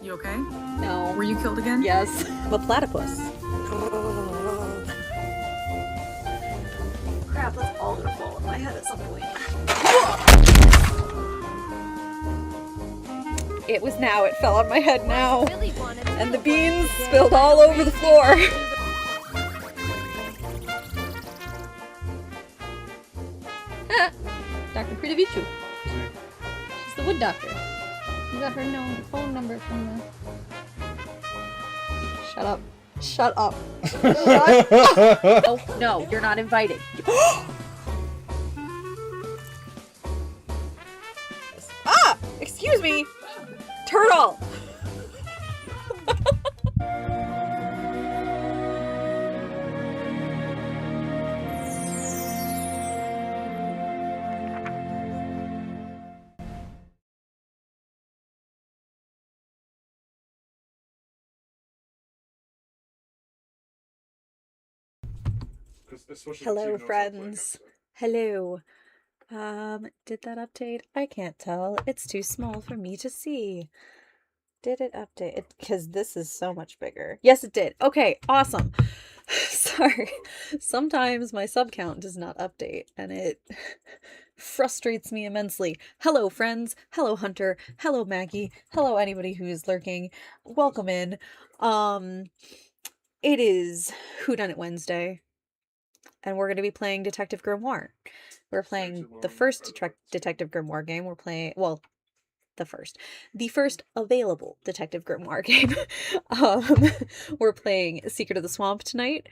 You okay? No. Were you killed again? Yes. I'm a platypus. Crap, that's all gonna fall on my head at some point. It was now. It fell on my head now. And the beans spilled all over the floor. Dr. Pritavichu. She's the wood doctor. You got her phone number from the... Shut up. Shut up. Shut up. Oh, no, you're not invited. Ah! Excuse me! Turtle! Hello, friends. Hello. Did that update? I can't tell. It's too small for me to see. Did it update? Because this is so much bigger. Yes, it did. Okay, awesome. Sorry. Sometimes my sub count does not update, and it frustrates me immensely. Hello, friends. Hello, Hunter. Hello, Maggie. Hello, anybody who is lurking. Welcome in. It is Whodunnit Wednesday, and we're going to be playing Detective Grimoire. We're playing the first Detective Grimoire game. We're playing, well, the first available Detective Grimoire game. We're playing Secret of the Swamp tonight.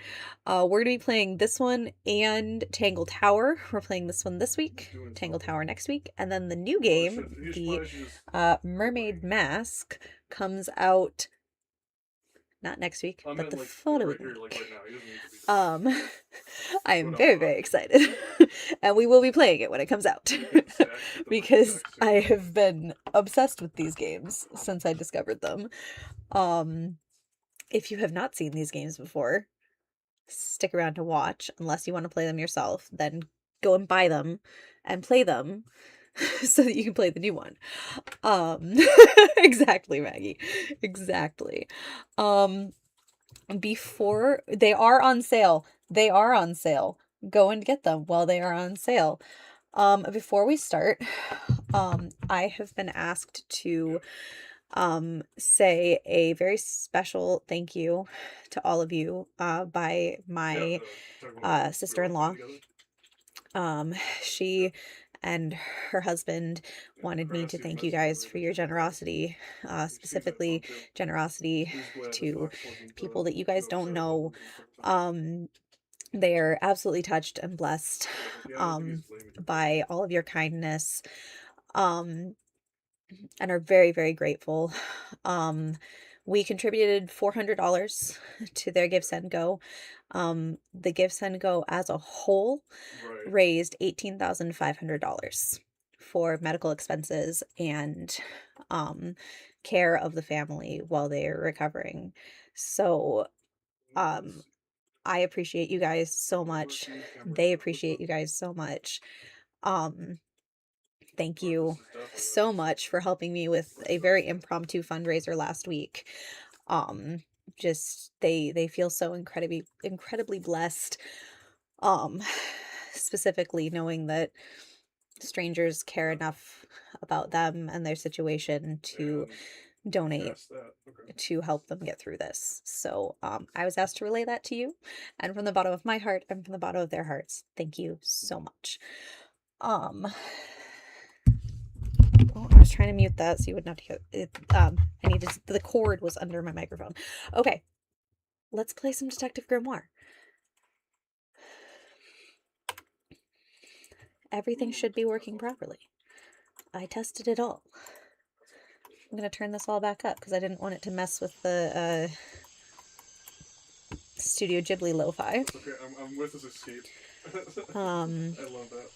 We're going to be playing this one and Tangle Tower. We're playing this one this week, Tangle Tower next week, and then the new game, the Mermaid Mask, comes out not next week, but the following week. I am very, very excited. And we will be playing it when it comes out. Because I have been obsessed with these games since I discovered them. If you have not seen these games before, stick around to watch. Unless you want to play them yourself, then go and buy them and play them so that you can play the new one. Exactly, Maggie. Exactly. Before they are on sale. They are on sale. Go and get them while they are on sale. Before we start, I have been asked to say a very special thank you to all of you by my sister-in-law. She and her husband wanted me to thank you guys for your generosity, specifically generosity to people that you guys don't know. They're absolutely touched and blessed by all of your kindness, and are very, very grateful. We contributed $400 to their Give Send Go. The Give Send Go as a whole raised $18,500 for medical expenses and care of the family while they are recovering. So I appreciate you guys so much. They appreciate you guys so much. Thank you so much for helping me with a very impromptu fundraiser last week. Just they feel so incredibly blessed. Specifically knowing that strangers care enough about them and their situation to donate to help them get through this. So I was asked to relay that to you, and from the bottom of my heart and from the bottom of their hearts, thank you so much. Oh, I was trying to mute that so you wouldn't have to hear it. I needed the cord was under my microphone. Okay, let's play some Detective Grimoire. Everything should be working properly. I tested it all. I'm gonna turn this all back up because I didn't want it to mess with the Studio Ghibli lo-fi. Okay, I'm with this escape. I love that.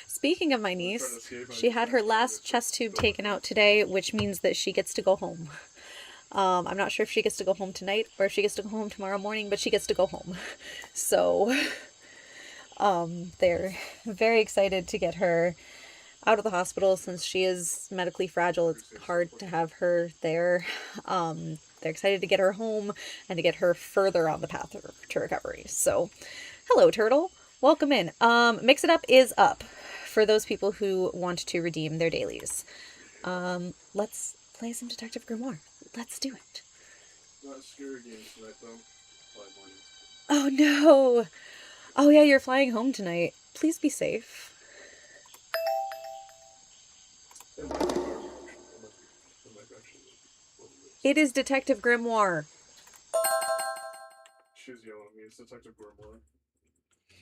Speaking of my niece, she had her last chest tube taken out today, which means that she gets to go home. I'm not sure if she gets to go home tonight or if she gets to go home tomorrow morning, but she gets to go home. So, they're very excited to get her out of the hospital since she is medically fragile. It's hard to have her there. They're excited to get her home and to get her further on the path to recovery. So, hello, Turtle. Welcome in. Mix It Up is up for those people who want to redeem their dailies. Let's play some Detective Grimoire. Let's do it. Not scary games tonight, though. Fly morning. Oh no! Oh yeah, you're flying home tonight. Please be safe. It is Detective Grimoire. She's yelling at me. It's Detective Grimoire.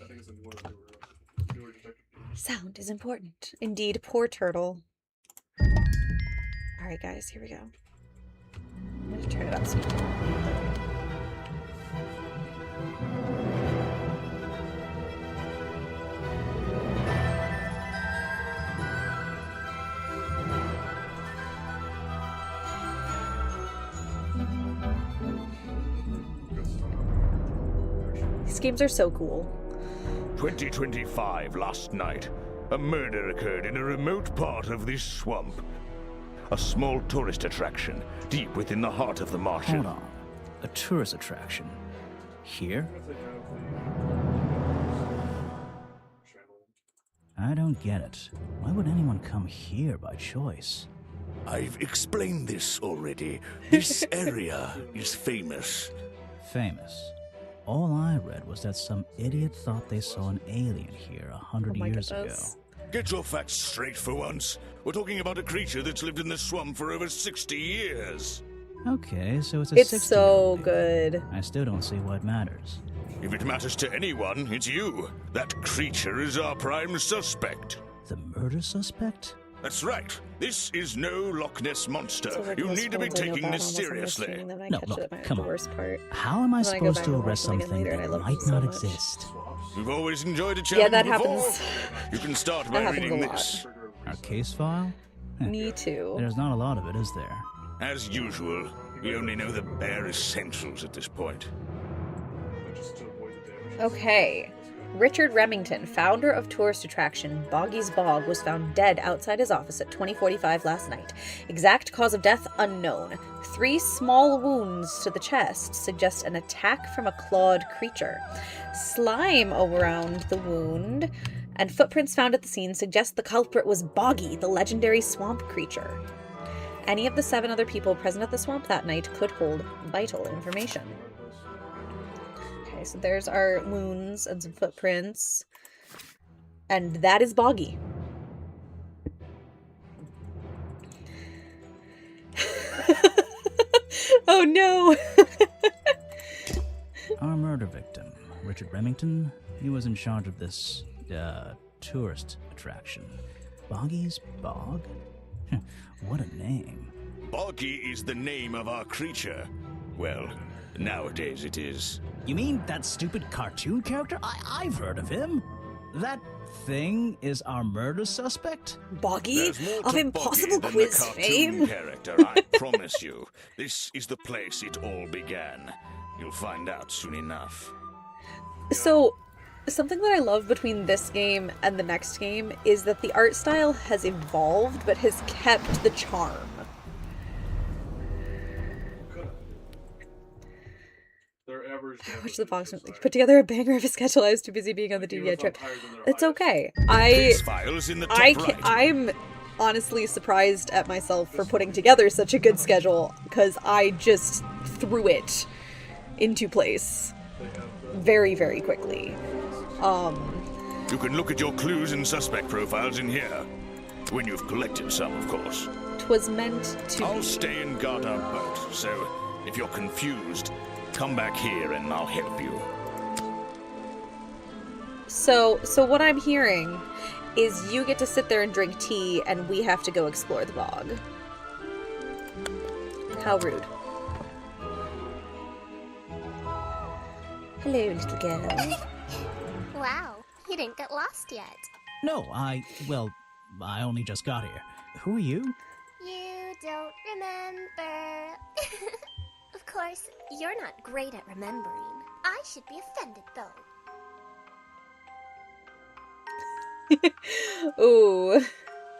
I think it's in one of the newer detective games. Sound is important. Indeed, poor turtle. Alright guys, here we go. I'm gonna turn it up so you can... These games are so cool. 2025 last night. A murder occurred in a remote part of this swamp. A small tourist attraction, deep within the heart of the marsh. Hold on. A tourist attraction? Here? I don't get it. Why would anyone come here by choice? I've explained this already. This area is famous. Famous. All I read was that some idiot thought they saw an alien here 100 years ago. Get your facts straight for once. We're talking about a creature that's lived in the swamp for over 60 years. Okay, so it's a It's 60-year-old so baby. good. I still don't see what matters. If it matters to anyone, it's you. That creature is our prime suspect. The murder suspect? That's right. This is no Loch Ness Monster. So You need to be taking this seriously. No, look, come on. Worst part. How am I Then I go supposed back to and watch arrest them again something later, and I that love might them so not much. exist? We've always enjoyed a challenge Yeah, that before. happens. You can start That by happens reading a lot. this. Our case file? Me too. There's not a lot of it, is there? As usual, we only know the bare essentials at this point. Just to avoid the damage. Okay. Richard Remington, founder of tourist attraction Boggy's Bog, was found dead outside his office at 20:45 last night. Exact cause of death unknown. 3 small wounds to the chest suggest an attack from a clawed creature. Slime around the wound and footprints found at the scene suggest the culprit was Boggy, the legendary swamp creature. Any of the 7 other people present at the swamp that night could hold vital information. Okay, so there's our wounds and some footprints. And that is Boggy. Oh no! Our murder victim, Richard Remington, he was in charge of this, tourist attraction. Boggy's Bog? What a name. Boggy is the name of our creature. Well, nowadays it is. You mean that stupid cartoon character? I've heard of him. That thing is our murder suspect? Boggy? There's more Of to Impossible Boggy Quiz than the cartoon fame? character, I promise you. This is the place it all began. You'll find out soon enough. So, something that I love between this game and the next game is that the art style has evolved but has kept the charm. Their average damage Which the is box just higher. put together a banger of a schedule. I was too busy being on the He DVI was trip. up higher than their It's highest. okay. Case files in the top right. I'm honestly surprised at myself for putting together such a good schedule because I just threw it into place very, very quickly. You can look at your clues and suspect profiles in here. When you've collected some, of course. 'Twas meant to I'll be. stay and guard our boat, so if you're confused, come back here and I'll help you. So what I'm hearing is you get to sit there and drink tea and we have to go explore the bog. How rude. Hello, little girl. Wow, you didn't get lost yet. No, I only just got here. Who are you? You don't remember. Of course, you're not great at remembering. I should be offended, though. Ooh.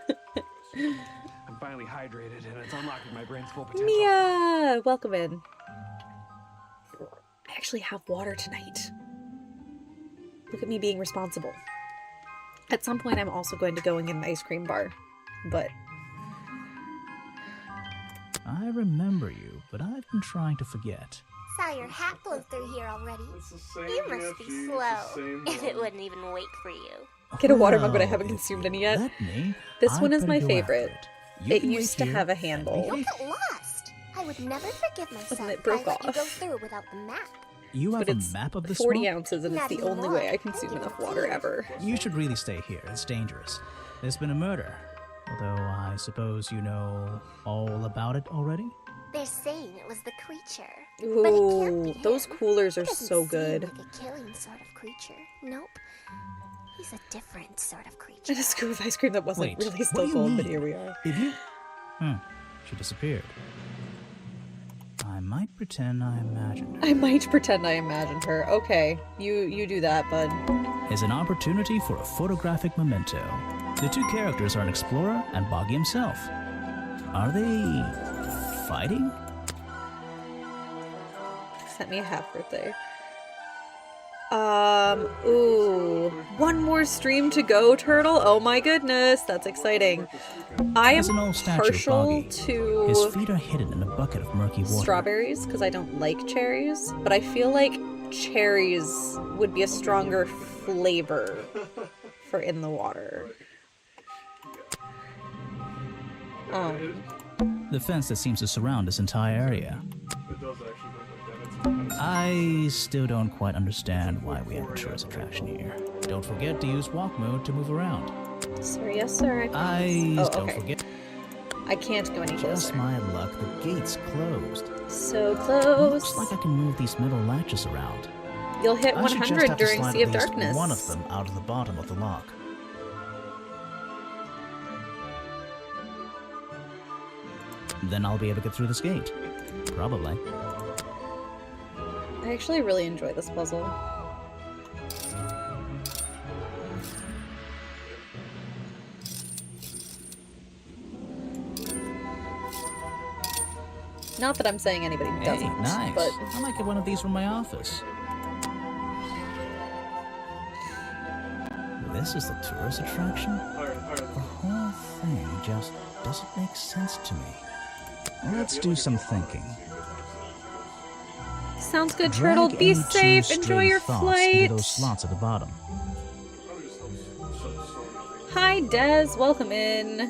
I'm finally hydrated, and it's unlocking my brain's full potential. Mia! Welcome in. I actually have water tonight. Look at me being responsible. At some point, I'm also going to go and get an ice cream bar. But I remember you, but I've been trying to forget. Saw your hat blow through here already. It's the same. You must be Nancy, it's slow. the same If it one. wouldn't even wait for you. get a water mug, but I Well, haven't if consumed you any yet. let me, This I'd one is better my go after favorite. You It can wait used to here have a and handle. make You'll it- get lost. I would never forgive myself it if broke I let you go off. through without the map. You have But a it's map of the 40 swamp? ounces, and it's Not the only anymore. way I I consume give enough you water clues. ever. You should really stay here. It's dangerous. There's been a murder. Although I suppose you know all about it already? They're saying it was the creature. But it can't be Ooh, those him. coolers He are doesn't so seem good. like a killing sort of creature. Nope. He's a different sort of creature. And a scoop of ice cream that wasn't Wait, really what still do you cold, but mean? here we are. If you... She disappeared. I might pretend I imagined her. I might pretend I imagined her. Okay, you do that, bud. Is an opportunity for a photographic memento. The two characters are an explorer and Boggy himself. Are they fighting? Sent me a half birthday. Ooh. One more stream to go, Turtle. Oh my goodness, that's exciting. I There's an am old statue of partial Boggy. His to feet are hidden in a bucket of murky water. strawberries because I don't like cherries, but I feel like cherries would be a stronger flavor for in the water. The fence that seems to surround this entire area. It does actually look like that. It's kind of I still don't quite understand why we have a tourist attraction here. Don't forget to use walk mode to move around. Sir, yes, sir. I Eyes, promise. don't okay. forget. I can't go any Just closer. my luck, the gate's closed. So close. Looks like I can move these metal latches around. You'll hit I should just 100 have to during slide Sea of at least Darkness. one of them out of the bottom of the lock. Then I'll be able to get through this gate. Probably. I actually really enjoy this puzzle. Not that I'm saying anybody Hey, doesn't, nice. but I might get one of these from my office. This is the tourist attraction? The whole thing just doesn't make sense to me. Let's do some thinking. sounds good, Drag Turtle. Be any two safe. Enjoy stray your thoughts flight. into those slots at the bottom. Hi, Des. Welcome in.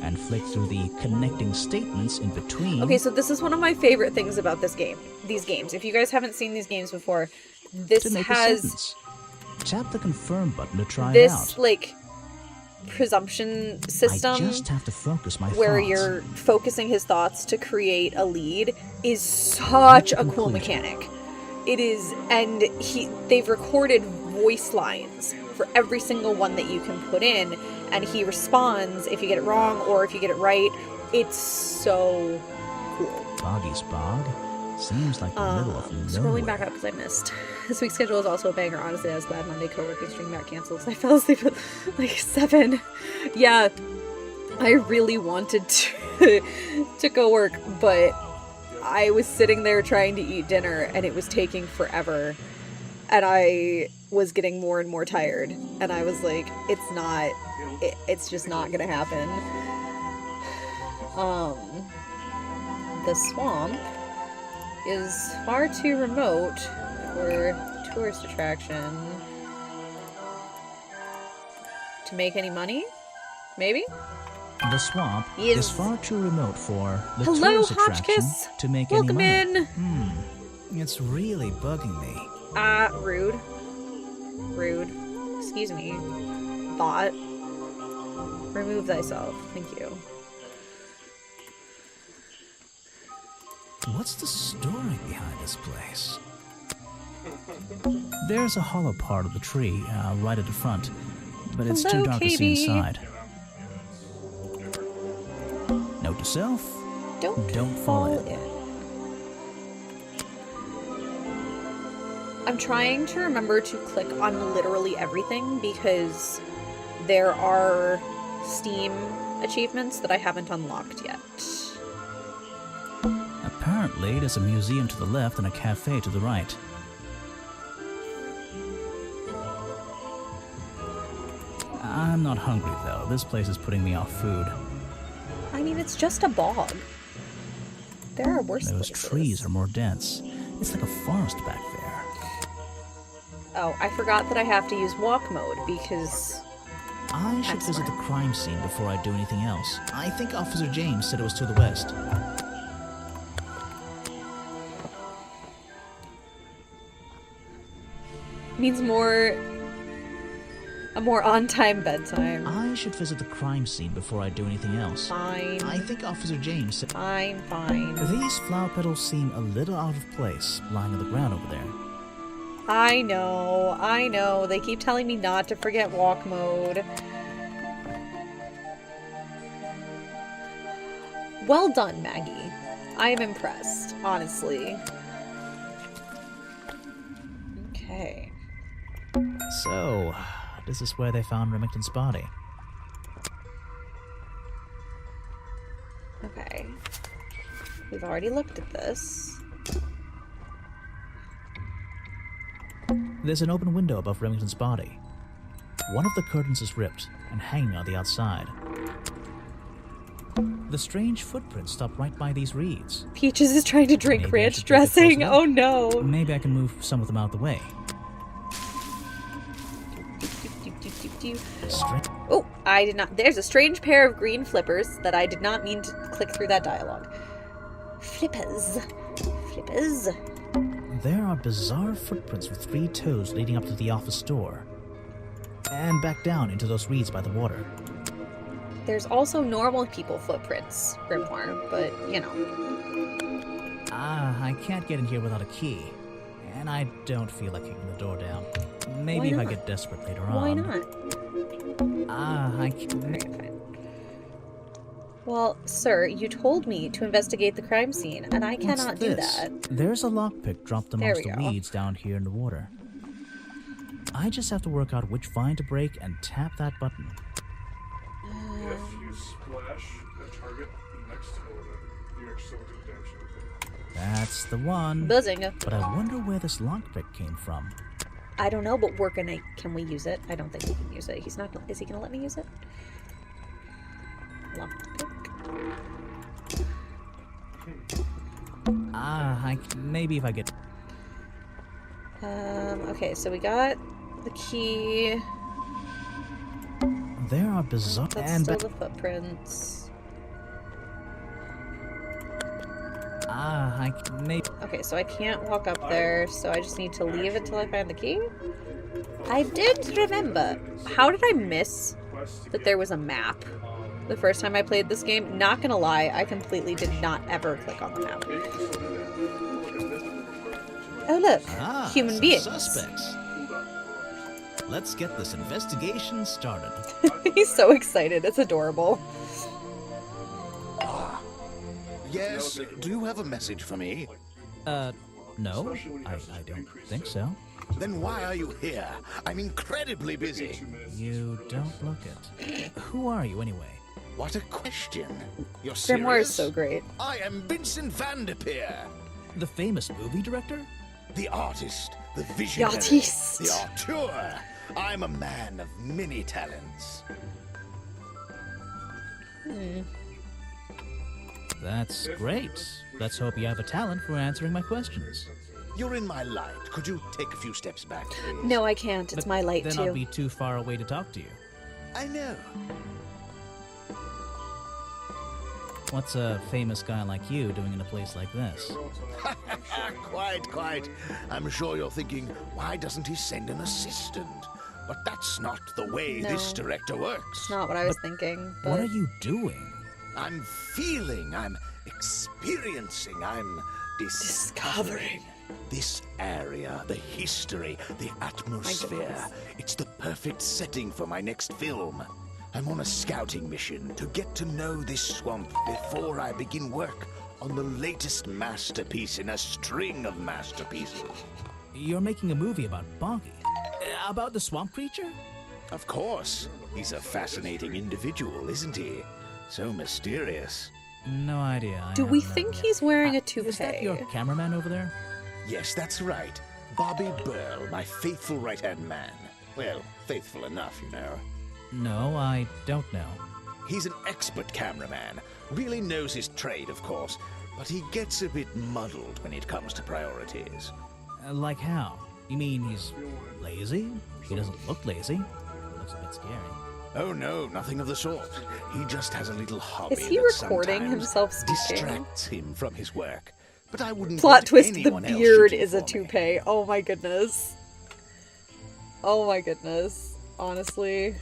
And flick through the connecting statements in between. Okay, so this is one of my favorite things about this game. These games. If you guys haven't seen these games before, this to make a has sentence. Tap the confirm button to try it this out. like presumption system I just have to focus my where thoughts. you're focusing his thoughts to create a lead is such a cool Conclusion. mechanic. It is, and they've recorded voice lines for every single one that you can put in, and he responds if you get it wrong or if you get it right. It's so cool. Boggy's Bog seems like the middle of nowhere. Scrolling back up because I missed. This week's schedule is also a banger. Honestly, I was glad Monday co-working stream got canceled. I fell asleep at like 7. Yeah, I really wanted to go work, but I was sitting there trying to eat dinner and it was taking forever. And I was getting more and more tired. And I was like, it's just not gonna happen. The swamp is far too remote for tourist attraction to make any money. Maybe? The swamp Is- is far too remote for the Hello, tourist attraction Hotchkiss. to make Welcome any money. in. It's really bugging me. Rude. Rude. Excuse me. Bot. Remove thyself. Thank you. What's the story behind this place? There's a hollow part of the tree right at the front, but it's Hello, too dark to see Katie. inside. Note to self, Don't fall in. I'm trying to remember to click on literally everything because there are Steam achievements that I haven't unlocked yet. Apparently, there's a museum to the left and a cafe to the right. I'm not hungry, though. This place is putting me off food. I mean, it's just a bog. There are worse Those places. trees are more dense. It's like a forest back there. Oh, I forgot that I have to use walk mode because... I should That's visit smart. the crime scene before I do anything else. I think Officer James said it was to the west. means a more on-time bedtime. I should visit the crime scene before I do anything else. Fine. I think Officer James said... Fine. These flower petals seem a little out of place, lying on the ground over there. I know. They keep telling me not to forget walk mode. Well done, Maggie. I am impressed, honestly. Okay. So, this is where they found Remington's body. Okay. We've already looked at this. There's an open window above Remington's body. One of the curtains is ripped and hanging on the outside. The strange footprints stop right by these reeds. Peaches is trying to drink Maybe I ranch should take a closer dressing. look. Oh no. Maybe I can move some of them out of the way. Oh, I did not. There's a strange pair of green flippers that I did not mean to click through that dialogue. Flippers. There are bizarre footprints with 3 toes leading up to the office door. And back down into those reeds by the water. There's also normal people footprints, Grimoire, but, you know. I can't get in here without a key. And I don't feel like kicking the door down. Maybe if I get desperate later on. Why not? I can't. Alright, fine. Well, sir, you told me to investigate the crime scene, and I cannot do that. There's a lockpick dropped There amongst we the go. weeds down here in the water. I just have to work out which vine to break and tap that button. If you splash a target next to it, you actually do damage to it. That's the one. Buzzing. But I wonder where this lockpick came from. I don't know, but we're gonna... Can we use it? I don't think we can use it. He's not... Is he gonna let me use it? Lockpick. Maybe if I get... Okay, so we got the key. There are bizarre... That's still the footprints. Maybe... Okay, so I can't walk up there, so I just need to leave until I find the key? I did remember. How did I miss that there was a map the first time I played this game? Not gonna lie, I completely did not ever click on the map. Oh look, human some beings. Suspects. Let's get this investigation started. He's so excited, it's adorable. Yes, do you have a message for me? No, I don't think so. Then why are you here? I'm incredibly busy. You don't look it. Who are you anyway? What a question. You're Grimoire is serious? so great. I am Vincent Van der Peer, The famous movie director? the artist, the visionary, Artist. the auteur. I'm a man of many talents. That's great. Let's hope you have a talent for answering my questions. You're in my light. Could you take a few steps back, please? No, I can't. It's But my light then too. I'll be too far away to talk to you. I know. What's a famous guy like you doing in a place like this? Quite. I'm sure you're thinking, why doesn't he send an assistant? But that's not the way this No. director works. It's not what I was thinking, but... What are you doing? I'm feeling, I'm experiencing, I'm discovering. This area, the history, the atmosphere. It's the perfect setting for my next film. I'm on a scouting mission to get to know this swamp before I begin work on the latest masterpiece in a string of masterpieces. You're making a movie about Boggy. About the swamp creature? Of course. He's a fascinating individual, isn't he? So mysterious. No idea. I Do we haven't met think him he's yet. wearing a Is that toupee? your cameraman over there? Yes, that's right. Bobby Burl, my faithful right-hand man. Well, faithful enough, you know. No, I don't know. He's an expert cameraman. Really knows his trade, of course. But he gets a bit muddled when it comes to priorities. Like how? You mean he's lazy? He doesn't look lazy. He looks a bit scary. Oh no, nothing of the sort. He just has a little hobby Is he that recording sometimes himself speaking? distracts him from his work. But I wouldn't Plot want twist, the anyone else beard shooting is a for me. toupee. Oh my goodness. Oh my goodness. Honestly,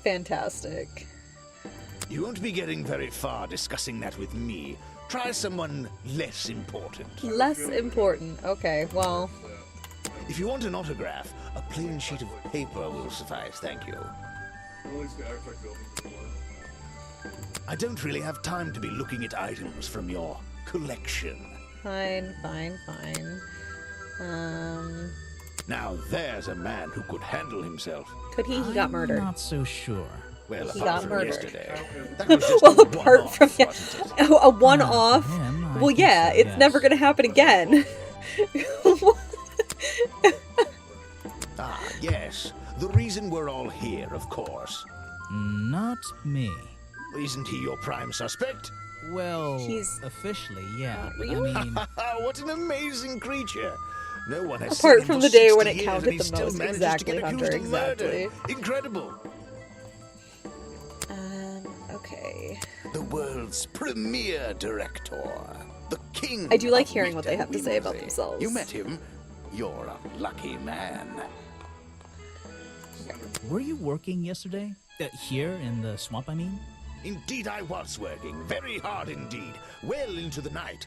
fantastic. You won't be getting very far discussing that with me. Try someone less important. Less important. Okay, well, If you want an autograph, a plain sheet of paper will suffice, thank you. Willie's gonna act like building before. I don't really have time to be looking at items from your collection. fine. Now there's a man who could handle himself. Could he? He got I'm murdered. Not so sure. Well, He apart got from murdered. yesterday. That was just Well, a apart one-off, from wasn't it? a one-off. For him, I Well, think yeah, so, it's yes. never gonna happen again. Ah, yes. The reason we're all here, of course. Not me. Isn't he your prime suspect? Well, He's officially, yeah. not I real? mean, What an amazing creature. No one has Apart seen him from for the day when 60 it years, counted and he the still most. manages Exactly, to get Hunter, accused of murder. exactly. Incredible. Okay. The world's premier director. The king. I do like of hearing what they wit have and to say about whimsy. themselves. You met him. You're a lucky man. were you working yesterday? Here in the swamp, I mean? Indeed, I was working very hard indeed, well into the night.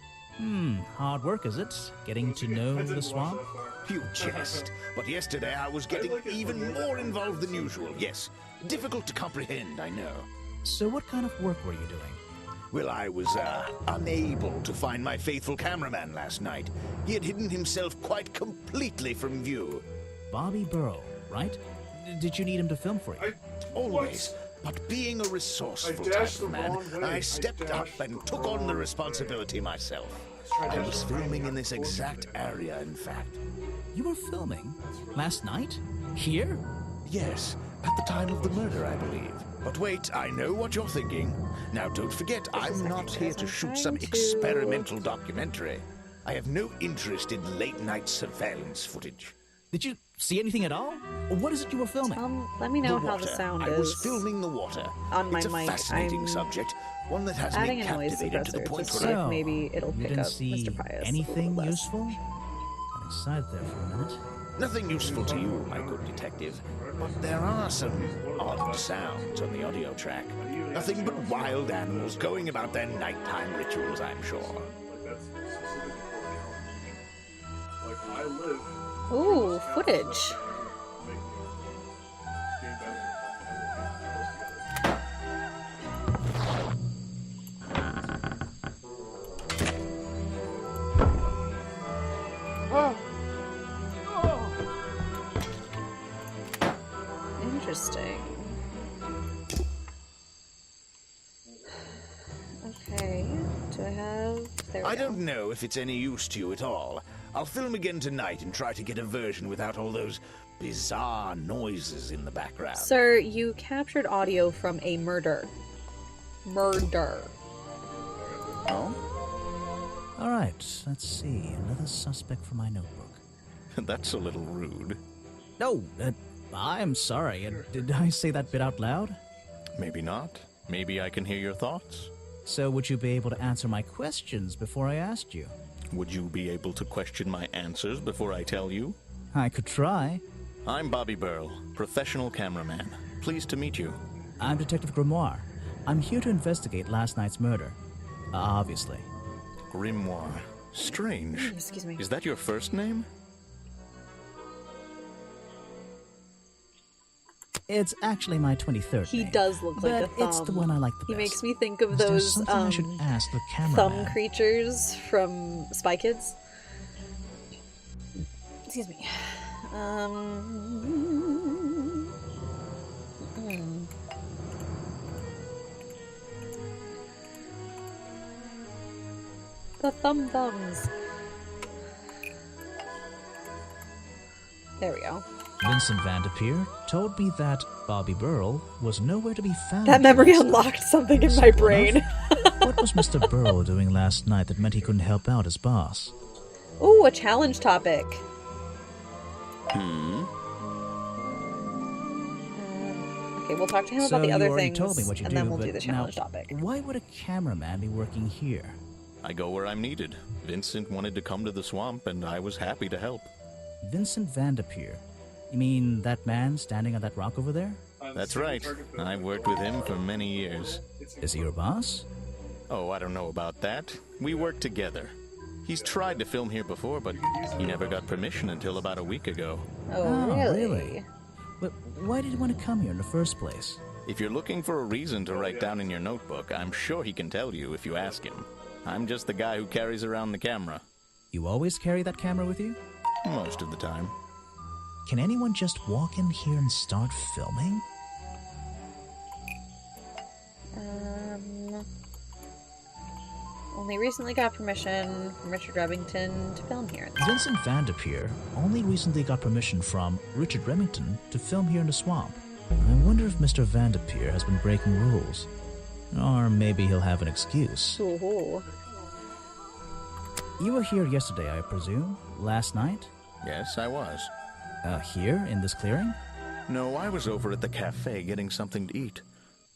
Hard work, is it? Getting to know I didn't the watch swamp? that far. You jest. But yesterday I was getting like it even when you- more involved than usual. Yes, difficult to comprehend, I know. So what kind of work were you doing? Well, I was, unable to find my faithful cameraman last night. He had hidden himself quite completely from view. Bobby Burl, right? Did you need him to film for you? Always. But being a resourceful I type dashed of the man, wrong way. I I stepped up dashed and the took on the wrong responsibility myself. tried I to was just filming find in this out exact bullshit. area, in fact. You were filming? Last night? Here? Yes, at the time of the murder, I believe. But wait, I know what you're thinking. Now, don't forget, I'm not here to shoot some trying to- experimental documentary. I have no interest in late-night surveillance footage. Did you see anything at all? What is it you were filming? Let me know The how the water. sound I is. was filming the water. on my it's a mic. fascinating I'm subject, one that has me adding a noise captivated to the suppressor point just where so maybe it'll you pick didn't up see Mr. Pius a anything little less. useful? Got excited there for a minute. nothing useful to you, my good detective. But there are some odd sounds on the audio track. Nothing but wild animals going about their nighttime rituals, I'm sure. Like that's specific for like I live. Ooh, footage. Interesting. Okay, do I have... There we I go. don't know if it's any use to you at all. I'll film again tonight and try to get a version without all those bizarre noises in the background. Sir, you captured audio from a murder. Murder. Oh? All right, let's see. Another suspect for my notebook. That's a little rude. No, I'm sorry. Did I say that bit out loud? Maybe not. Maybe I can hear your thoughts. So would you be able to answer my questions before I asked you? Would you be able to question my answers before I tell you? I could try. I'm Bobby Burl, professional cameraman. Pleased to meet you. I'm Detective Grimoire. I'm here to investigate last night's murder. Obviously. Grimoire. Strange. Excuse me. Is that your first name? It's actually my 23rd He name, does look like but a thumb. it's the one I like the He best. makes me think of Is there those something I should ask the cameraman? thumb creatures from Spy Kids. Excuse me. The thumbs. There we go. Vincent Vanderpeer told me that Bobby Burrell was nowhere to be found. That memory last night. unlocked something in my Simple brain. enough. What was Mr. Burrell doing last night that meant he couldn't help out his boss? Ooh, a challenge topic. Okay, we'll talk to him So about the you other already things, told me what you and do, then we'll but do the challenge topic. Why would a cameraman be working here? I go where I'm needed. Vincent wanted to come to the swamp, and I was happy to help. Vincent Vanderpeer. You mean that man standing on that rock over there? That's right. I've worked with him for many years. Is he your boss? Oh, I don't know about that. We work together. He's tried to film here before, but he never got permission until about a week ago. Oh, really? But why did he want to come here in the first place? If you're looking for a reason to write down in your notebook, I'm sure he can tell you if you ask him. I'm just the guy who carries around the camera. You always carry that camera with you? Most of the time. Can anyone just walk in here and start filming? Only recently got permission from Richard Remington to film here. Vincent Vanderpeer only recently got permission from Richard Remington to film here in the swamp. I wonder if Mr. Vanderpeer has been breaking rules. Or maybe he'll have an excuse. Ooh. You were here yesterday, I presume? Last night? Yes, I was. Here, in this clearing? No, I was over at the cafe getting something to eat.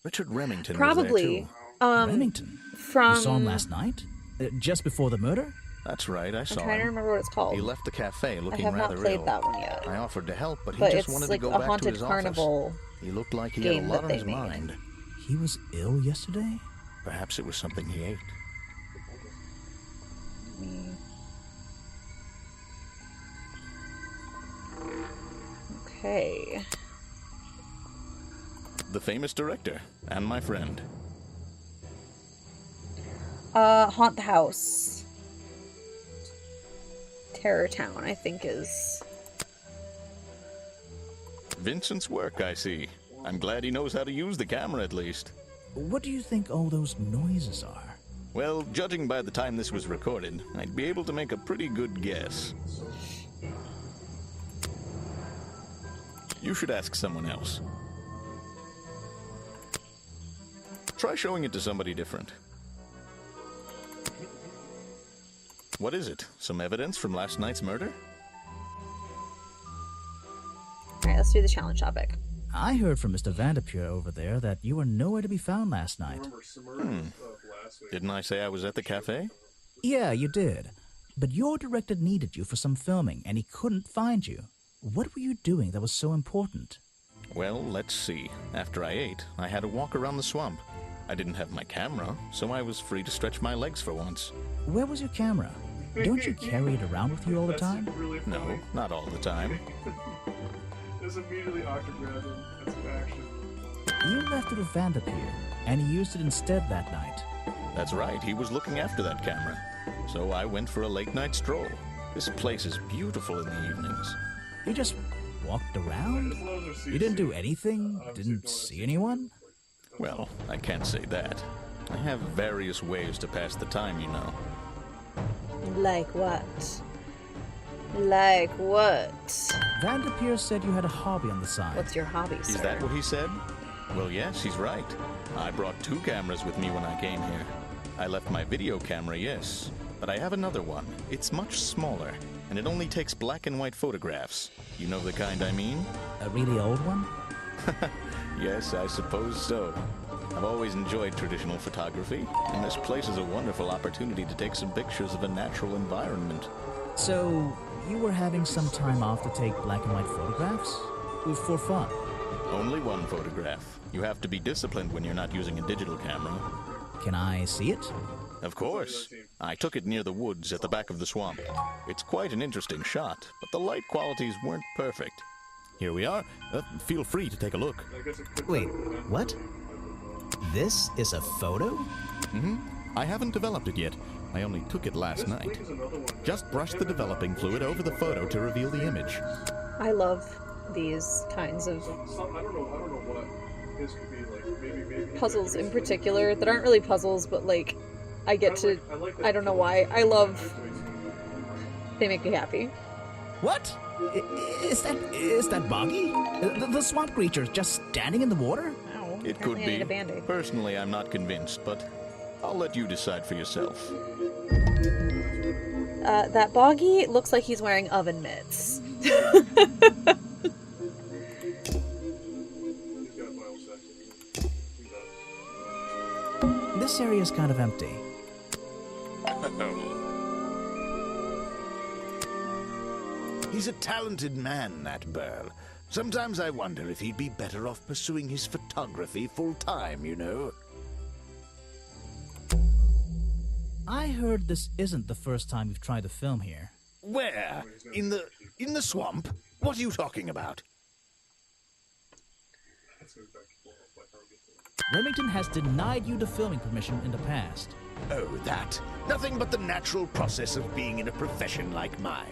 Richard Remington Probably. was there, too. Remington? From... You saw him last night? Just before the murder? That's right, I saw I'm trying to him. remember what it's called. He left the cafe I looking have not rather played ill. that one yet. I offered to help, but he But just it's wanted like to go a back to haunted his carnival office. He looked like he had a game lot that on they his made. mind. He was ill yesterday? Perhaps it was something he ate. Okay. The famous director, and my friend. Haunt the House. Terror Town, I think is... Vincent's work, I see. I'm glad he knows how to use the camera at least. What do you think all those noises are? Well, judging by the time this was recorded, I'd be able to make a pretty good guess. You should ask someone else. Try showing it to somebody different. What is it? Some evidence from last night's murder? Alright, let's do the challenge topic. I heard from Mr. Vanderpeer over there that you were nowhere to be found last night. Didn't I say I was at the cafe? Yeah, you did. But your director needed you for some filming, and he couldn't find you. What were you doing that was so important? Well, let's see. After I ate, I had to walk around the swamp. I didn't have my camera, so I was free to stretch my legs for once. Where was your camera? Don't you carry it around with you all the time? Really funny. No, not all the time. Just immediately octograph him. That's an action. You left it with Vanderpeer, and he used it instead that night. That's right, he was looking after that camera. So I went for a late-night stroll. This place is beautiful in the evenings. You just walked around? You didn't do anything? Didn't see anyone? Well, I can't say that. I have various ways to pass the time, you know. Like what? Like what? Vanderpeer said you had a hobby on the side. What's your hobby, sir? Is that what he said? Well, yes, he's right. I brought 2 cameras with me when I came here. I left my video camera, yes, but I have another one. It's much smaller, and it only takes black and white photographs. You know the kind I mean? A really old one? Yes, I suppose so. I've always enjoyed traditional photography, and this place is a wonderful opportunity to take some pictures of a natural environment. So, you were having some time off to take black and white photographs? For fun? Only one photograph. You have to be disciplined when you're not using a digital camera. Can I see it? Of course. I took it near the woods at the back of the swamp. It's quite an interesting shot, but the light qualities weren't perfect. Here we are. Feel free to take a look. Wait, what? This is a photo? I haven't developed it yet. I only took it last night. Just brush the developing fluid over the photo to reveal the image. I love these kinds of I don't know what his could be like. Maybe puzzles in particular that aren't really puzzles, but like I get to, I don't know why. I love, they make me happy. What? Is that Boggy? The swamp creature just standing in the water? Ow, It could apparently I need be. a Band-Aid. Personally, I'm not convinced, but I'll let you decide for yourself. That Boggy looks like he's wearing oven mitts. He's got biosecond. He does. This area is kind of empty. He's a talented man, that Burl. Sometimes I wonder if he'd be better off pursuing his photography full-time, you know. I heard this isn't the first time you've tried to film here. Where? In the swamp? What are you talking about? Remington has denied you the filming permission in the past. Oh, that. Nothing but the natural process of being in a profession like mine.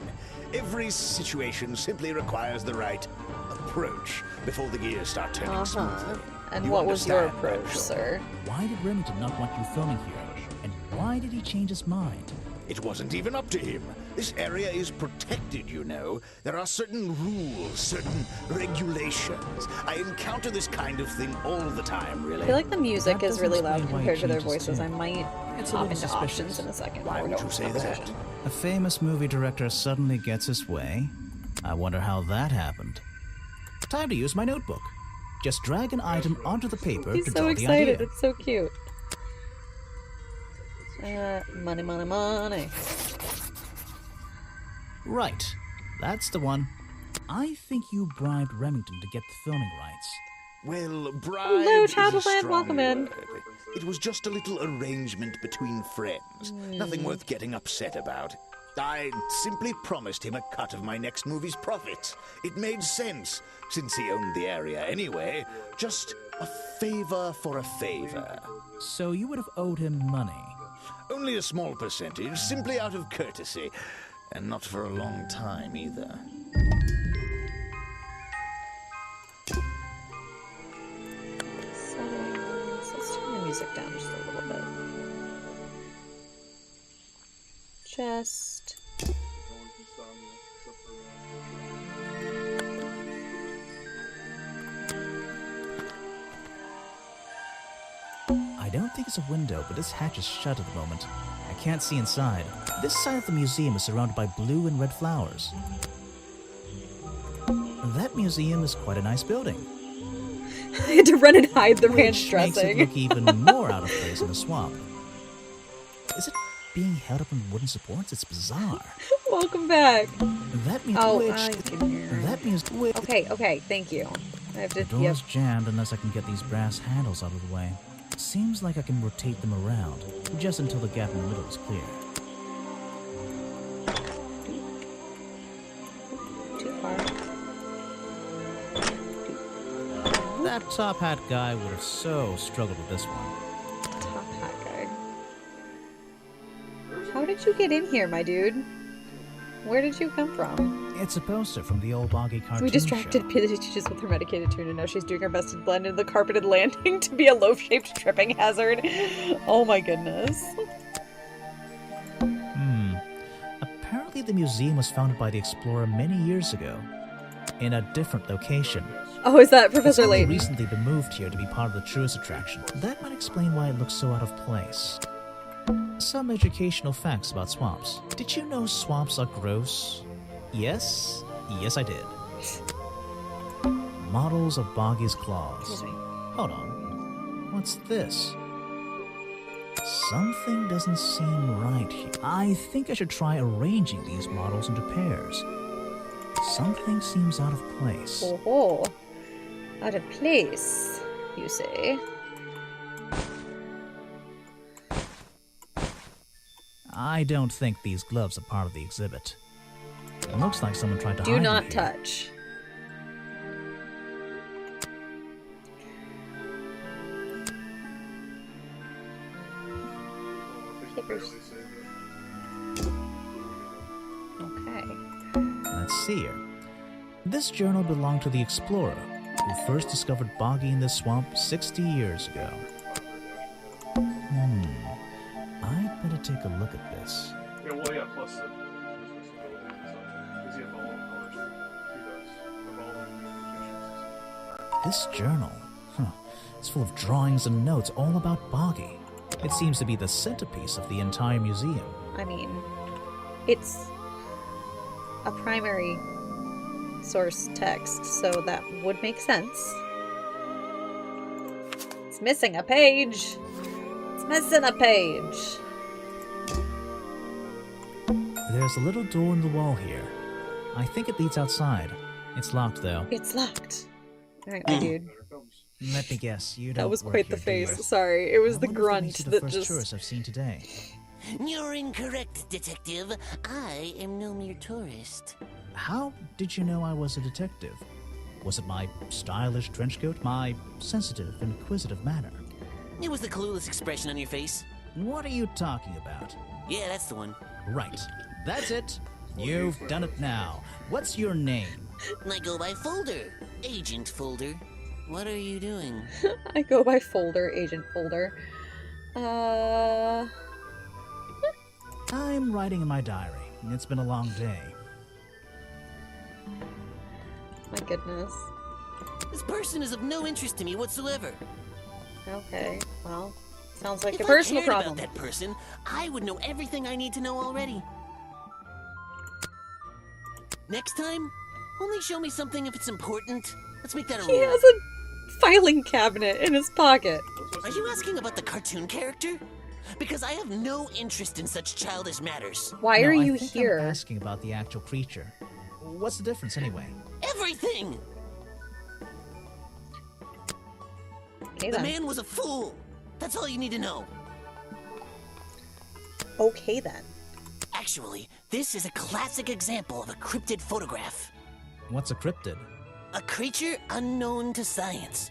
Every situation simply requires the right approach before the gears start turning smoothly. And You what was your understand, I'm approach, sure. sir? Why did Remington not want you filming here? And why did he change his mind? It wasn't even up to him. This area is protected, you know. There are certain rules, certain regulations. I encounter this kind of thing all the time, really. I feel like the music That is really doesn't loud explain why compared he to their changes voices. too. I might It's a hop little into options suspicious. in a second. Why while would we're you say that? conversation. A famous movie director suddenly gets his way. I wonder how that happened. Time to use my notebook. Just drag an item onto the paper He's to so draw excited. the idea. It's so cute. Money, money, money. Right. That's the one. I think you bribed Remington to get the filming rights. Well, bribe Hello, is a Shadowland, strong welcome in. word. It was just a little arrangement between friends. Nothing worth getting upset about. I simply promised him a cut of my next movie's profits. It made sense, since he owned the area anyway. Just a favor for a favor. So you would have owed him money. Only a small percentage, simply out of courtesy. And not for a long time, either. Settings. Let's turn the music down just a little bit. Just. No one can stop me except for I don't think it's a window, but this hatch is shut at the moment. I can't see inside. This side of the museum is surrounded by blue and red flowers. That museum is quite a nice building. I had to run and hide the ranch Which makes it dressing. look even more out of place in the swamp. Is it being held up on wooden supports? It's bizarre. Welcome back. That means Oh, which... I can hear. That means which... Okay, thank you. I have to. The door's jammed unless I can get these brass handles out of the way. Seems like I can rotate them around, just until the gap in the middle is clear. Too far. That top hat guy would have so struggled with this one. Top hat guy. How did you get in here, my dude? Where did you come from? It's a poster from the old Boggy cartoon We distracted show. Peaches with her medicated tune, and now she's doing her best to blend into the carpeted landing to be a loaf-shaped tripping hazard. Oh my goodness. Apparently the museum was founded by the explorer many years ago, in a different location. Oh, is that It's Professor only Layton? recently been moved here to be part of the tourist attraction. That might explain why it looks so out of place. Some educational facts about swamps. Did you know swamps are gross? Yes? Yes, I did. Models of Boggy's claws. Excuse me. Hold on. What's this? Something doesn't seem right here. I think I should try arranging these models into pairs. Something seems out of place. Oh, out of place, you say? I don't think these gloves are part of the exhibit. It looks like someone tried to hide Do them not here. touch. Papers. Okay. Let's see here. This journal belonged to the explorer who first discovered Boggy in the swamp 60 years ago. I take a look at this. Yeah, well, yeah, plus the business ability and such. Does he have all colors? He does. Of all the communications. This journal, it's full of drawings and notes all about Boggy. It seems to be the centerpiece of the entire museum. I mean, it's a primary source text, so that would make sense. It's missing a page! It's missing a page! There's a little door in the wall here. I think it leads outside. It's locked, though. It's locked. Alright, my dude. Let me guess, you don't That was work quite the here, do you? face. Sorry, it was I the wonder if it grunt makes you the that first just... tourist I've seen today. You're incorrect, Detective. I am no mere tourist. How did you know I was a detective? Was it my stylish trench coat? My sensitive, inquisitive manner? It was the clueless expression on your face. What are you talking about? Yeah, that's the one. Right. That's it. You've done it now. What's your name? I go by Folder. Agent Folder. What are you doing? I go by Folder, Agent Folder. I'm writing in my diary. It's been a long day. My goodness. This person is of no interest to me whatsoever. Okay, well, sounds like If a personal I cared problem. about that person, I would know everything I need to know already. Next time, only show me something if it's important. Let's make that a rule. He has a filing cabinet in his pocket. Are you asking about the cartoon character? Because I have no interest in such childish matters. Why No, are I you think here? I'm asking about the actual creature. What's the difference anyway? Everything! Okay, The then. man was a fool. That's all you need to know. Okay, then. Actually, this is a classic example of a cryptid photograph. What's a cryptid? A creature unknown to science.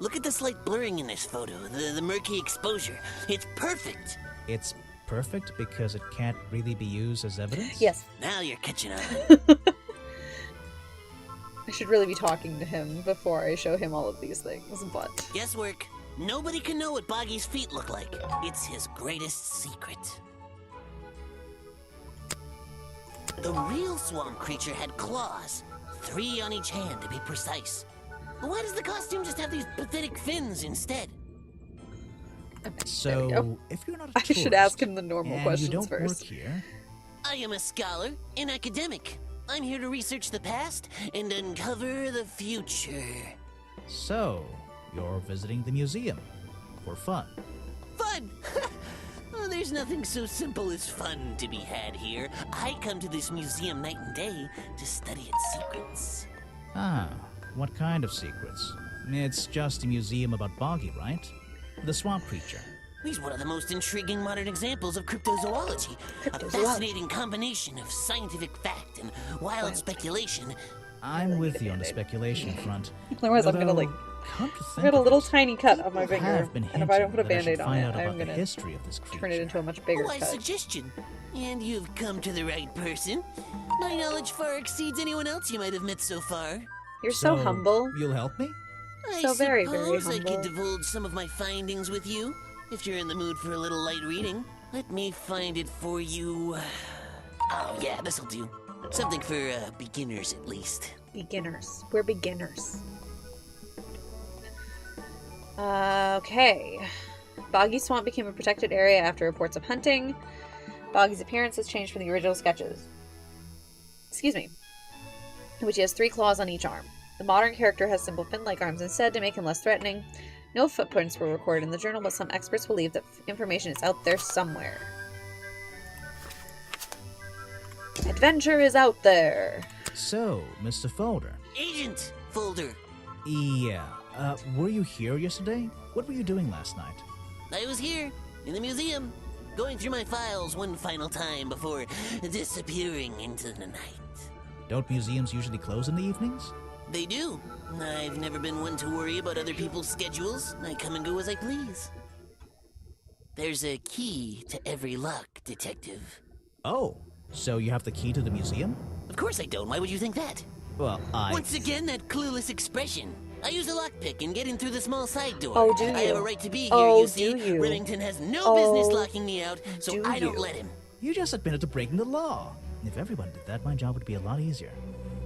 Look at the slight blurring in this photo, the murky exposure. It's perfect. It's perfect because it can't really be used as evidence? Yes. Now you're catching on. I should really be talking to him before I show him all of these things, but... Guesswork. Nobody can know what Boggy's feet look like. It's his greatest secret. The real swamp creature had claws. 3 on each hand, to be precise. Why does the costume just have these pathetic fins instead? There we So, go. if you're not a I tourist, should ask him the normal and questions you don't first. work here, I am a scholar, an academic. I'm here to research the past and uncover the future. so you're visiting the museum for fun. Fun! Oh, there's nothing so simple as fun to be had here. I come to this museum night and day to study its secrets. Ah, what kind of secrets? It's just a museum about Boggy, right? The swamp creature. He's one of the most intriguing modern examples of cryptozoology. A Cryptozoology. fascinating combination of scientific fact and wild speculation. I'm with you on the speculation front. Otherwise I'm gonna, Although, like... come to I think got a of little it, tiny cut on my people finger, have been and if I don't put a hinting that I should band-aid on find it, out I'm about the gonna history of this creature. turn it into a much bigger Wise cut. suggestion. And you've come to the right person. My knowledge far exceeds anyone else you might have met so far. You're so humble. You'll help me? I So very, very suppose I could humble. divulge some of my findings with you, if you're in the mood for a little light reading. Let me find it for you. Oh yeah, this'll do. Something for beginners at least. Beginners. We're beginners. Okay. Boggy Swamp became a protected area after reports of hunting. Boggy's appearance has changed from the original sketches. Excuse me. In which he has 3 claws on each arm. The modern character has simple fin-like arms instead to make him less threatening. No footprints were recorded in the journal, but some experts believe that information is out there somewhere. Adventure is out there. So, Mr. Folder. Agent Folder. Yeah, were you here yesterday? What were you doing last night? I was here, in the museum, going through my files one final time before disappearing into the night. Don't museums usually close in the evenings? They do. I've never been one to worry about other people's schedules. I come and go as I please. There's a key to every lock, Detective. Oh, so you have the key to the museum? Of course I don't. Why would you think that? Well, Once again, that clueless expression. I use a lockpick in getting through the small side door. Oh, do I have a you? right to be here, Oh, you see. do you? Remington has no Oh, business locking me out, so do I don't you? let him. You just admitted to breaking the law. If everyone did that, my job would be a lot easier.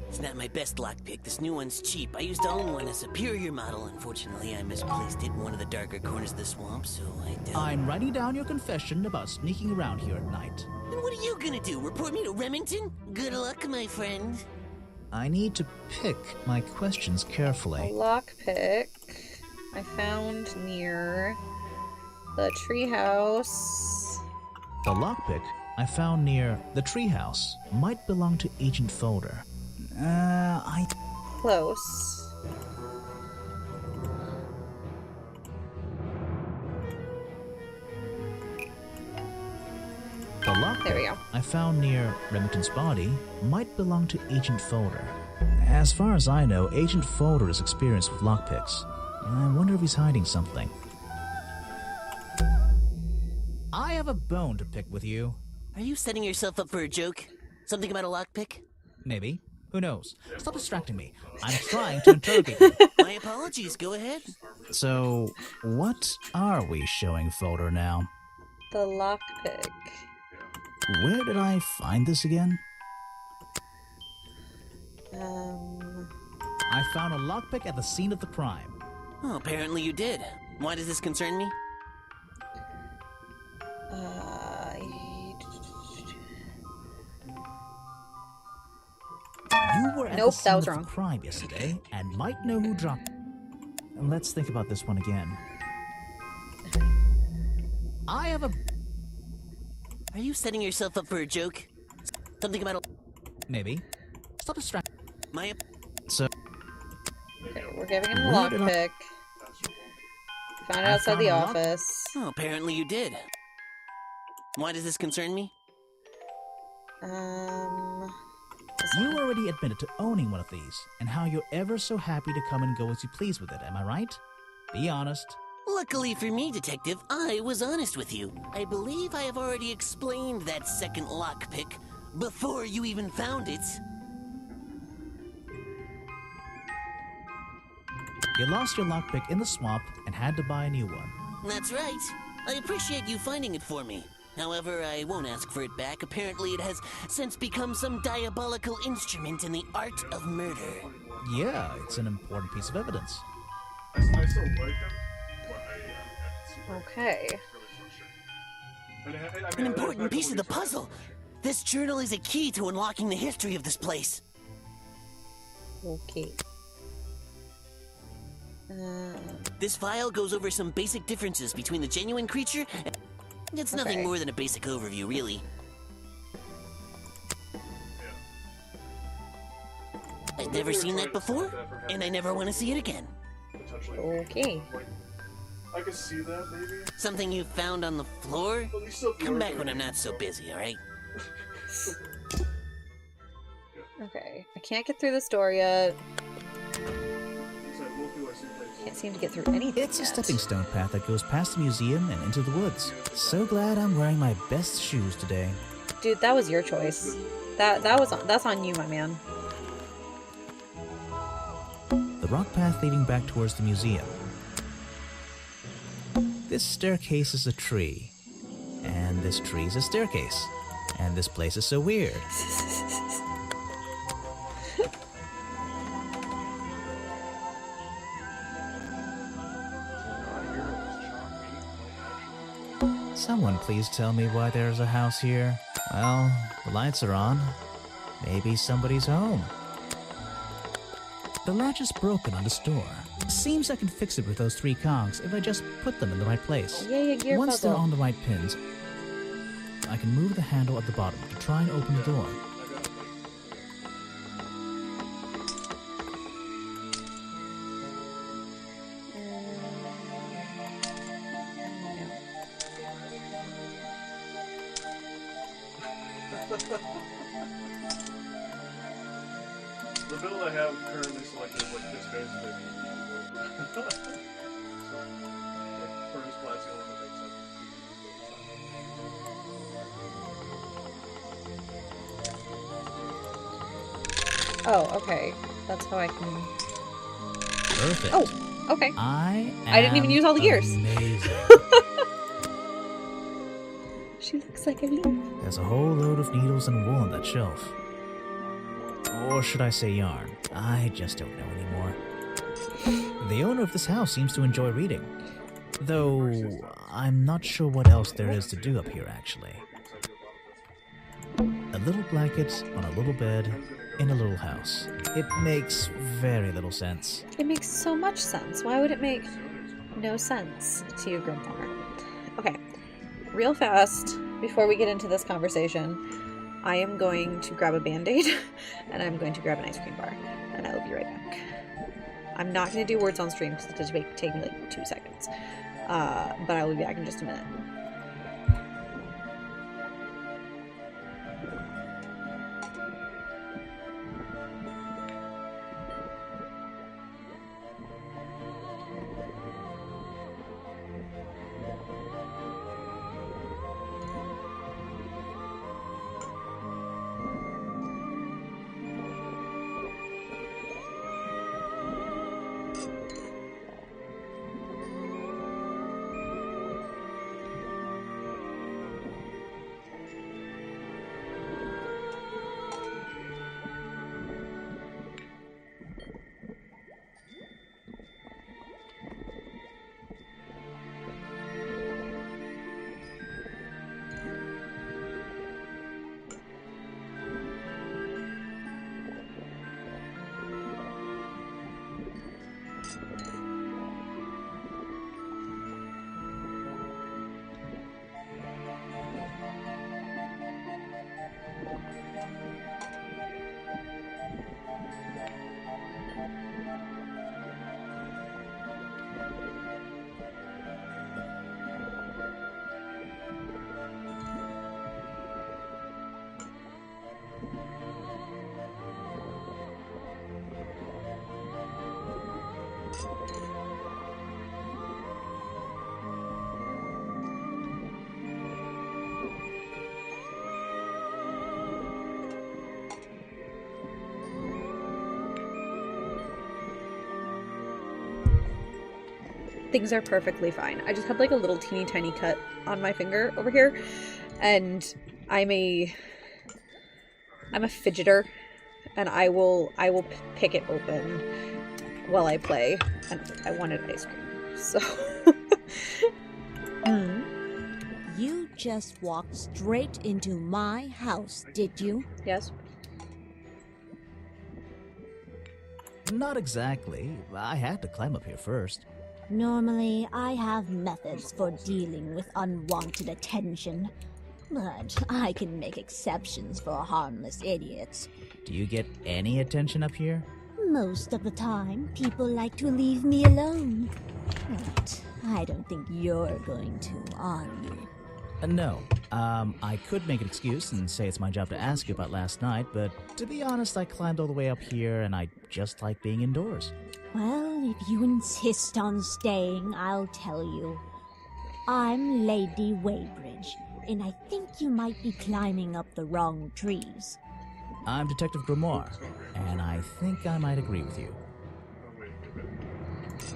It's not my best lockpick. This new one's cheap. I used to own one, a superior model. Unfortunately, I misplaced it in one of the darker corners of the swamp, so I don't... I'm writing down your confession about sneaking around here at night. Then what are you gonna do? Report me to Remington? Good luck, my friend. I need to pick my questions A carefully. lockpick I found near the treehouse. The lockpick I found near the treehouse might belong to Agent Folder. Close. The lockpick There we go. I found near Remington's body might belong to Agent Folder. As far as I know, Agent Folder is experienced with lockpicks. I wonder if he's hiding something. I have a bone to pick with you. Are you setting yourself up for a joke? Something about a lockpick? Maybe. Who knows? Stop distracting me. I'm trying to interrogate you. My apologies, go ahead. So, what are we showing Folder now? The lockpick. Where did I find this again? I found a lockpick at the scene of the crime. Oh, apparently you did. Why does this concern me? You were at Nope, the scene that was of wrong. the crime yesterday and might know who dropped. Let's think about this one again. I have a... Are you setting yourself up for a joke? Something about a... Maybe. Stop distracting. My... So, Okay, we're giving him a Where did I- lockpick. Found it I outside found the a lock- office. Oh, apparently you did. Why does this concern me? you already admitted to owning one of these, and how you're ever so happy to come and go as you please with it, am I right? Be honest. Luckily for me, Detective, I was honest with you. I believe I have already explained that second lockpick before you even found it. You lost your lockpick in the swamp and had to buy a new one. That's right. I appreciate you finding it for me. However, I won't ask for it back. Apparently, it has since become some diabolical instrument in the art of murder. Yeah, it's an important piece of evidence. I still like him, but it's super Okay. really frustrating. An important piece of the puzzle. This journal is a key to unlocking the history of this place. Okay. This file goes over some basic differences between the genuine creature and... It's nothing Okay. more than a basic overview, really. I've never seen that before, and I never want to see it again. Potentially. Okay. Like, I could see that, maybe. Something you found on the floor? But you still Come back when I'm not so busy, alright? Okay. I can't get through this door yet. He's like, we'll do our someplace. Can't seem to get through anything It's a yet. stepping stone path that goes past the museum and into the woods. So glad I'm wearing my best shoes today. Dude, that was your choice. That's on you, my man. The rock path leading back towards the museum. This staircase is a tree. And this tree is a staircase. And this place is so weird. Someone please tell me why there's a house here. Well, the lights are on. Maybe somebody's home. The latch is broken on this door. Seems I can fix it with those 3 cogs if I just put them in the right place. Yay, a gear Once they're puzzle. on the right pins, I can move the handle at the bottom to try and open the door. The build I have currently selected is like this basically. So, like, furnace plat's the only one that makes sense. Oh, okay. That's how I can... Perfect. Oh, okay. I didn't even use all the gears. Amazing. She looks like a leaf. There's a whole load of needles and wool on that shelf. Or should I say yarn? I just don't know anymore. The owner of this house seems to enjoy reading. Though, I'm not sure what else there is to do up here, actually. A little blanket on a little bed in a little house. It makes very little sense. It makes so much sense. Why would it make no sense to you, Grimoire? Okay, real fast, before we get into this conversation, I am going to grab a Band-Aid, and I'm going to grab an ice cream bar, and I will be right back. I'm not going to do words on stream because it's going to take me like 2 seconds, but I will be back in just a minute. Things are perfectly fine. I just had like a little teeny tiny cut on my finger over here, and I'm a fidgeter, and I will pick it open while I play, and I wanted ice cream, so. You just walked straight into my house, did you? Yes. Not exactly. I had to climb up here first. Normally, I have methods for dealing with unwanted attention, but I can make exceptions for harmless idiots. Do you get any attention up here? Most of the time, people like to leave me alone. But I don't think you're going to, are you? No. I could make an excuse and say it's my job to ask you about last night, but to be honest, I climbed all the way up here and I just like being indoors. Well, if you insist on staying, I'll tell you. I'm Lady Weybridge, and I think you might be climbing up the wrong trees. I'm Detective Grimoire, and I think I might agree with you.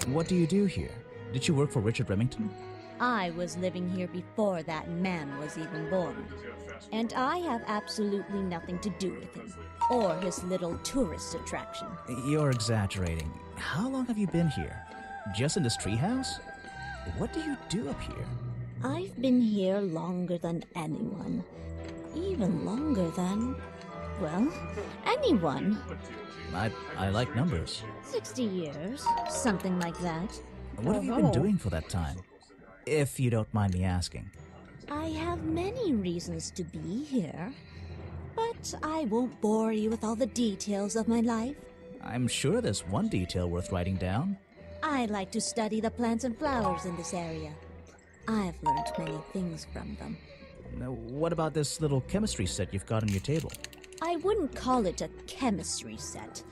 What do you do here? Did you work for Richard Remington? I was living here before that man was even born, and I have absolutely nothing to do with him, or his little tourist attraction. You're exaggerating. How long have you been here? Just in this treehouse? What do you do up here? I've been here longer than anyone. Even longer than, well, anyone. I like numbers. 60 years, something like that. What have you been doing for that time? If you don't mind me asking. I have many reasons to be here, but I won't bore you with all the details of my life. I'm sure there's one detail worth writing down. I like to study the plants and flowers in this area. I've learned many things from them. Now, what about this little chemistry set you've got on your table? I wouldn't call it a chemistry set,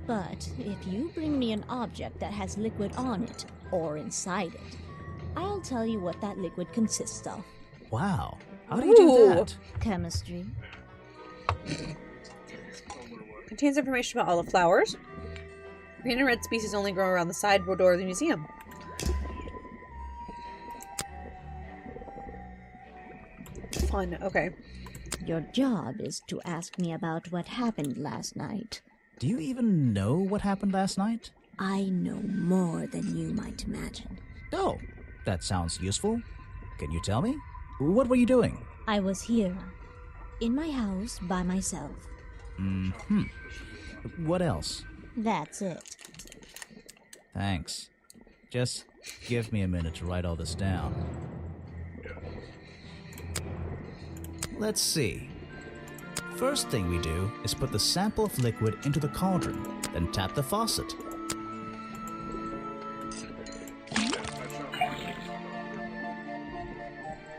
but if you bring me an object that has liquid on it, or inside it, I'll tell you what that liquid consists of. Wow, how do you do that? Chemistry. Contains information about all the flowers. Green and red species only grow around the side door of the museum. Fun, okay. Your job is to ask me about what happened last night. Do you even know what happened last night? I know more than you might imagine. Oh, that sounds useful. Can you tell me? What were you doing? I was here, in my house, by myself. Mm-hmm. What else? That's it. Thanks. Just give me a minute to write all this down. Let's see. First thing we do is put the sample of liquid into the cauldron, then tap the faucet.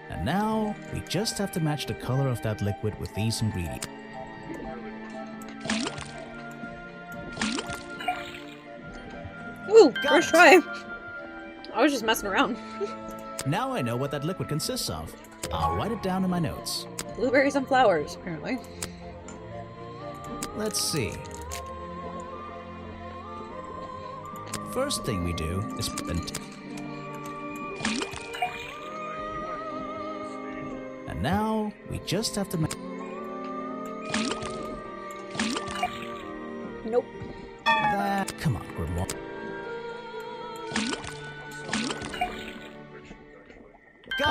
And now, we just have to match the color of that liquid with these ingredients. Ooh, first try. I was just messing around. Now I know what that liquid consists of. I'll write it down in my notes. Blueberries and flowers, apparently. Let's see. First thing we do is and now we just have to Nope. Come on, Grimoire.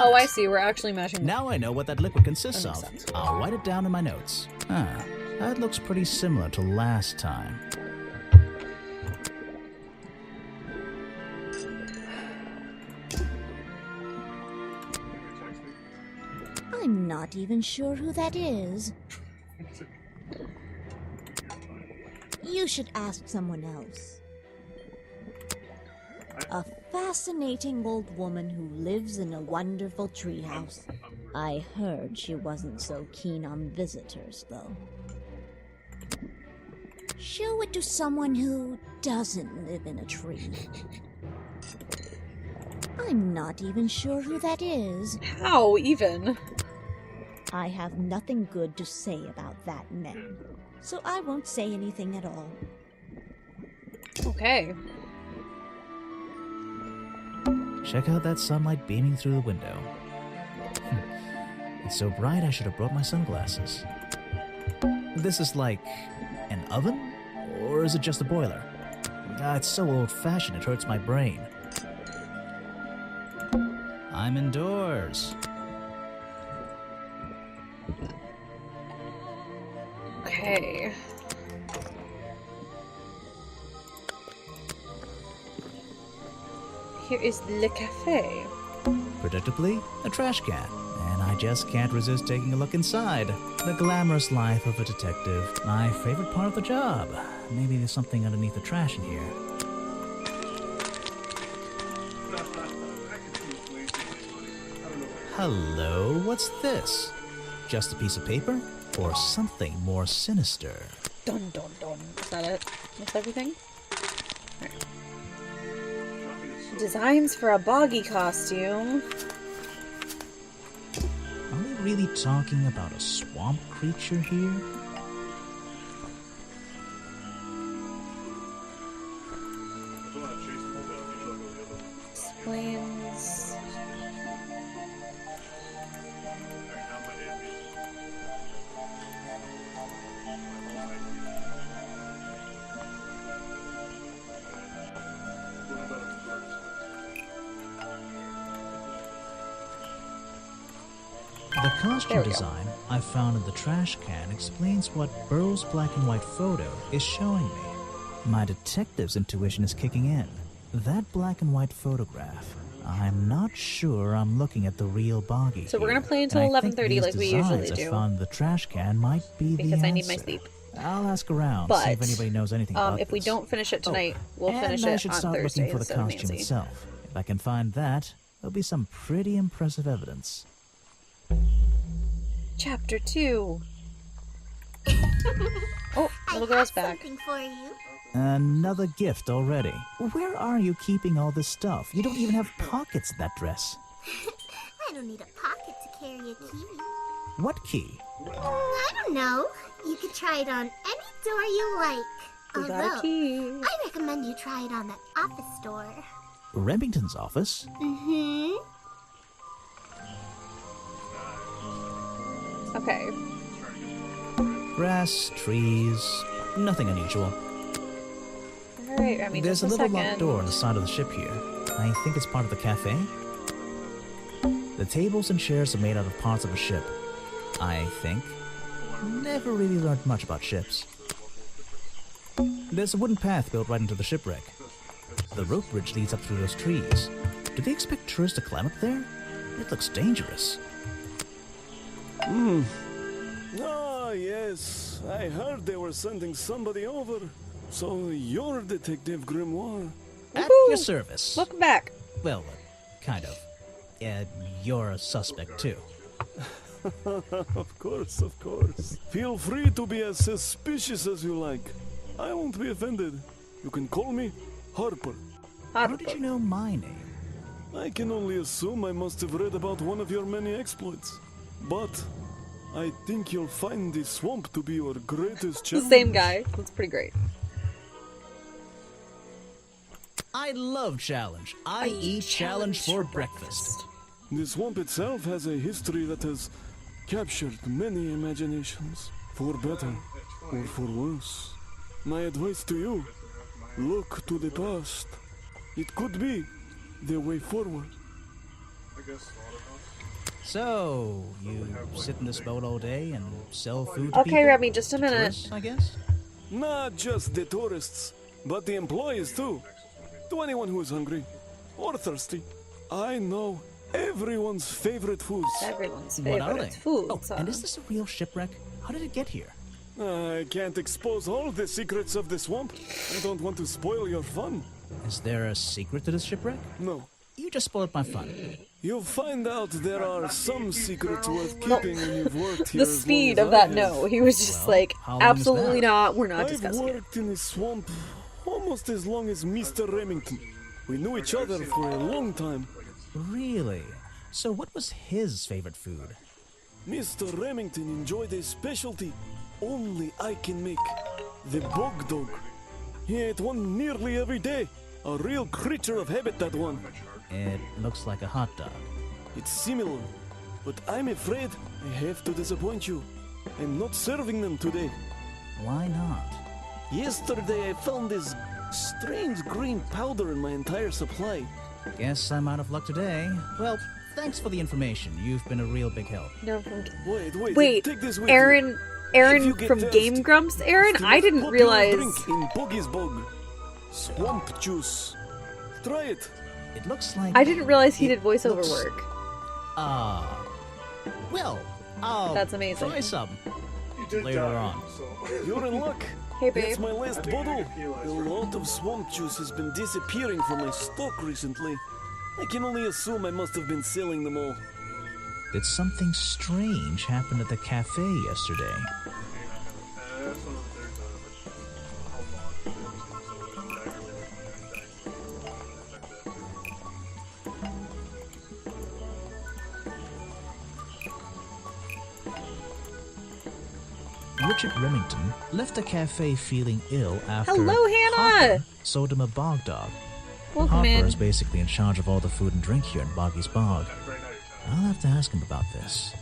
Oh, I see. We're actually mashing. Now I know what that liquid consists That of. makes sense. I'll write it down in my notes. That looks pretty similar to last time. I'm not even sure who that is. You should ask someone else. A fascinating old woman who lives in a wonderful treehouse. I heard she wasn't so keen on visitors, though. Show it to someone who doesn't live in a tree. I'm not even sure who that is. How even? I have nothing good to say about that man, so I won't say anything at all. Okay. Check out that sunlight beaming through the window. It's so bright I should have brought my sunglasses. This is like an oven? Or is it just a boiler? It's so old-fashioned it hurts my brain. I'm indoors. Okay. Here is Le Cafe. Predictably, a trash can. And I just can't resist taking a look inside. The glamorous life of a detective. My favorite part of the job. Maybe there's something underneath the trash in here. Hello, what's this? Just a piece of paper? Or something more sinister? Dun dun dun. Is that it? That's everything? Alright. Designs for a boggy costume. Are we really talking about a swamp creature here? Explains. The costume design I found in the trash can explains what Burrow's black and white photo is showing me. My detective's intuition is kicking in. That black and white photograph, I'm not sure I'm looking at the real boggy. So we're gonna play until And I think 11:30 like we these usually designs I do. found in the trash can might be the Because answer. I need my sleep. I'll ask around, But see if anybody knows anything about if we this. don't finish it tonight, we'll and finish I it should on start Thursday looking for the instead of costume Nancy. itself. If I can find that, there'll be some pretty impressive evidence. Chapter 2. Oh, little girl's back. Something for you. Another gift already. Where are you keeping all this stuff? You don't even have pockets in that dress. I don't need a pocket to carry a key. What key? I don't know. You could try it on any door you like. We got a Although, key. I recommend you try it on that office door. Remington's office? Mm-hmm. Okay. Grass, trees, nothing unusual. Alright, I mean, There's just a a little second. locked door on the side of the ship here. I think it's part of the cafe. The tables and chairs are made out of parts of a ship. I think. Never really learned much about ships. There's a wooden path built right into the shipwreck. The rope bridge leads up through those trees. Do they expect tourists to climb up there? It looks dangerous. Ah, yes. I heard they were sending somebody over. So you're Detective Grimoire. At your service. Welcome back. Well, kind of. You're a suspect too. Of course, of course. Feel free to be as suspicious as you like. I won't be offended. You can call me Harper. How did you know my name? I can only assume I must have read about one of your many exploits. But I think you'll find the swamp to be your greatest The challenge. same guy. That's pretty great. I love challenge. I eat challenge for breakfast. The swamp itself has a history that has captured many imaginations, for better or for worse. My advice to you, look to the past. It could be the way forward. So, you sit in this boat all day and sell food to Okay, people? Remy, just a To minute. tourists, I guess? Not just the tourists, but the employees too. To anyone who is hungry or thirsty. I know everyone's favorite foods. Everyone's What are they? favorite food. Oh, and is this a real shipwreck? How did it get here? I can't expose all the secrets of the swamp. I don't want to spoil your fun. Is there a secret to this shipwreck? No. You just spoiled my fun. You'll find out there are some secrets worth keeping when you've worked here. The as speed long of as I that have. no. He was just like, how long is absolutely that? not. We're not I've discussing it. worked in the swamp almost as long as Mr. Remington. We knew each other for a long time. Really? So what was his favorite food? Mr. Remington enjoyed a specialty only I can make. The bog dog. He ate one nearly every day. A real creature of habit, that one. It looks like a hot dog. It's similar, but I'm afraid I have to disappoint you. I'm not serving them today. Why not? Yesterday I found this strange green powder in my entire supply. Guess I'm out of luck today. Well, thanks for the information. You've been a real big help. No, from Wait, take this with Aaron, you. Aaron If you get from thirst, Game Grumps. Aaron, it's the I most didn't popular realize. drink in Boggy's Bog. Swamp juice. Try it. It looks like... I didn't realize he it did voiceover looks- work. Well, I'll That's amazing. try some You did later die, on. so. You're in luck. Hey, babe. That's my last bottle. A lot of swamp juice has been disappearing from my stock recently. I can only assume I must have been selling them all. Did something strange happen at the cafe yesterday? Richard Remington left the cafe feeling ill after Hello, Hannah! Harper sold him a bog dog. Welcome Harper in. is basically in charge of all the food and drink here in Boggy's Bog. I'll have to ask him about this.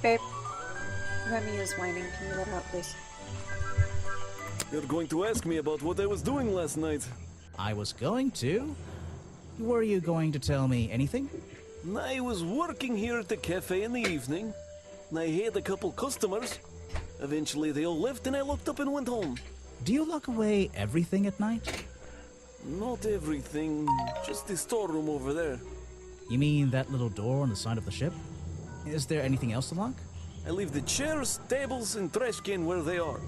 Babe, Remy is whining. Can you let her out, please? You're going to ask me about what I was doing last night. I was going to. Were you going to tell me anything? I was working here at the cafe in the evening. I had a couple customers. Eventually they all left and I locked up and went home. Do you lock away everything at night? Not everything, just the storeroom over there. You mean that little door on the side of the ship? Is there anything else to lock? I leave the chairs, tables, and trash can where they are.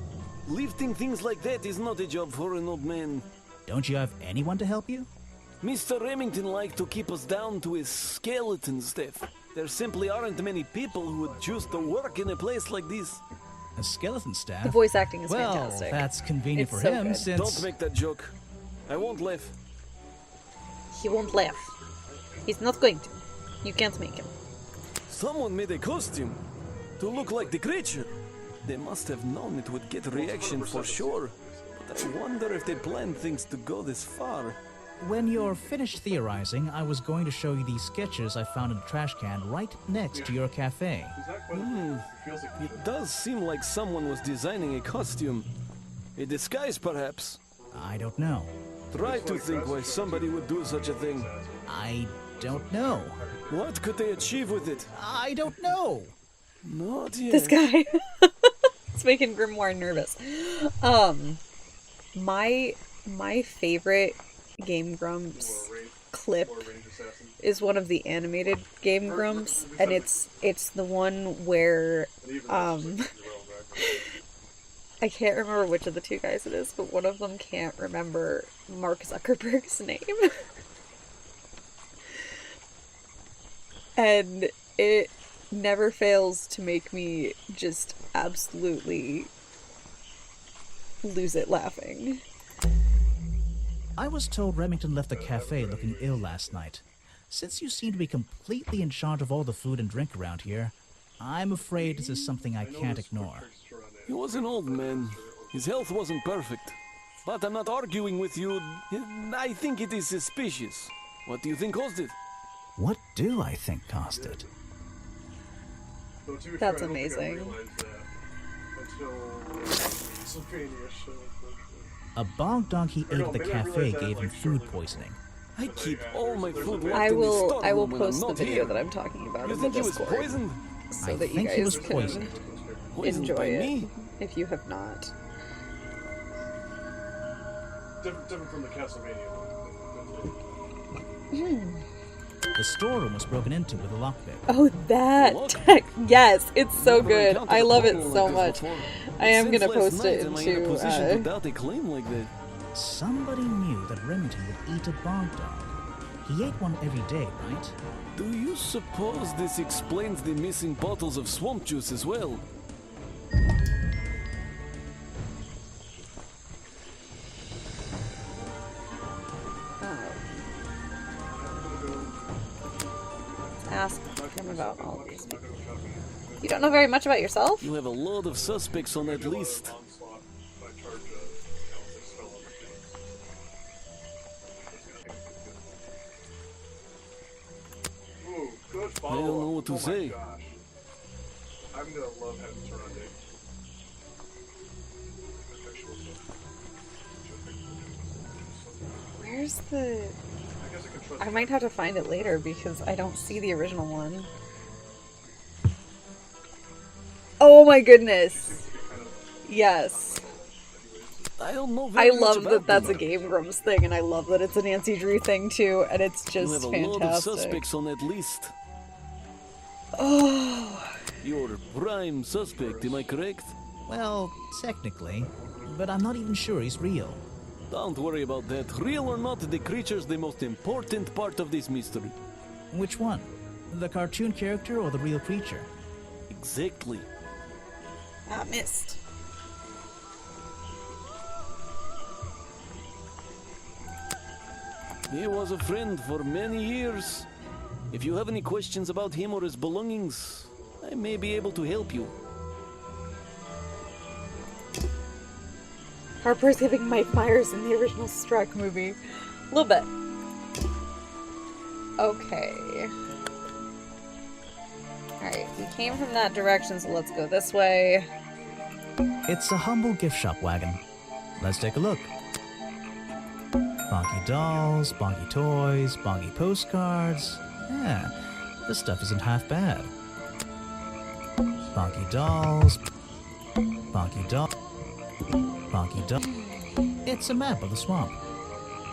Lifting things like that is not a job for an old man. Don't you have anyone to help you? Mr. Remington liked to keep us down to his skeleton staff. There simply aren't many people who would choose to work in a place like this. A skeleton staff? The voice acting is well, fantastic. That's convenient It's for so him good. since... Don't make that joke. I won't laugh. He won't laugh. He's not going to. You can't make him. Someone made a costume to look like the creature. They must have known it would get a reaction for sure. But I wonder if they planned things to go this far. When you're finished theorizing, I was going to show you these sketches I found in the trash can right next to your cafe. It does seem like someone was designing a costume. A disguise, perhaps? I don't know. Try to think why somebody would do such a thing. I don't know. What could they achieve with it? I don't know. Not yet. This guy. It's making Grimoire nervous. My favorite Game Grumps clip is one of the animated Game Grumps, and it's the one where I can't remember which of the two guys it is, but one of them can't remember Mark Zuckerberg's name. And it never fails to make me just absolutely lose it laughing. I was told Remington left the cafe looking ill last night. Since you seem to be completely in charge of all the food and drink around here, I'm afraid this is something I can't ignore. He was an old man. His health wasn't perfect. But I'm not arguing with you. I think it is suspicious. What do you think caused it? What do I think caused it? That's amazing. A bog donkey ate at the cafe gave him food poisoning. I keep all my food left I in the will storeroom when I'm post the not video here. that I'm talking about You in the think he was Discord, poisoned? so I that you think he guys was can poisoned. Poisoned enjoy by it me? if you have not. Different from the Castlevania one. The storeroom was broken into with a lockpick. Oh, that tech! Yes, it's so good. I love it so much. I am gonna post it into. Doubt a claim like that. Somebody knew that Remington would eat a bog dog. He ate one every day, right? Do you suppose this explains the missing bottles of swamp juice as well? Ask him about all these. You don't know very much about yourself? You have a lot of suspects on that list. I don't know what to say. Gosh. I'm gonna love having Surrounding. Where's the... I might have to find it later because I don't see the original one. Oh my goodness! Yes. I don't know I very much love about that that's them. a Game Grumps thing, and I love that it's a Nancy Drew thing too, and it's You just have a fantastic. lot of suspects on that list. Oh. You're prime suspect, am I correct? Well, technically, but I'm not even sure he's real. Don't worry about that. Real or not, the creature's the most important part of this mystery. Which one? The cartoon character or the real creature? Exactly. Ah, missed. He was a friend for many years. If you have any questions about him or his belongings, I may be able to help you. Harper's giving Mike Myers in the original Struck movie. A little bit. Okay. Alright, we came from that direction, so let's go this way. It's a humble gift shop wagon. Let's take a look. Bonky dolls, bonky toys, bonky postcards. Yeah, this stuff isn't half bad. Bonky dolls, bonky doll, bonky doll. It's a map of the swamp.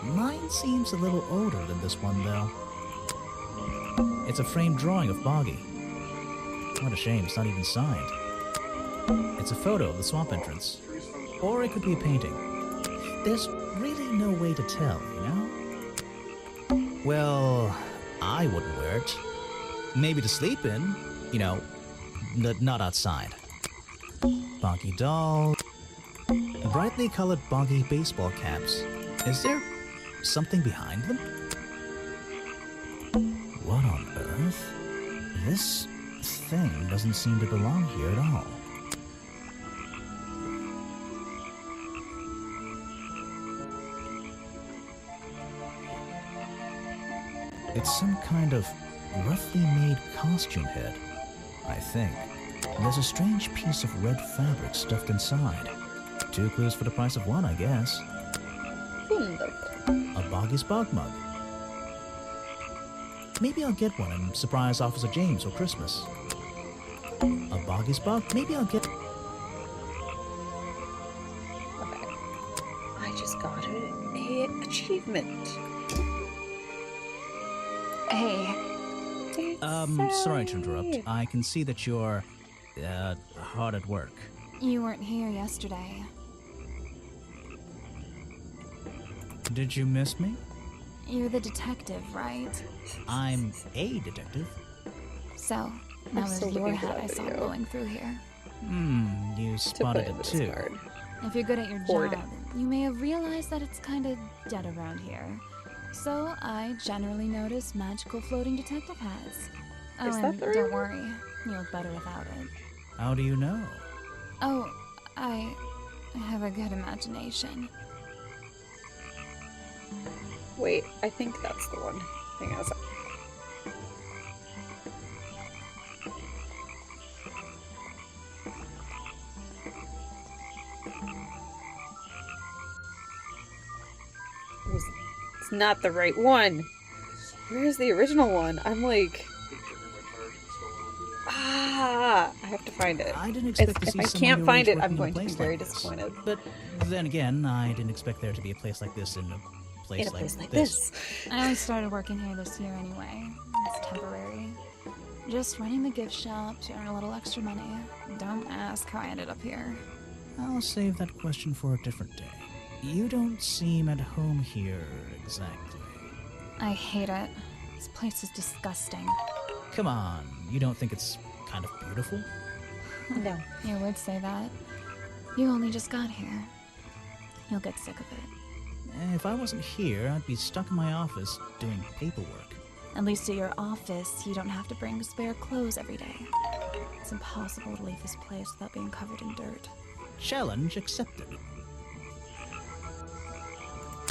Mine seems a little older than this one, though. It's a framed drawing of Boggy. What a shame, it's not even signed. It's a photo of the swamp entrance. Or it could be a painting. There's really no way to tell, you know? Well, I wouldn't wear it. Maybe to sleep in, you know, not outside. Bonky dolls. Brightly colored bonky baseball caps. Is there something behind them? What on earth? This thing doesn't seem to belong here at all. It's some kind of roughly made costume head, I think. There's a strange piece of red fabric stuffed inside. 2 clues for the price of 1, I guess. A Boggy's Bog mug. Maybe I'll get one and surprise Officer James for Christmas. A Boggy's Bog? Maybe I'll get... Okay. I just got an achievement. Hey. Sorry to interrupt. I can see that you're, hard at work. You weren't here yesterday. Did you miss me? You're the detective, right? I'm a detective. So, that was your head I saw blowing through here. You spotted it too. If you're good at your job, you may have realized that it's kind of dead around here. So, I generally notice magical floating detective hats. Oh, and don't worry, you look better without it. How do you know? Oh, I have a good imagination. Wait, I think that's the one. Hang on a sec. It's not the right one. Where's the original one? I'm like... I have to find it. I didn't expect to see if I can't find it, I'm going to be very disappointed. But then again, I didn't expect there to be a place like this in a place like this. I only started working here this year anyway. It's temporary. Just running the gift shop to earn a little extra money. Don't ask how I ended up here. I'll save that question for a different day. You don't seem at home here exactly. I hate it. This place is disgusting. Come on, you don't think it's kind of beautiful? No. You would say that. You only just got here. You'll get sick of it. If I wasn't here, I'd be stuck in my office doing paperwork. At least at your office, you don't have to bring spare clothes every day. It's impossible to leave this place without being covered in dirt. Challenge accepted.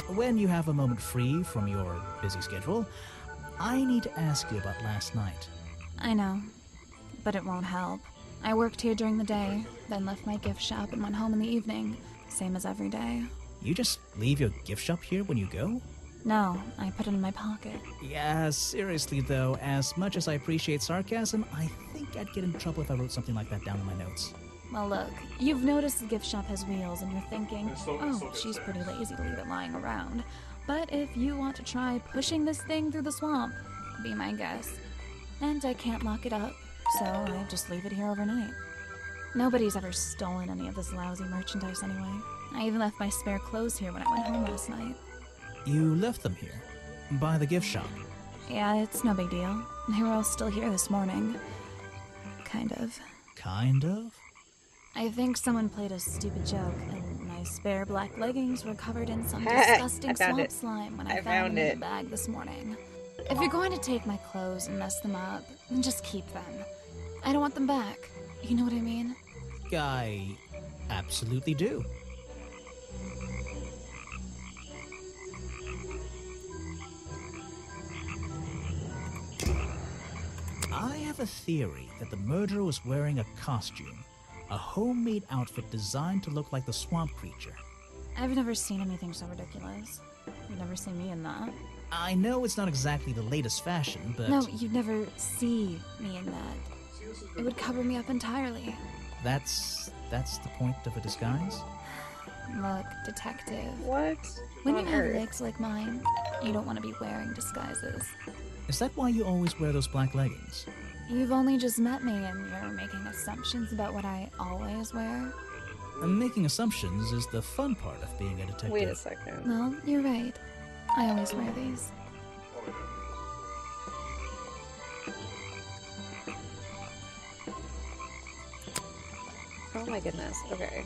When you have a moment free from your busy schedule, I need to ask you about last night. I know, but it won't help. I worked here during the day, then left my gift shop and went home in the evening, same as every day. You just leave your gift shop here when you go? No, I put it in my pocket. Yeah, seriously though, as much as I appreciate sarcasm, I think I'd get in trouble if I wrote something like that down in my notes. Well, look, you've noticed the gift shop has wheels and you're thinking, oh, she's pretty lazy to leave it lying around. But if you want to try pushing this thing through the swamp, be my guest. And I can't lock it up, so I just leave it here overnight. Nobody's ever stolen any of this lousy merchandise anyway. I even left my spare clothes here when I went home last night. You left them here? By the gift shop? Yeah, it's no big deal. They were all still here this morning. Kind of. Kind of? I think someone played a stupid joke, and my spare black leggings were covered in some disgusting swamp slime when I found them in the bag this morning. If you're going to take my clothes and mess them up, then just keep them. I don't want them back. You know what I mean? I absolutely do. I have a theory that the murderer was wearing a costume. A homemade outfit designed to look like the swamp creature. I've never seen anything so ridiculous. You'd never see me in that. I know it's not exactly the latest fashion, but... No, you'd never see me in that. It would cover me up entirely. That's the point of a disguise? Look, detective. What? When you have legs like mine, you don't want to be wearing disguises. Is that why you always wear those black leggings? You've only just met me and you're making assumptions about what I always wear. Making assumptions is the fun part of being a detective. Wait a second. Well, you're right. I always wear these. Oh my goodness, okay.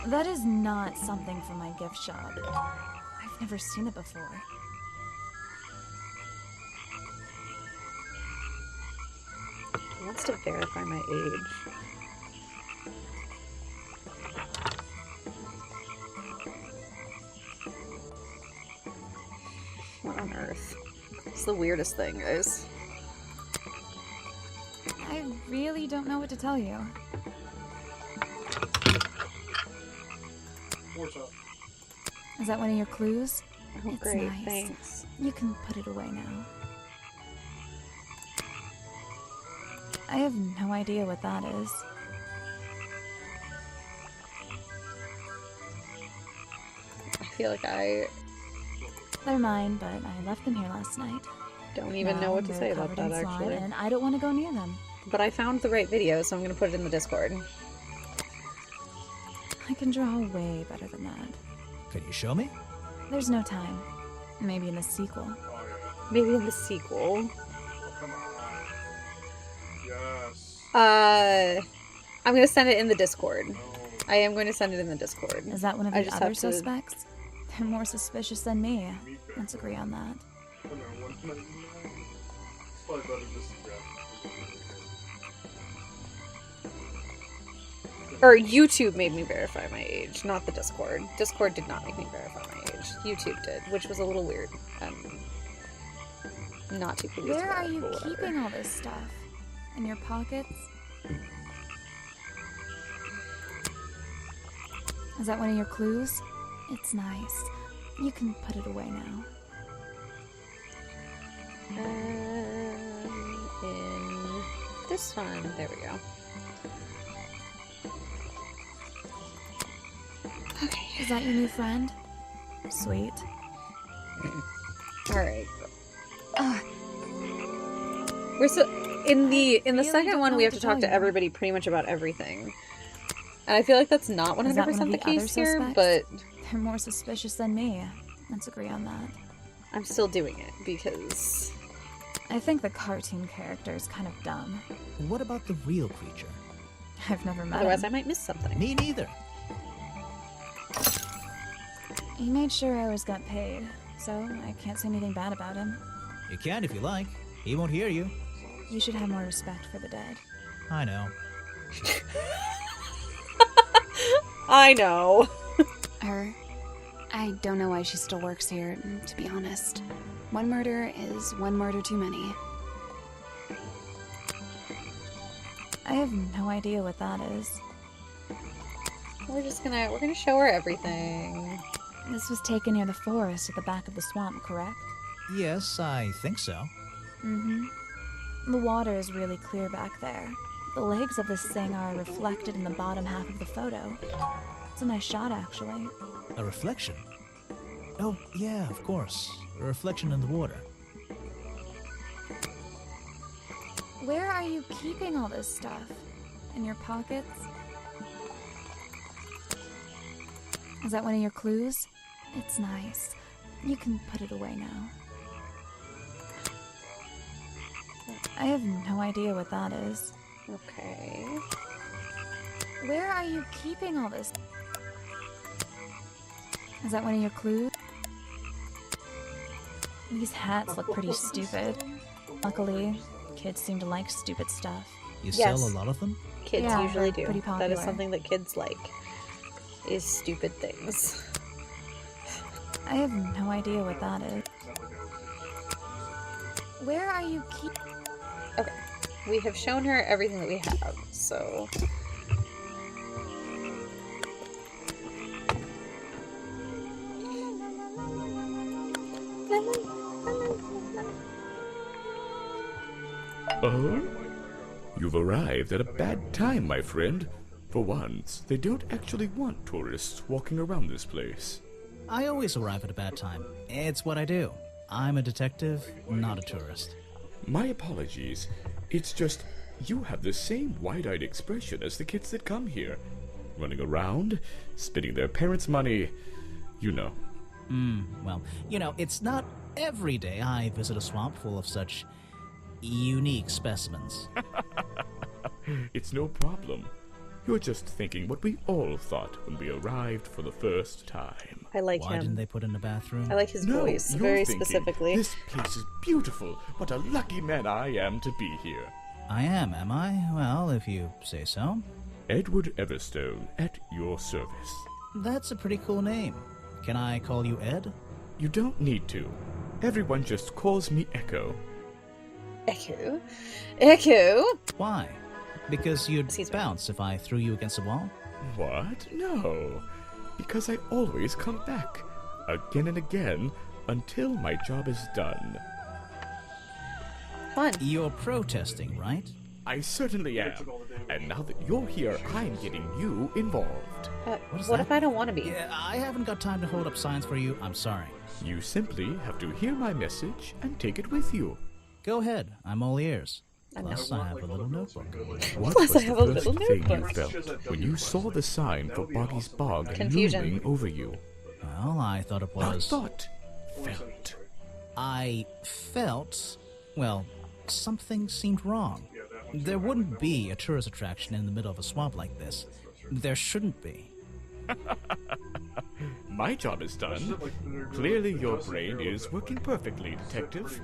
That is not something from my gift shop. I've never seen it before. He wants to verify my age. What on earth is the weirdest thing, guys. I really don't know what to tell you. What's up? Is that one of your clues? Oh, It's great, nice. thanks. You can put it away now. I have no idea what that is. I feel like I They're mine, but I left them here last night. don't even know what to say about that, actually. And I don't want to go near them. But I found the right video, so I'm gonna put it in the Discord. I can draw way better than that. Can you show me? There's no time. Maybe in the sequel. Maybe in the sequel. Oh, come on. Yes. I'm gonna send it in the Discord. I am going to send it in the Discord. Is that one of I the just other have to- suspects? They're more suspicious than me. Let's agree on that. I don't know, 199. It's probably better just to grab. Or YouTube made me verify my age, not the Discord. Discord did not make me verify my age. YouTube did, which was a little weird. Not too pleased. Where with are it, you but whatever. keeping all this stuff? In your pockets? Is that one of your clues? It's nice. You can put it away now. In this one, there we go. Okay. Is that your new friend? Sweet. Alright. We're so in the second one we have to talk to everybody pretty much about everything. And I feel like that's not 100% Is that one of the the other case here, suspects? but They're more suspicious than me. Let's agree on that. I'm still doing it because I think the cartoon character is kind of dumb. What about the real creature? I've never met otherwise I him. might miss something. Me neither. He made sure I always got paid, so I can't say anything bad about him. You can if you like. He won't hear you. You should have more respect for the dead. I know. I know. I don't know why she still works here, to be honest. One murder is one murder too many. I have no idea what that is. We're gonna show her everything. This was taken near the forest at the back of the swamp, correct? Yes, I think so. Mm-hmm. The water is really clear back there. The legs of this thing are reflected in the bottom half of the photo. It's a nice shot, actually. A reflection? Oh, yeah, of course. A reflection in the water. Where are you keeping all this stuff? In your pockets? Is that one of your clues? It's nice. You can put it away now. I have no idea what that is. Okay. Where are you keeping all this? Is that one of your clues? These hats look pretty stupid. Luckily, kids seem to like stupid stuff. You Yes. sell a lot of them? Kids Yeah, usually they're do. pretty That is popular. something that kids like. Is stupid things. I have no idea what that is. Where are you keep? Okay. We have shown her everything that we have, so Oh? You've arrived at a bad time, my friend. For once, they don't actually want tourists walking around this place. I always arrive at a bad time. It's what I do. I'm a detective, not a tourist. My apologies. It's just, you have the same wide-eyed expression as the kids that come here. Running around, spending their parents' money, you know. Well, you know, it's not every day I visit a swamp full of such unique specimens. It's no problem. You're just thinking what we all thought when we arrived for the first time. I like Why him. didn't they put in a bathroom? I like his No, voice you're very thinking, specifically. This place is beautiful. What a lucky man I am to be here. I am I? Well, if you say so. Edward Everstone, at your service. That's a pretty cool name. Can I call you Ed? You don't need to. Everyone just calls me Echo. Echo? Echo? Why? Because you'd bounce if I threw you against a wall? What? No. Because I always come back. Again and again, until my job is done. Fun. You're protesting, right? I certainly am. And now that you're here, I'm getting you involved. What if I don't want to be? Yeah, I haven't got time to hold up signs for you. I'm sorry. You simply have to hear my message and take it with you. Go ahead. I'm all ears. Plus, I have a little notebook. What was the first thing you felt when you saw the sign for Boggy's Bog looming over you? Well, I thought it was... Not thought. Felt. I felt... Well, something seemed wrong. There wouldn't be a tourist attraction in the middle of a swamp like this. There shouldn't be. My job is done. Clearly your brain is working perfectly, Detective.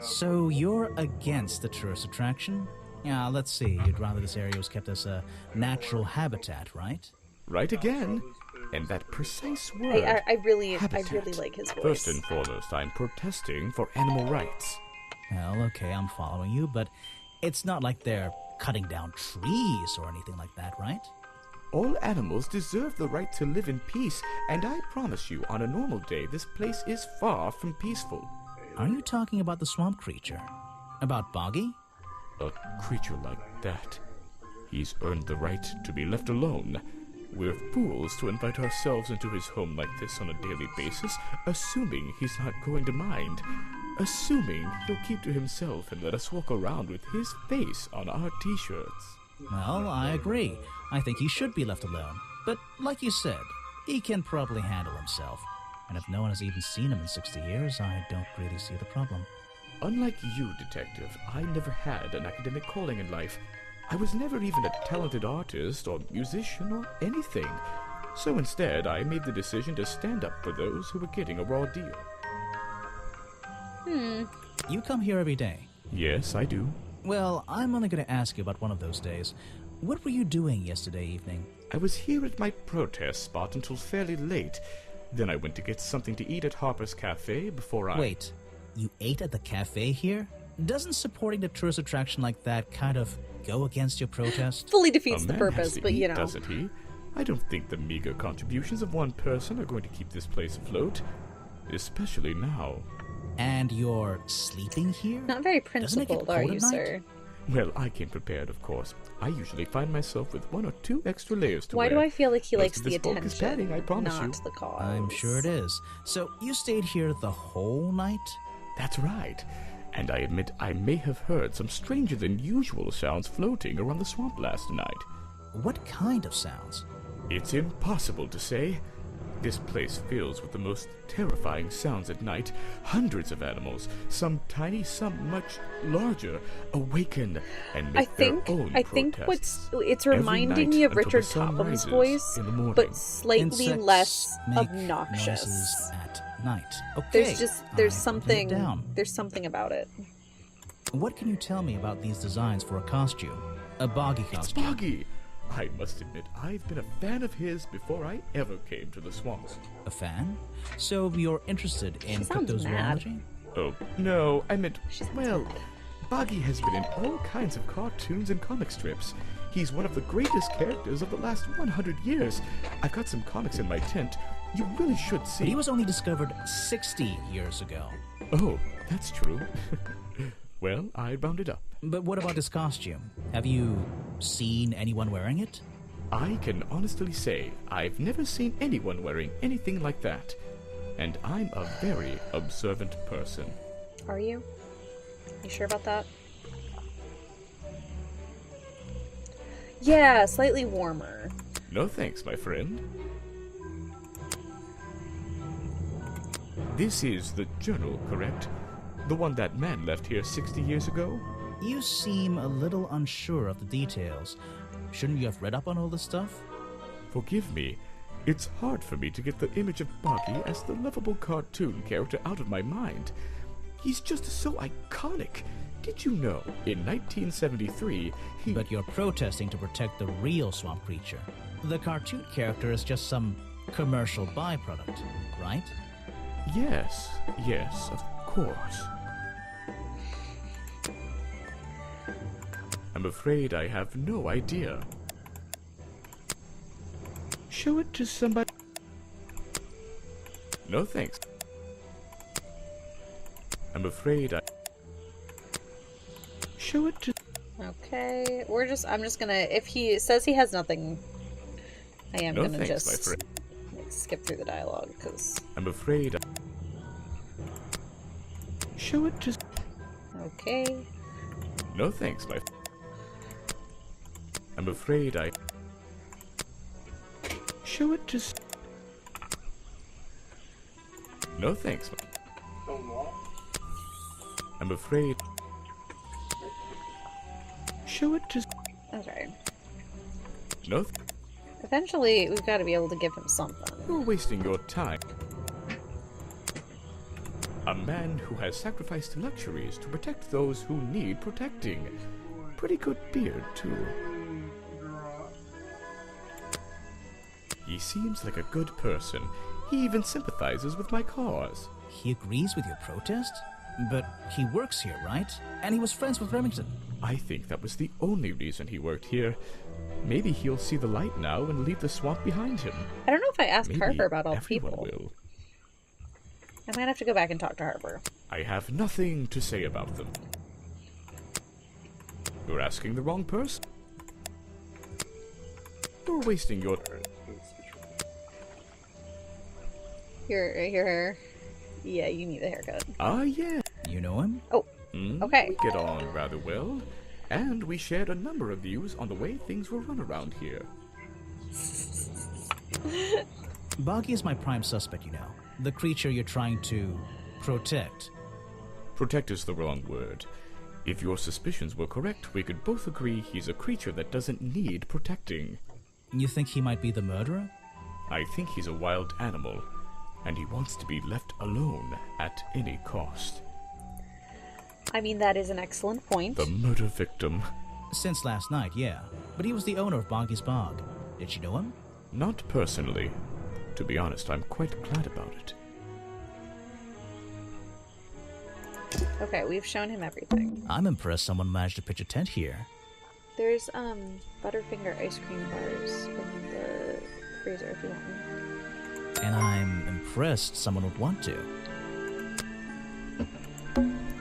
So you're against the tourist attraction? Yeah, let's see. You'd rather this area was kept as a natural habitat, right? Right again. And that precise word, I really habitat. like his voice. First and foremost, I'm protesting for animal rights. Well, okay, I'm following you, but it's not like they're cutting down trees or anything like that, right? All animals deserve the right to live in peace, and I promise you, on a normal day, this place is far from peaceful. Are you talking about the swamp creature? About Boggy? A creature like that. He's earned the right to be left alone. We're fools to invite ourselves into his home like this on a daily basis, assuming he's not going to mind. Assuming he'll keep to himself and let us walk around with his face on our t-shirts. Well, I agree. I think he should be left alone. But like you said, he can probably handle himself. And if no one has even seen him in 60 years, I don't really see the problem. Unlike you, Detective, I never had an academic calling in life. I was never even a talented artist or musician or anything. So instead, I made the decision to stand up for those who were getting a raw deal. You come here every day? Yes, I do. Well, I'm only going to ask you about one of those days. What were you doing yesterday evening? I was here at my protest spot until fairly late. Then I went to get something to eat at Harper's Cafe before I... Wait, you ate at the cafe here? Doesn't supporting the tourist attraction like that kind of go against your protest? Fully defeats the man purpose, has to but eat, you know. Doesn't he? I don't think the meager contributions of one person are going to keep this place afloat. Especially now. And you're sleeping here? Not very principled, are you, sir? Well, I came prepared, of course. I usually find myself with 1 or 2 extra layers to Why wear. do I feel like he Most likes of the this bulk is attention, padding, I promise not you. the cause? I'm sure it is. So you stayed here the whole night? That's right. And I admit I may have heard some stranger than usual sounds floating around the swamp last night. What kind of sounds? It's impossible to say. This place fills with the most terrifying sounds at night. Hundreds of animals, some tiny, some much larger, awaken and make their own I think protests. it's reminding me of Every night Richard until the sun Topham's rises voice, in the morning. but slightly Insects less make obnoxious. noises at night. Okay. There's I something put it down. there's something about it. What can you tell me about these designs for a costume? A Boggy costume. It's Boggy! I must admit, I've been a fan of his before I ever came to the swamps. A fan? So you're interested in sounds cryptozoology? Oh, no, I meant, well, Boggy has been in all kinds of cartoons and comic strips. He's one of the greatest characters of the last 100 years. I've got some comics in my tent. You really should see. But he was only discovered 60 years ago. Oh, that's true. Well, I rounded up. But what about his costume? Have you seen anyone wearing it? I can honestly say I've never seen anyone wearing anything like that. And I'm a very observant person. Are you? You sure about that? Yeah, slightly warmer. No thanks, my friend. This is the journal, correct? The one that man left here 60 years ago? You seem a little unsure of the details. Shouldn't you have read up on all this stuff? Forgive me. It's hard for me to get the image of Boggy as the lovable cartoon character out of my mind. He's just so iconic. Did you know, in 1973, he... But you're protesting to protect the real swamp creature. The cartoon character is just some commercial byproduct, right? Yes, of course. I'm afraid I have no idea. Show it to somebody. No thanks. I'm afraid I... Show it to... Okay, I'm just gonna, if he says he has nothing, I am gonna thanks, just my friend. like, skip through the dialogue, because... I'm afraid I... Show it to... Okay. No thanks, my... I'm afraid I... Show it to... No thanks, my... I'm afraid... Show it to... Okay. No... Eventually, we've got to be able to give him something. You're wasting your time. A man who has sacrificed luxuries to protect those who need protecting. Pretty good beard, too. He seems like a good person. He even sympathizes with my cause. He agrees with your protest? But he works here, right? And he was friends with Remington. I think that was the only reason he worked here. Maybe he'll see the light now and leave the swamp behind him. I don't know if I asked Maybe Harper about all the everyone people. will. I might have to go back and talk to Harper. I have nothing to say about them. You're asking the wrong person. You're wasting your... Here. Yeah, you need a haircut. Ah, yeah. You know him? Oh, okay. We get on rather well, and we shared a number of views on the way things were run around here. Boggy is my prime suspect, you know. The creature you're trying to protect. Protect is the wrong word. If your suspicions were correct, we could both agree he's a creature that doesn't need protecting. You think he might be the murderer? I think he's a wild animal, and he wants to be left alone at any cost. I mean, that is an excellent point. The murder victim. Since last night, yeah. But he was the owner of Boggy's Bog. Did you know him? Not personally. To be honest, I'm quite glad about it. Okay, we've shown him everything. I'm impressed someone managed to pitch a tent here. There's, Butterfinger ice cream bars in the freezer if you want one. And I'm impressed someone would want to.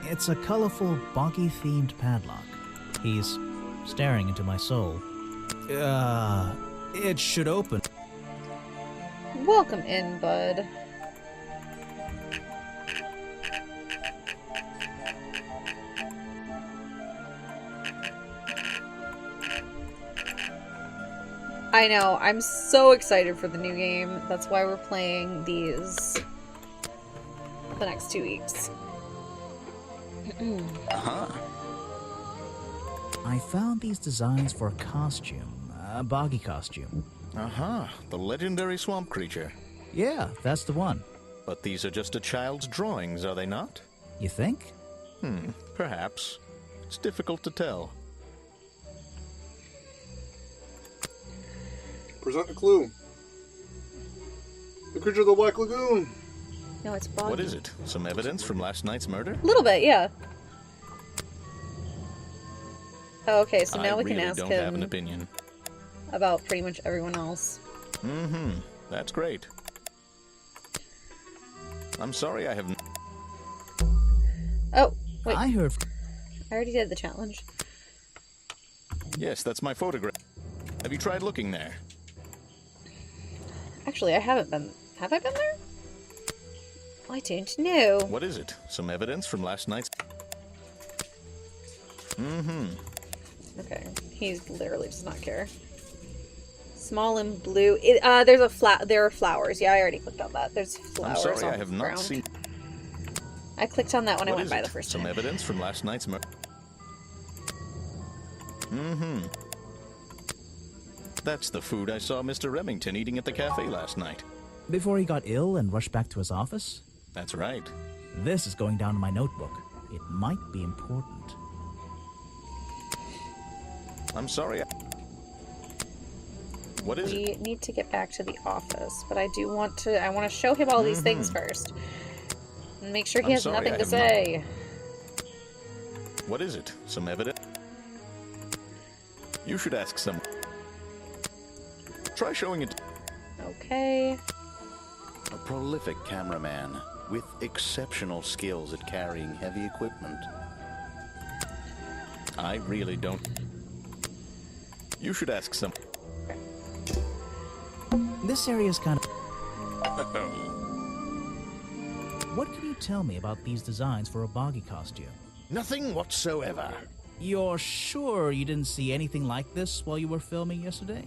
It's a colorful, Boggy-themed padlock. He's staring into my soul. It should open. Welcome in, bud. I know, I'm so excited for the new game. That's why we're playing these the next 2 weeks. I found these designs for a costume. A Boggy costume. The legendary swamp creature. Yeah, that's the one. But these are just a child's drawings, are they not? You think? Perhaps. It's difficult to tell. Present a clue. The creature of the Black Lagoon. No, it's Boggy. What is it? Some evidence from last night's murder? A little bit, yeah. Oh, okay, so now we really can ask don't have an him opinion. about pretty much everyone else. That's great. I'm sorry I haven't... Oh, wait. I heard... I already did the challenge. Yes, that's my photograph. Have you tried looking there? Actually, I haven't been... Have I been there? I don't know. What is it? Some evidence from last night's... Okay, he literally does not care. Small and blue. There are flowers. Yeah, I already clicked on that. There's flowers I'm sorry, on I have the not ground. seen... I clicked on that when I What went is by it? the first Some time. evidence from last night's murder. That's the food I saw Mr. Remington eating at the cafe last night. Before he got ill and rushed back to his office? That's right. This is going down in my notebook. It might be important. I'm sorry. What is it? We need to get back to the office, but I want to show him all these things first. Make sure he I'm has sorry, nothing I to have not. say. What is it? Some evidence? You should ask someone. Try showing it. Okay. A prolific cameraman with exceptional skills at carrying heavy equipment. I really don't. You should ask some. This area is kind of... What can you tell me about these designs for a boggy costume? Nothing whatsoever. You're sure you didn't see anything like this while you were filming yesterday?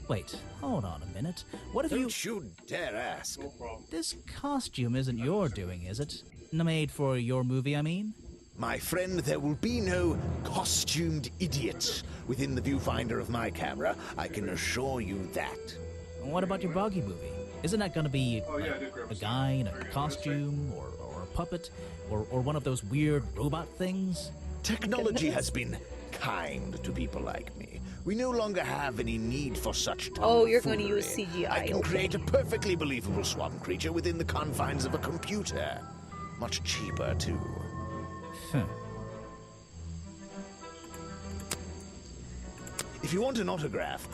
Wait, hold on a minute. What if Don't you dare ask. This costume isn't your doing, is it? Made for your movie, I mean? My friend, there will be no costumed idiots within the viewfinder of my camera. I can assure you that. What about your boggy movie? Isn't that gonna be a guy in a costume, or a puppet, or one of those weird robot things? Technology has been kind to people like me. We no longer have any need for such tomfoolery. Oh, you're going to use CGI. I can create a perfectly believable swamp creature within the confines of a computer. Much cheaper, too. If you want an autograph,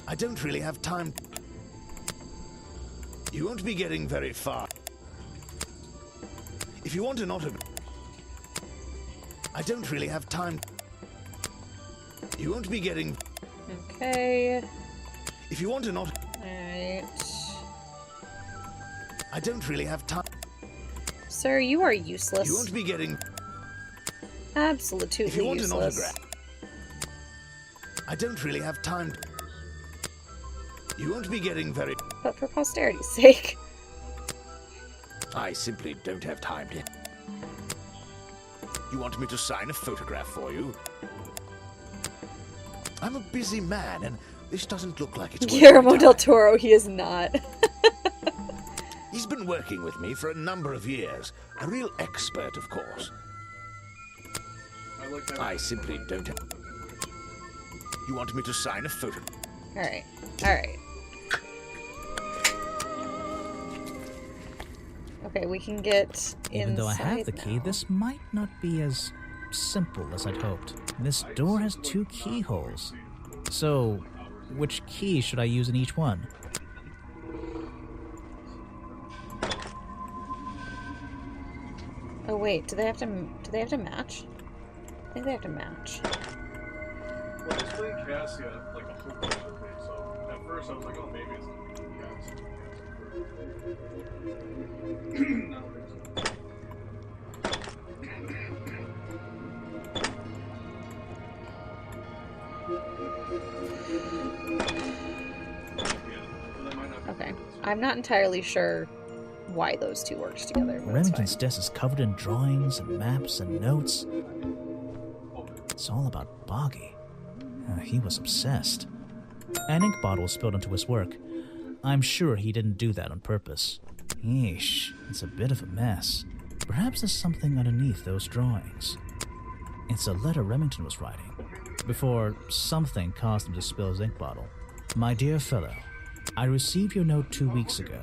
I don't really have time. You won't be getting very far. If you want an autograph, I don't really have time. You won't be getting... Okay. If you want an autograph... Alright. I don't really have time. Sir, you are useless. You won't be getting... Absolutely If you want useless. an autograph... I don't really have time. You won't be getting very... But for posterity's sake. I simply don't have time to... You want me to sign a photograph for you? I'm a busy man, and this doesn't look like it's worth my Guillermo time. del Toro, he is not. He's been working with me for a number of years. A real expert, of course. I simply don't have... You want me to sign a photo? Alright. Alright. Okay, we can get Even though I have the inside key, this might not be as simple as I'd hoped. This door has 2 keyholes. So, which key should I use in each one? Oh wait, do they have to match? I think they have to match. Well, I was playing Cassie at like a whole bunch of things, so at first I was like, oh, maybe it's Cassie. I don't think so. Okay. I'm not entirely sure why those two work together. But Remington's desk is covered in drawings and maps and notes. It's all about Boggy. He was obsessed. An ink bottle spilled onto his work. I'm sure he didn't do that on purpose. Yeesh, it's a bit of a mess. Perhaps there's something underneath those drawings. It's a letter Remington was writing, before something caused him to spill his ink bottle. My dear fellow, I received your note 2 weeks ago,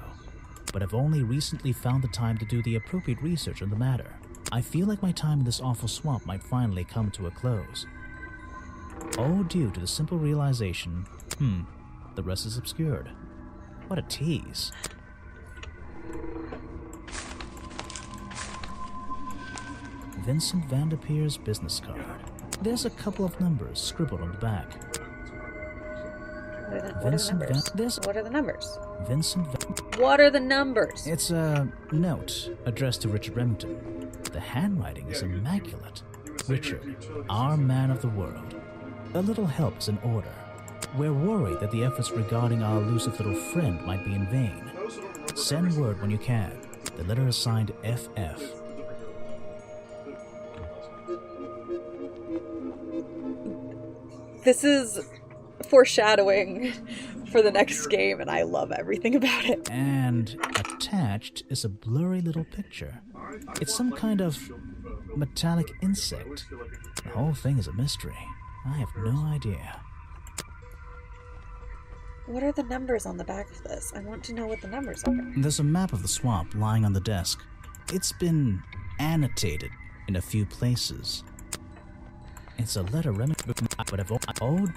but have only recently found the time to do the appropriate research on the matter. I feel like my time in this awful swamp might finally come to a close. All due to the simple realization, the rest is obscured. What a tease. Vincent Vanderpeer's business card. There's a couple of numbers scribbled on the back. What are the numbers? Vincent What are the numbers? It's a note addressed to Richard Remington. The handwriting is immaculate. Richard, our man of the world. A little help is in order. We're worried that the efforts regarding our elusive little friend might be in vain. Send word when you can. The letter is signed FF. This is foreshadowing for the next game, and I love everything about it. And attached is a blurry little picture. It's some kind of metallic insect. The whole thing is a mystery. I have no idea. What are the numbers on the back of this? I want to know what the numbers are. There's a map of the swamp lying on the desk. It's been annotated in a few places. It's a letter Remington would have owed.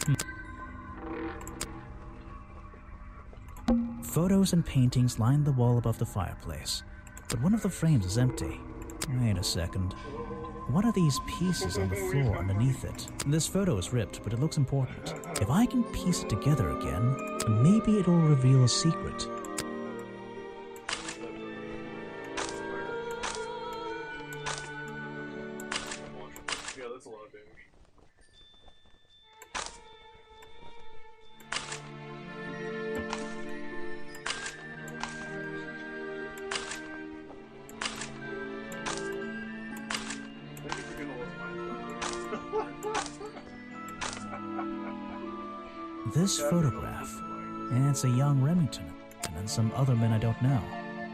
Photos and paintings line the wall above the fireplace, but one of the frames is empty. Wait a second. What are these pieces on the floor underneath it? This photo is ripped, but it looks important. If I can piece it together again, maybe it'll reveal a secret. Yeah, that's a lot of damage. This photograph, and it's a young Remington, and then some other men I don't know.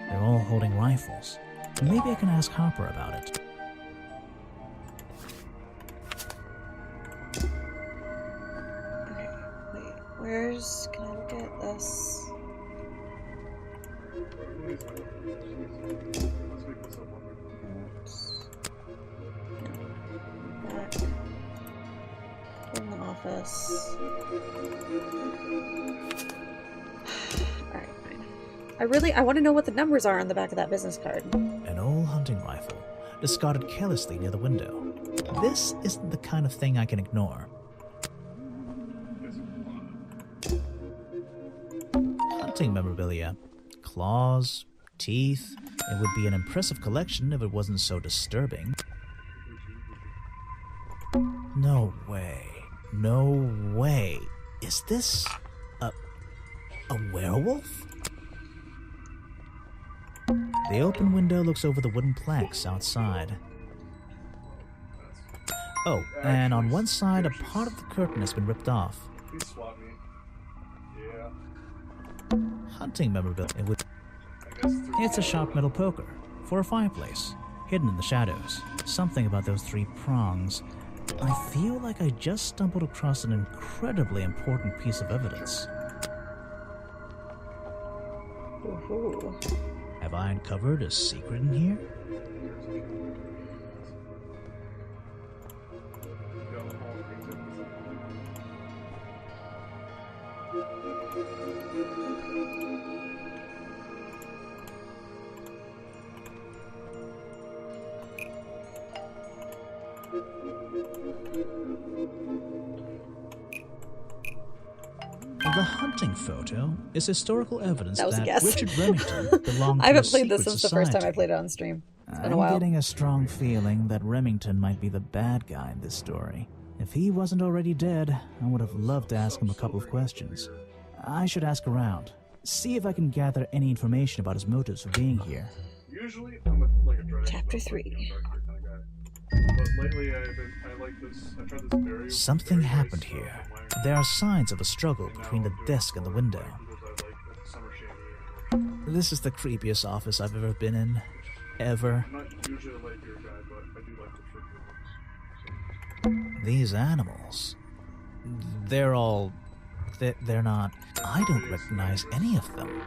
They're all holding rifles. Maybe I can ask Harper about it. Okay, wait, where's... Can I look at this? Back. In the office. Alright, fine. I want to know what the numbers are on the back of that business card. An old hunting rifle, discarded carelessly near the window. This isn't the kind of thing I can ignore. Hunting memorabilia. Claws, teeth. It would be an impressive collection if it wasn't so disturbing. No way. No way. Is this a werewolf? The open window looks over the wooden planks outside. Oh, and on one side, a part of the curtain has been ripped off. Hunting memorabilia. It's a sharp metal poker for a fireplace, hidden in the shadows. Something about those three prongs. I feel like I just stumbled across an incredibly important piece of evidence. Ooh. Have I uncovered a secret in here? The hunting photo is historical evidence that Richard Remington belonged to I haven't a played this secret since the first time society. I played it on stream. It's been a I'm while. getting a strong feeling that Remington might be the bad guy in this story. If he wasn't already dead, I would have loved to ask him a couple of questions. I should ask around, see if I can gather any information about his motives for being here. Usually, I'm like a Dragon Chapter Ball, 3. kind of guy. But lately, I like this. I tried this very. Something very happened nice, here. There are signs of a struggle between the desk and the window. Summer Shady. This is the creepiest office I've ever been in. Ever. I'm not usually a light beer guy, but I do like the tricky. These animals. They're all... They're not... I don't recognize any of them.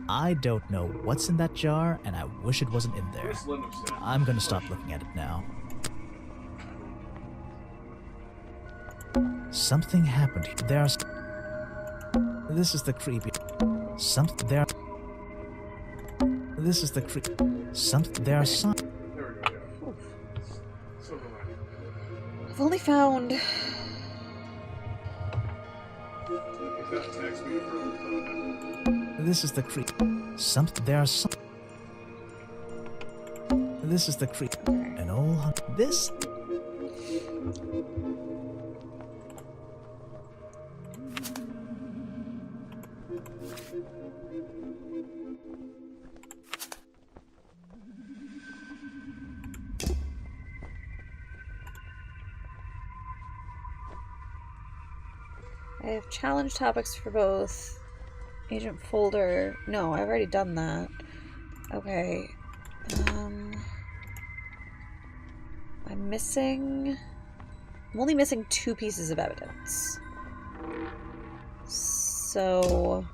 I don't know what's in that jar, and I wish it wasn't in there. I'm gonna stop looking at it now. Something happened. There's... This is the creepy... Something there... This is the creepy... Something there are some... I've only found... This is the creep. Something there are some. This is the creep. An old this. I have challenge topics for both. Agent folder. No, I've already done that. Okay. I'm missing I'm only missing 2 pieces of evidence. So...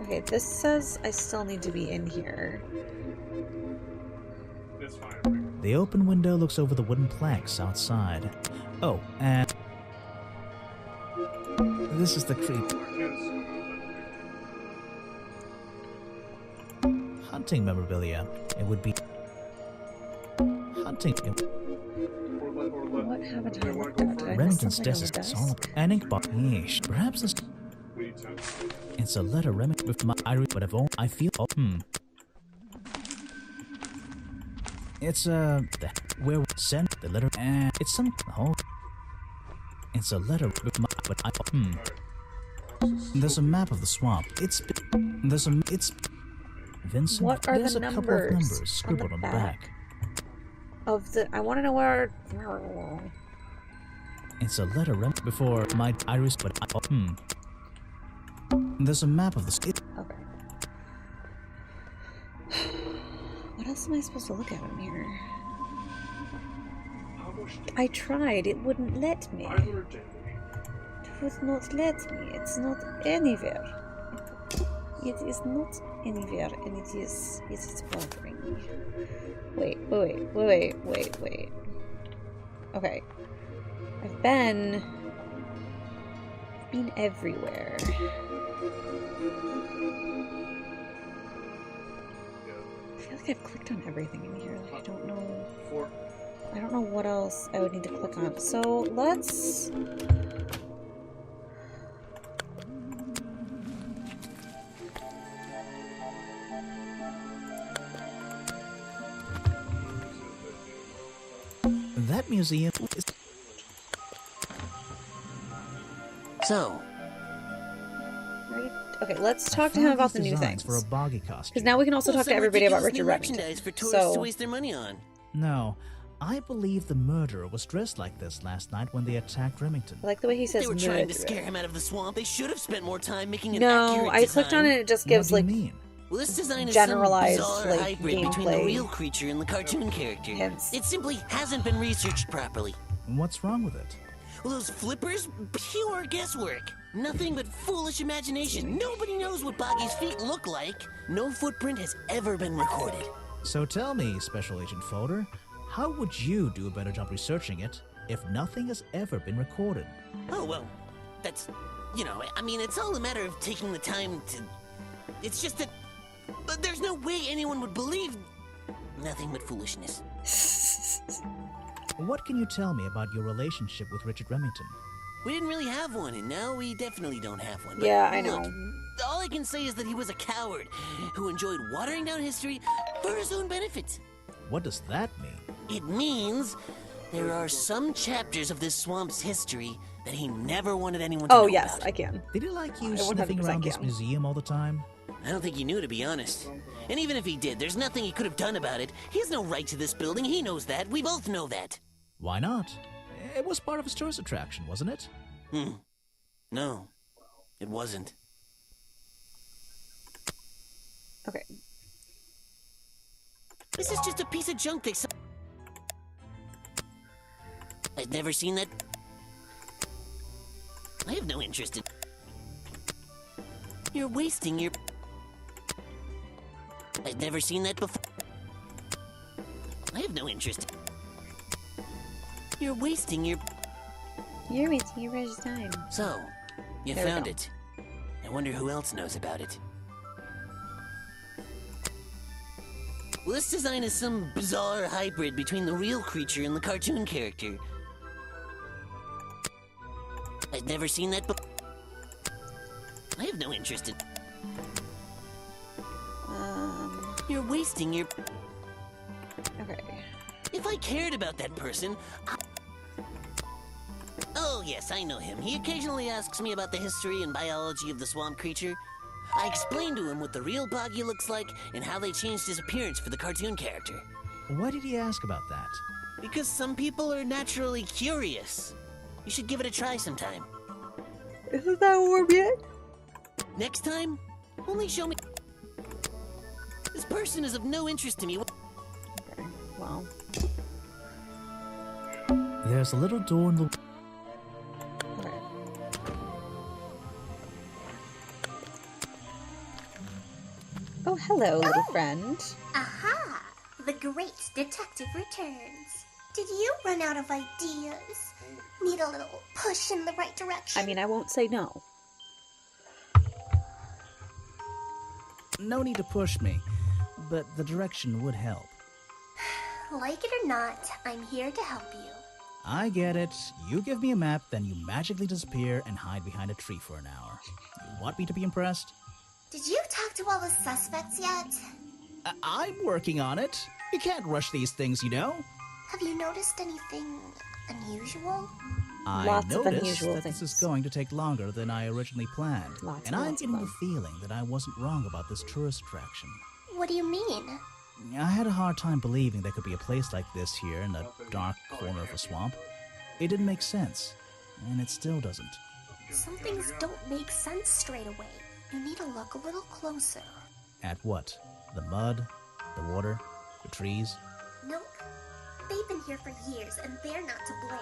Okay, this says I still need to be in here. It's fine. The open window looks over the wooden planks outside. Oh, and this is the creep. Hunting memorabilia. It would be hunting. What haven't I looked at? Did I miss Remington's something on the desk is desk? all an ink box. Yeesh. Perhaps this. It's a letter Remington with my iris, but I feel. It's where send the letter and it's some it's a letter with my but I There's a map of the swamp. It's Vincent. What are there's the a couple of numbers numbers scribbled on the back. Of the, I want to know where. It's a letter before my iris, but There's a map of the. Okay. What else am I supposed to look at in here? I tried. It wouldn't let me. It would not let me. It's not anywhere. It is not anywhere, and it is bothering me. Wait. Okay. I've been everywhere. I feel like I've clicked on everything in here. I don't know what else I would need to click on. So let's... That museum is... So... Okay, let's talk to him about the new things. For a boggy costume. Because now we can also talk to everybody about Richard Remington. For tourists to waste their money on. No, I believe the murderer was dressed like this last night when they attacked Remington. I like the way he says They were trying to scare him out of the swamp. They should have spent more time making an accurate I clicked on it and it just gives like well, this design is generalized some bizarre like hybrid between the gameplay real creature and the cartoon character. hints. It simply hasn't been researched properly. What's wrong with it? Well, those flippers, pure guesswork. Nothing but foolish imagination. Nobody knows what Boggy's feet look like. No footprint has ever been recorded. So tell me, Special Agent Folder, how would you do a better job researching it if nothing has ever been recorded? Oh, well, that's, I mean, it's all a matter of taking the time to... It's just that there's no way anyone would believe nothing but foolishness. What can you tell me about your relationship with Richard Remington? We didn't really have one, and now we definitely don't have one. But yeah, I look, know. All I can say is that he was a coward who enjoyed watering down history for his own benefit. What does that mean? It means there are some chapters of this swamp's history that he never wanted anyone to know about. I can. Did he like you sniffing around this museum all the time? I don't think he knew, to be honest. And even if he did, there's nothing he could have done about it. He has no right to this building. He knows that. We both know that. Why not? It was part of his tourist attraction, wasn't it? No, it wasn't. Okay. This is just a piece of junk they... I've never seen that... I have no interest in... You're wasting your... I've never seen that before. I have no interest. You're wasting your... You're wasting your precious time. So, you There we found go. it. I wonder who else knows about it. Well, this design is some bizarre hybrid between the real creature and the cartoon character. I've never seen that before. I have no interest in... You're wasting your... Okay. If I cared about that person... Oh, yes, I know him. He occasionally asks me about the history and biology of the swamp creature. I explained to him what the real Boggy looks like and how they changed his appearance for the cartoon character. Why did he ask about that? Because some people are naturally curious. You should give it a try sometime. Isn't that warm yet? Next time, only show me... This person is of no interest to me. Okay, well. There's a little door in the... Okay. Oh, hello, little friend. Aha! The great detective returns. Did you run out of ideas? Need a little push in the right direction? I mean, I won't say no. No need to push me, but the direction would help. Like it or not, I'm here to help you. I get it. You give me a map, then you magically disappear and hide behind a tree for an hour. You want me to be impressed? Did you talk to all the suspects yet? I'm working on it. You can't rush these things, you know. Have you noticed anything unusual? I noticed that this is going to take longer than I originally planned. And I'm getting the feeling that I wasn't wrong about this tourist attraction. What do you mean? I had a hard time believing there could be a place like this here in a dark corner of a swamp. It didn't make sense, and it still doesn't. Some things don't make sense straight away. You need to look a little closer. At what? The mud? The water? The trees? Nope. They've been here for years, and they're not to blame.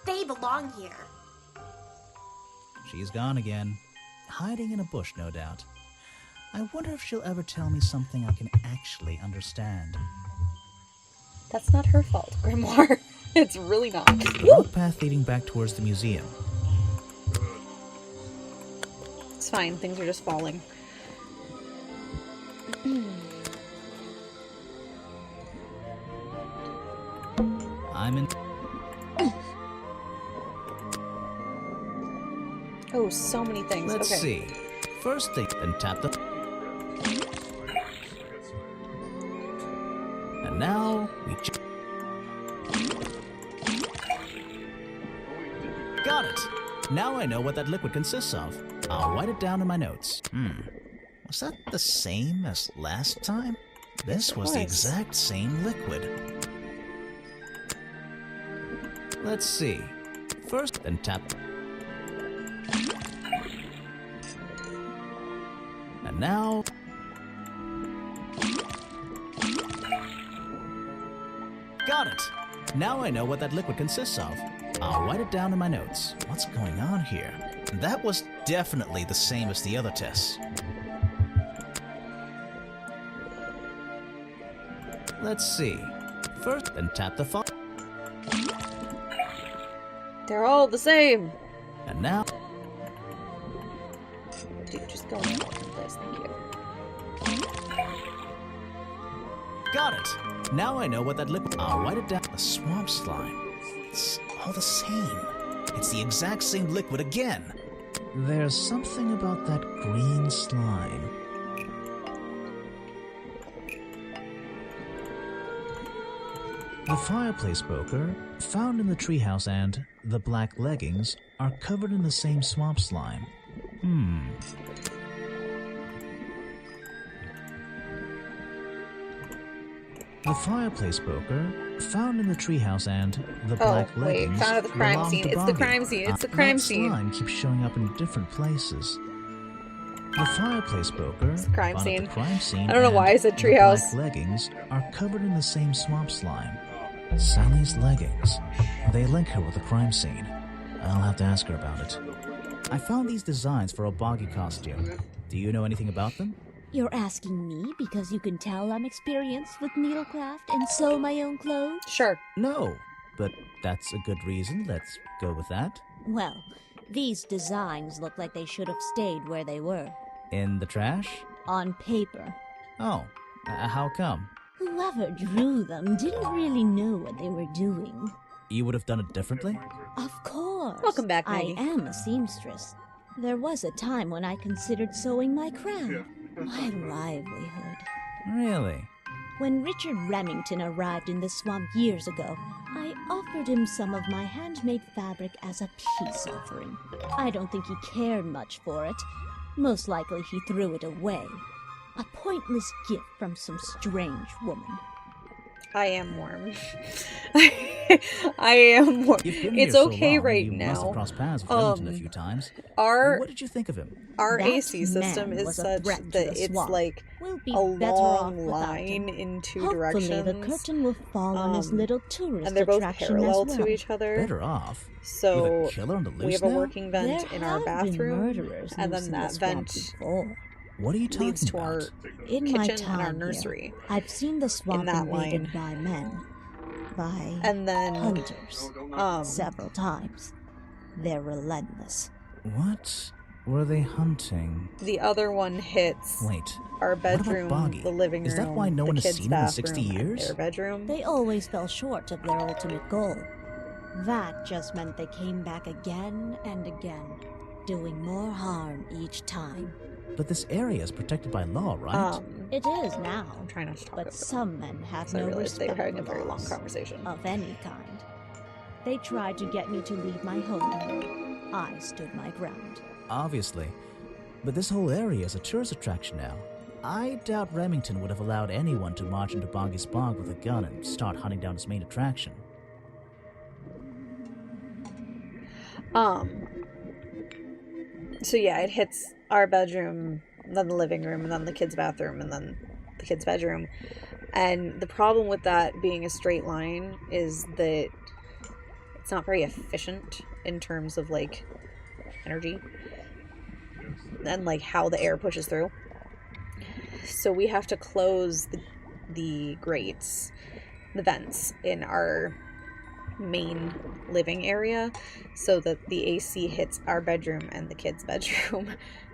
They belong here. She's gone again. Hiding in a bush, no doubt. I wonder if she'll ever tell me something I can actually understand. That's not her fault, Grimoire. It's really not. Road path leading back towards the museum. It's fine, things are just falling. I'm in... Oh, so many things. Let's okay. see. First thing, then tap the... And now, we... Got it! Now I know what that liquid consists of. I'll write it down in my notes. Was that the same as last time? This was the exact same liquid. Let's see. First, then tap... And now... Got it! Now I know what that liquid consists of. I'll write it down in my notes. What's going on here? That was definitely the same as the other tests. Let's see. First, then tap the phone. They're all the same. And now... Dude, just go in the place, thank you. Got it! Now I know what that liquid... I'll write it down. The swamp slime. It's all the same. It's the exact same liquid again. There's something about that green slime. The fireplace poker, found in the treehouse, and the black leggings are covered in the same swamp slime. The fireplace poker, found in the treehouse, and the black leggings. Found at the crime belong scene. to It's the Barbie. crime scene. It's the crime That scene. slime keeps showing up in different places. The fireplace poker, It's the crime found at scene. the crime scene, I don't know why I and said the treehouse. black leggings are covered in the same swamp slime. Sally's leggings. They link her with the crime scene. I'll have to ask her about it. I found these designs for a boggy costume. Do you know anything about them? You're asking me because you can tell I'm experienced with needlecraft and sew my own clothes? Sure. No, but that's a good reason. Let's go with that. Well, these designs look like they should have stayed where they were. In the trash? On paper. Oh, how come? Whoever drew them didn't really know what they were doing. You would have done it differently? Of course. Welcome back, I Maggie. am a seamstress. There was a time when I considered sewing my crown. My livelihood. Really? When Richard Remington arrived in the swamp years ago, I offered him some of my handmade fabric as a peace offering. I don't think he cared much for it. Most likely he threw it away. A pointless gift from some strange woman. I am warm. I am warm. You've been It's here so okay long, right you now. must have crossed paths with Remington a few times. What did you think of him? Our That AC system man is was a such threat to that the it's swamp. like We'll be a better off long without line him. in two Hopefully directions. the curtain will fall on his little tourist and they're both attraction parallel as well. to each other. Better off? So With a killer on the we loose have a now? working vent There in our have been bathroom, murderers and loose then in the that swamp vent before. What are you talking leads to about? our In my kitchen and our time nursery. here, I've seen the swamp that invaded line. by men, by And then hunters, several times. They're relentless. What were they hunting? The other one hits Wait, our what about bedroom, Boggy? the living room, Is that why no the one has kids' seen him in 60 bathroom, and years? their bedroom. They always fell short of their ultimate goal. That just meant they came back again and again, doing more harm each time. But this area is protected by law, right? It is now. I'm trying not to talk but over some men have I no realized they were respect having a for very long laws conversation. of any kind. They tried to get me to leave my home. I stood my ground. Obviously. But this whole area is a tourist attraction now. I doubt Remington would have allowed anyone to march into Boggy's Bog with a gun and start hunting down his main attraction. So yeah, it hits our bedroom, then the living room, and then the kids' bathroom, and then the kids' bedroom. And the problem with that being a straight line is that it's not very efficient in terms of, like, energy and, like, how the air pushes through. So we have to close the grates, the vents in our main living area so that the AC hits our bedroom and the kids' bedroom,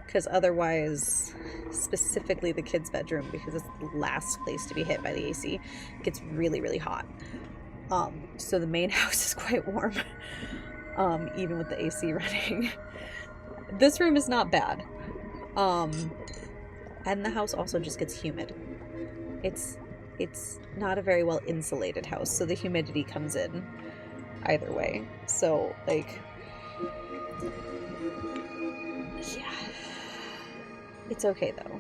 because otherwise, specifically the kids' bedroom, because it's the last place to be hit by the AC, it gets really, really hot. So the main house is quite warm, even with the AC running. This room is not bad. And the house also just gets humid. It's not a very well insulated house, so the humidity comes in either way. So, like, yeah. It's okay, though.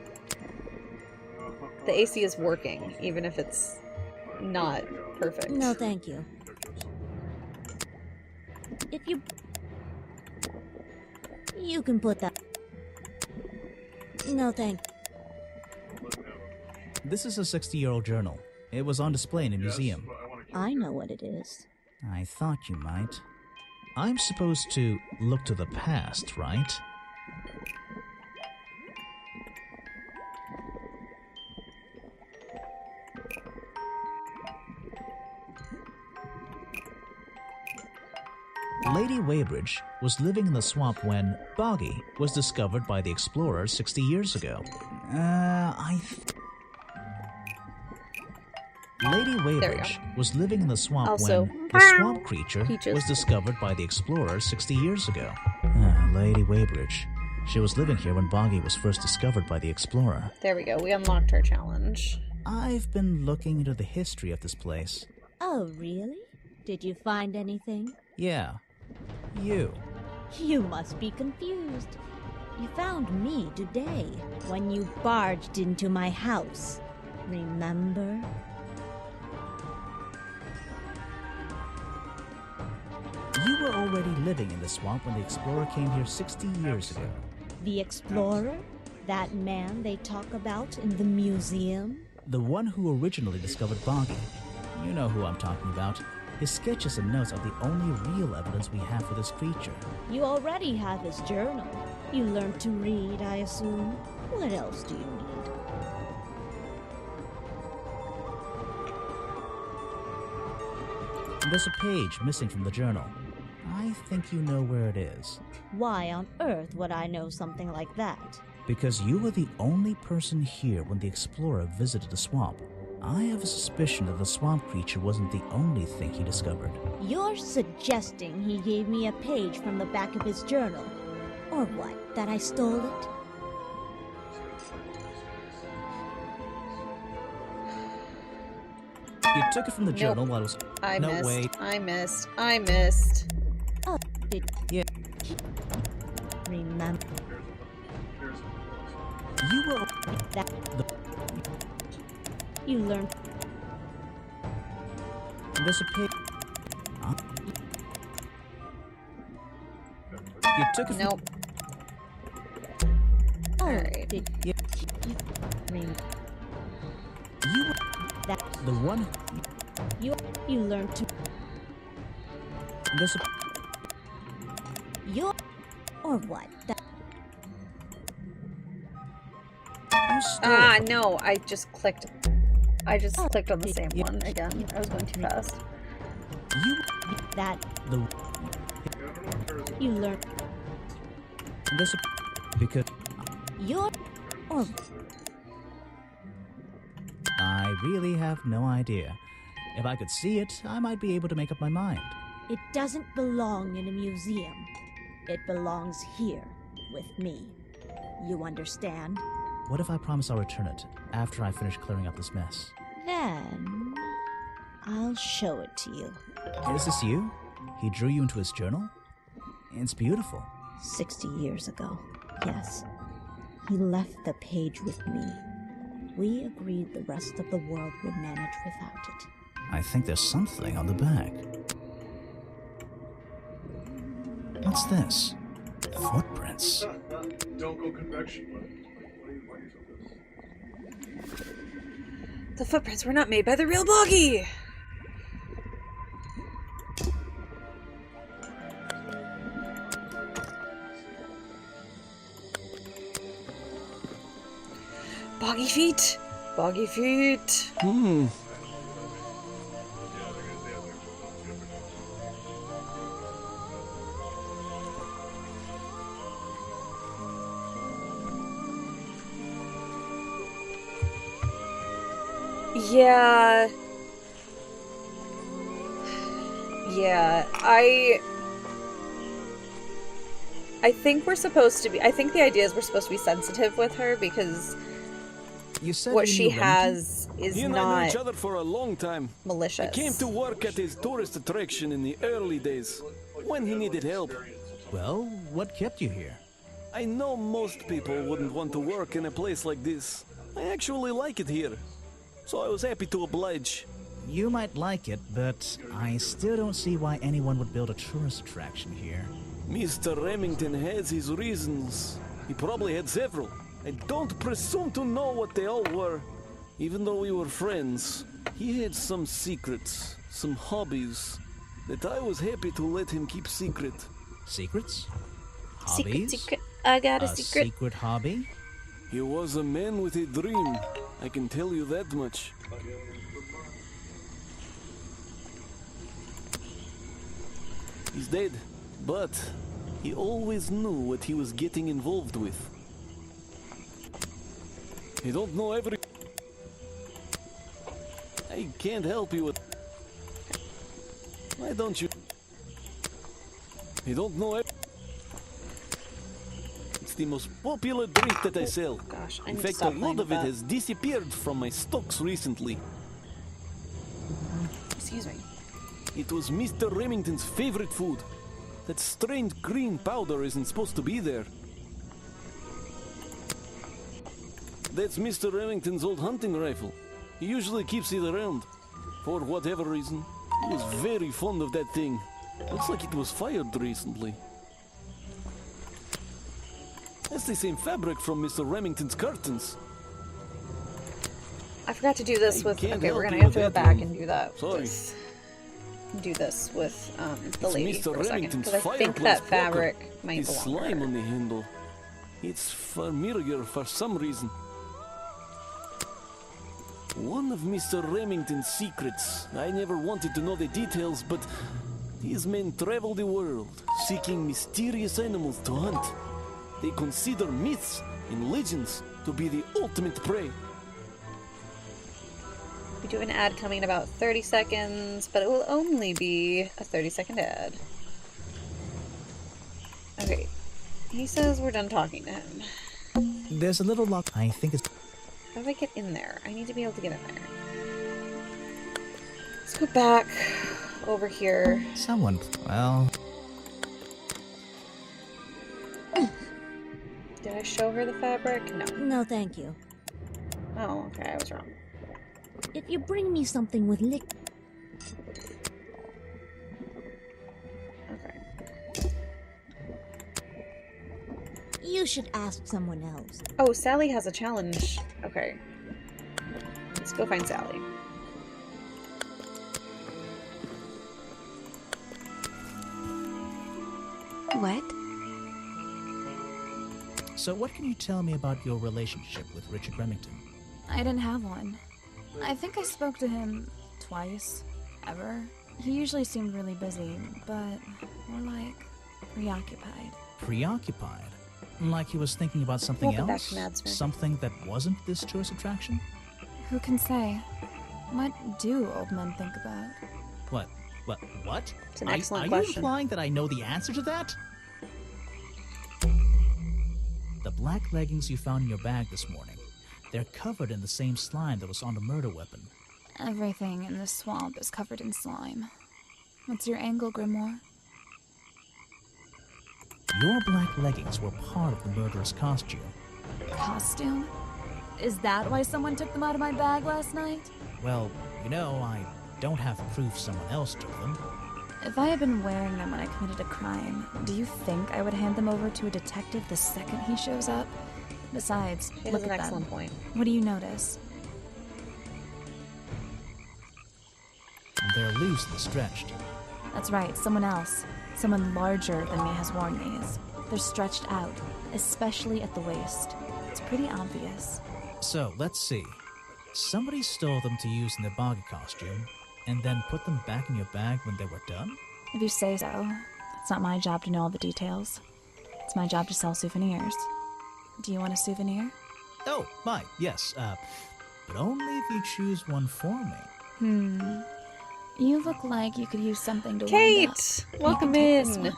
The AC is working, even if it's not perfect. No, thank you. If you can put that. No, thank you. This is a 60-year-old journal. It was on display in a museum. I know what it is. I thought you might. I'm supposed to look to the past, right? Lady Weybridge was living in the swamp when Boggy was discovered by the explorers 60 years ago. Lady Weybridge was living in the swamp Also, when the swamp creature was discovered by the explorers 60 years ago. Lady Weybridge. She was living here when Boggy was first discovered by the explorer. There we go. We unlocked our challenge. I've been looking into the history of this place. Oh, really? Did you find anything? Yeah. You. You must be confused. You found me today when you barged into my house. Remember? You were already living in the swamp when the explorer came here 60 years ago. The explorer? That man they talk about in the museum? The one who originally discovered Boggy. You know who I'm talking about. His sketches and notes are the only real evidence we have for this creature. You already have his journal. You learned to read, I assume. What else do you need? There's a page missing from the journal. I think you know where it is. Why on earth would I know something like that? Because you were the only person here when the explorer visited the swamp. I have a suspicion that the swamp creature wasn't the only thing he discovered. You're suggesting he gave me a page from the back of his journal? Or what, that I stole it? You took it from the journal while it was... I missed. Wait. I missed. Oh, did... Yeah. Remember... You were... You learned... There's a pig. Huh? You took it. Nope. Alright. I mean, You. that The one. you learned to. There's a. You're or what? You stole Ah, it. no, I just clicked on the same one again. I was going too fast. You. That The. you learned. There's a. Because You're or I really have no idea. If I could see it, I might be able to make up my mind. it doesn't belong in a museum. It belongs here with me. You understand? What if I promise I'll return it after I finish clearing up this mess? Then I'll show it to you. Is this you? He drew you into his journal? It's beautiful. 60 years ago. Yes. He left the page with me. We agreed the rest of the world would manage without it. I think there's something on the back. What's this? Footprints. Don't go convection. Why do you this? The footprints were not made by the real Boggy! Boggy feet! Boggy feet! Yeah. Yeah, I think we're supposed to be, I think the idea is we're supposed to be sensitive with her because You said what you she knew has is He and I knew not each other for a long time. malicious. I came to work at his tourist attraction in the early days, when he needed help. Well, what kept you here? I know most people wouldn't want to work in a place like this. I actually like it here, so I was happy to oblige. You might like it, but I still don't see why anyone would build a tourist attraction here. Mr. Remington has his reasons. He probably had several. I don't presume to know what they all were. Even though we were friends, he had some secrets, some hobbies, that I was happy to let him keep secret. Secrets? Secret, Hobbies? secret. I got a secret. Secret hobby? He was a man with a dream. I can tell you that much. He's dead, but he always knew what he was getting involved with. You don't know every... I can't help you with... Why don't you... You don't know every... It's the most popular drink that I sell. Gosh, I In need to fact, a stop lot playing of it with that. has disappeared from my stocks recently. Excuse me. It was Mr. Remington's favorite food. That strange green powder isn't supposed to be there. That's Mr. Remington's old hunting rifle. He usually keeps it around. For whatever reason. He was very fond of that thing. Looks like it was fired recently. That's the same fabric from Mr. Remington's curtains. I forgot to do this with. can't Okay, we're help gonna you have to with go that back one. and do that. Sorry. With, do this with the It's lady Mr. for a second Remington's because I think fireplace that fabric poker. might The belong. slime to on her. the handle. It's familiar for some reason. One of Mr. Remington's secrets. I never wanted to know the details, but these men travel the world, seeking mysterious animals to hunt. They consider myths and legends to be the ultimate prey. We do an ad coming in about 30 seconds, but it will only be a 30-second ad. Okay. He says we're done talking to him. There's a little lock. I think it's... How do I get in there? I need to be able to get in there. Let's go back over here. Someone... Well... Did I show her the fabric? No. No, thank you. Oh, okay, I was wrong. If you bring me something with You should ask someone else. Oh, Sally has a challenge. Okay. Let's go find Sally. What? So what can you tell me about your relationship with Richard Remington? I didn't have one. I think I spoke to him twice, ever. He usually seemed really busy, but more like preoccupied. Preoccupied? Like he was thinking about something Welcome back else? to Madsman. Something that wasn't this tourist attraction? Who can say? What do old men think about? What? It's an excellent Are question. you implying that I know the answer to that? The black leggings you found in your bag this morning, they're covered in the same slime that was on the murder weapon. Everything in this swamp is covered in slime. What's your angle, Grimoire? Your black leggings were part of the murderer's costume. Costume? Is that why someone took them out of my bag last night? Well, you know, I don't have proof someone else took them. If I had been wearing them when I committed a crime, do you think I would hand them over to a detective the second he shows up? Besides, It look is an at excellent them. point. What do you notice? They're loosely stretched. That's right, someone else. Someone larger than me has worn these. They're stretched out, especially at the waist. It's pretty obvious. So, let's see. Somebody stole them to use in their boggy costume, and then put them back in your bag when they were done? If you say so. It's not my job to know all the details. It's my job to sell souvenirs. Do you want a souvenir? Oh, my, yes, but only if you choose one for me. You look like you could use something to wind up. Kate! You Welcome can take this in! one.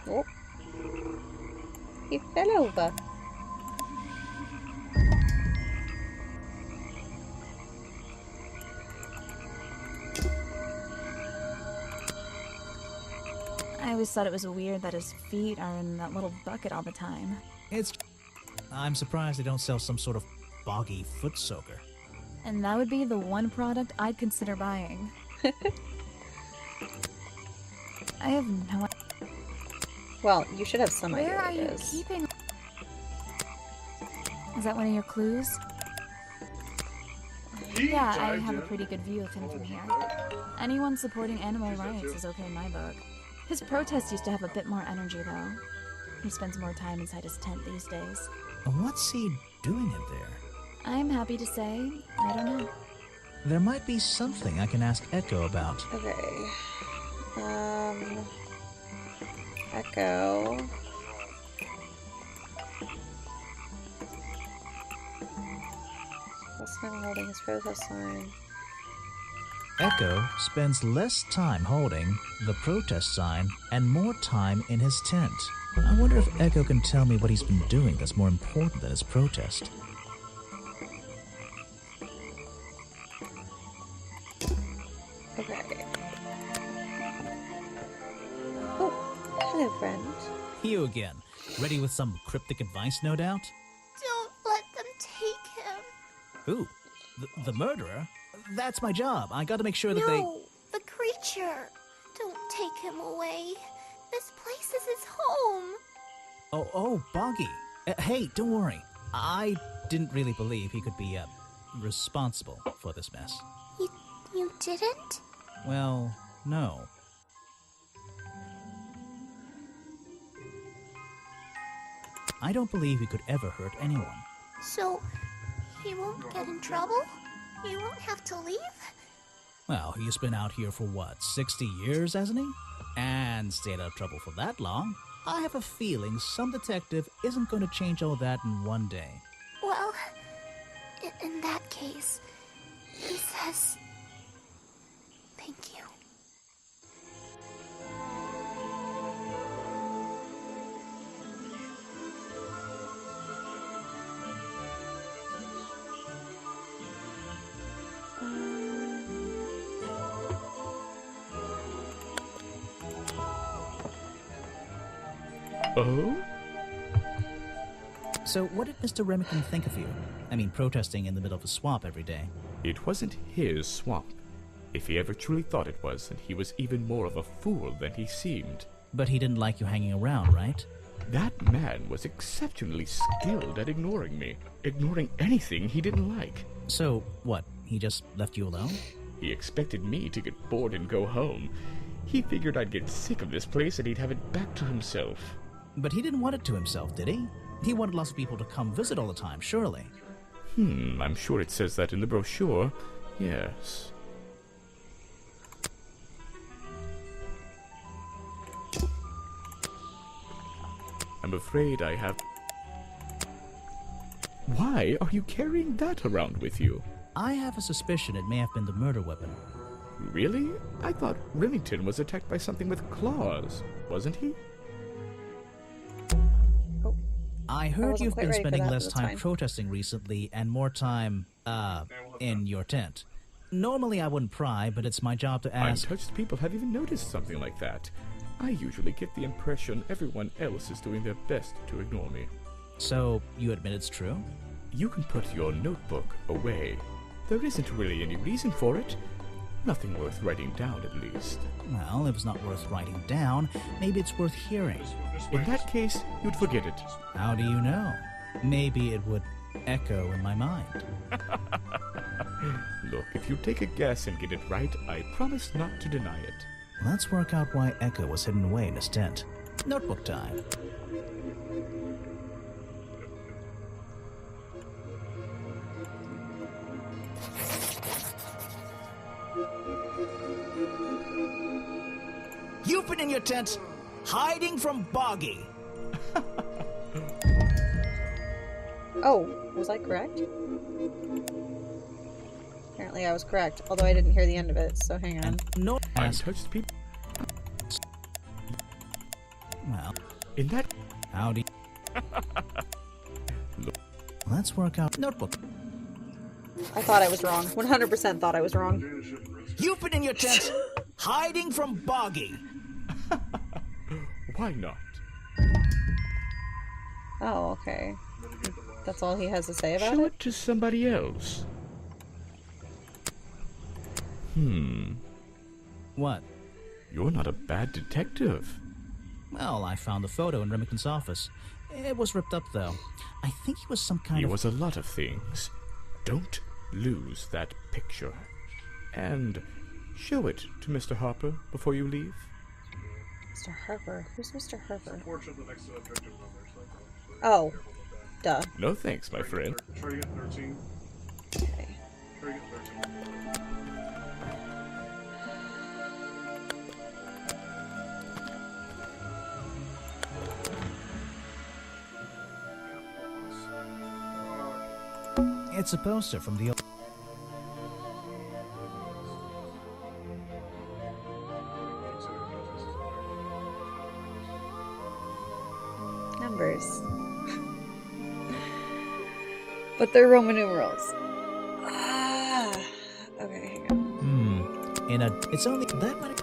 Oh. He fell over. I always thought it was weird that his feet are in that little bucket all the time. I'm surprised they don't sell some sort of boggy foot soaker. And that would be the one product I'd consider buying. I have no idea. Well, you should have some idea Where what are it you is. keeping? Is that one of your clues? Yeah, I have a pretty good view of him from here. Anyone supporting animal rights is okay in my book. His protest used to have a bit more energy, though. He spends more time inside his tent these days. What's he doing in there? I'm happy to say, I don't know. There might be something I can ask Echo about. Okay. Echo. Last time holding his protest sign. Echo spends less time holding the protest sign and more time in his tent. I wonder if Echo can tell me what he's been doing that's more important than his protest. Okay. Oh, hello, friend. You again. Ready with some cryptic advice, no doubt? Don't let them take him. Who? The murderer? That's my job. I gotta make sure that they... No, the creature. Don't take him away. This place is his home. Oh, Boggy. Hey, don't worry. I didn't really believe he could be, responsible for this mess. You didn't? Well, no. I don't believe he could ever hurt anyone. So, he won't get in trouble? He won't have to leave? Well, he's been out here for what, 60 years, hasn't he? And stayed out of trouble for that long. I have a feeling some detective isn't going to change all that in one day. Well, in that case, he says... Thank you. Oh? So what did Mr. Remington think of you? I mean, protesting in the middle of a swamp every day. It wasn't his swamp. If he ever truly thought it was, then he was even more of a fool than he seemed. But he didn't like you hanging around, right? That man was exceptionally skilled at ignoring me. Ignoring anything he didn't like. So, what? He just left you alone? He expected me to get bored and go home. He figured I'd get sick of this place and he'd have it back to himself. But he didn't want it to himself, did he? He wanted lots of people to come visit all the time, surely. I'm sure it says that in the brochure. Yes. I'm afraid I have... Why are you carrying that around with you? I have a suspicion it may have been the murder weapon. Really? I thought Remington was attacked by something with claws, wasn't he? I heard you've been spending less time protesting recently and more time, in your tent. Normally I wouldn't pry, but it's my job to ask... Untouched people have even noticed something like that. I usually get the impression everyone else is doing their best to ignore me. So, you admit it's true? You can put your notebook away. There isn't really any reason for it. Nothing worth writing down, at least. Well, if it's not worth writing down, maybe it's worth hearing. In that case, you'd forget it. How do you know? Maybe it would echo in my mind. Look, if you take a guess and get it right, I promise not to deny it. Let's work out why Echo was hidden away in his tent. Notebook time. You've been in your tent, hiding from Boggy. Oh, was I correct? Apparently I was correct, although I didn't hear the end of it, so hang on. No, untouched people. Well, in that... Howdy. Let's work out notebook. I thought I was wrong. 100% thought I was wrong. You've been in your tent, hiding from Boggy. Why not? Oh, okay. That's all he has to say about Show it? it to somebody else. What? You're not a bad detective. Well, I found the photo in Remington's office. It was ripped up, though. I think he was some kind of... He was a lot of things. Don't lose that picture. And show it to Mr. Harper before you leave. Mr. Harper? Who's Mr. Harper? Oh. Oh. Duh. No thanks, my friend. Try to get 13. Okay. Try to get 13. It's a poster from the... Numbers. But they're Roman numerals. Ah. Okay, hang on. It's only that many...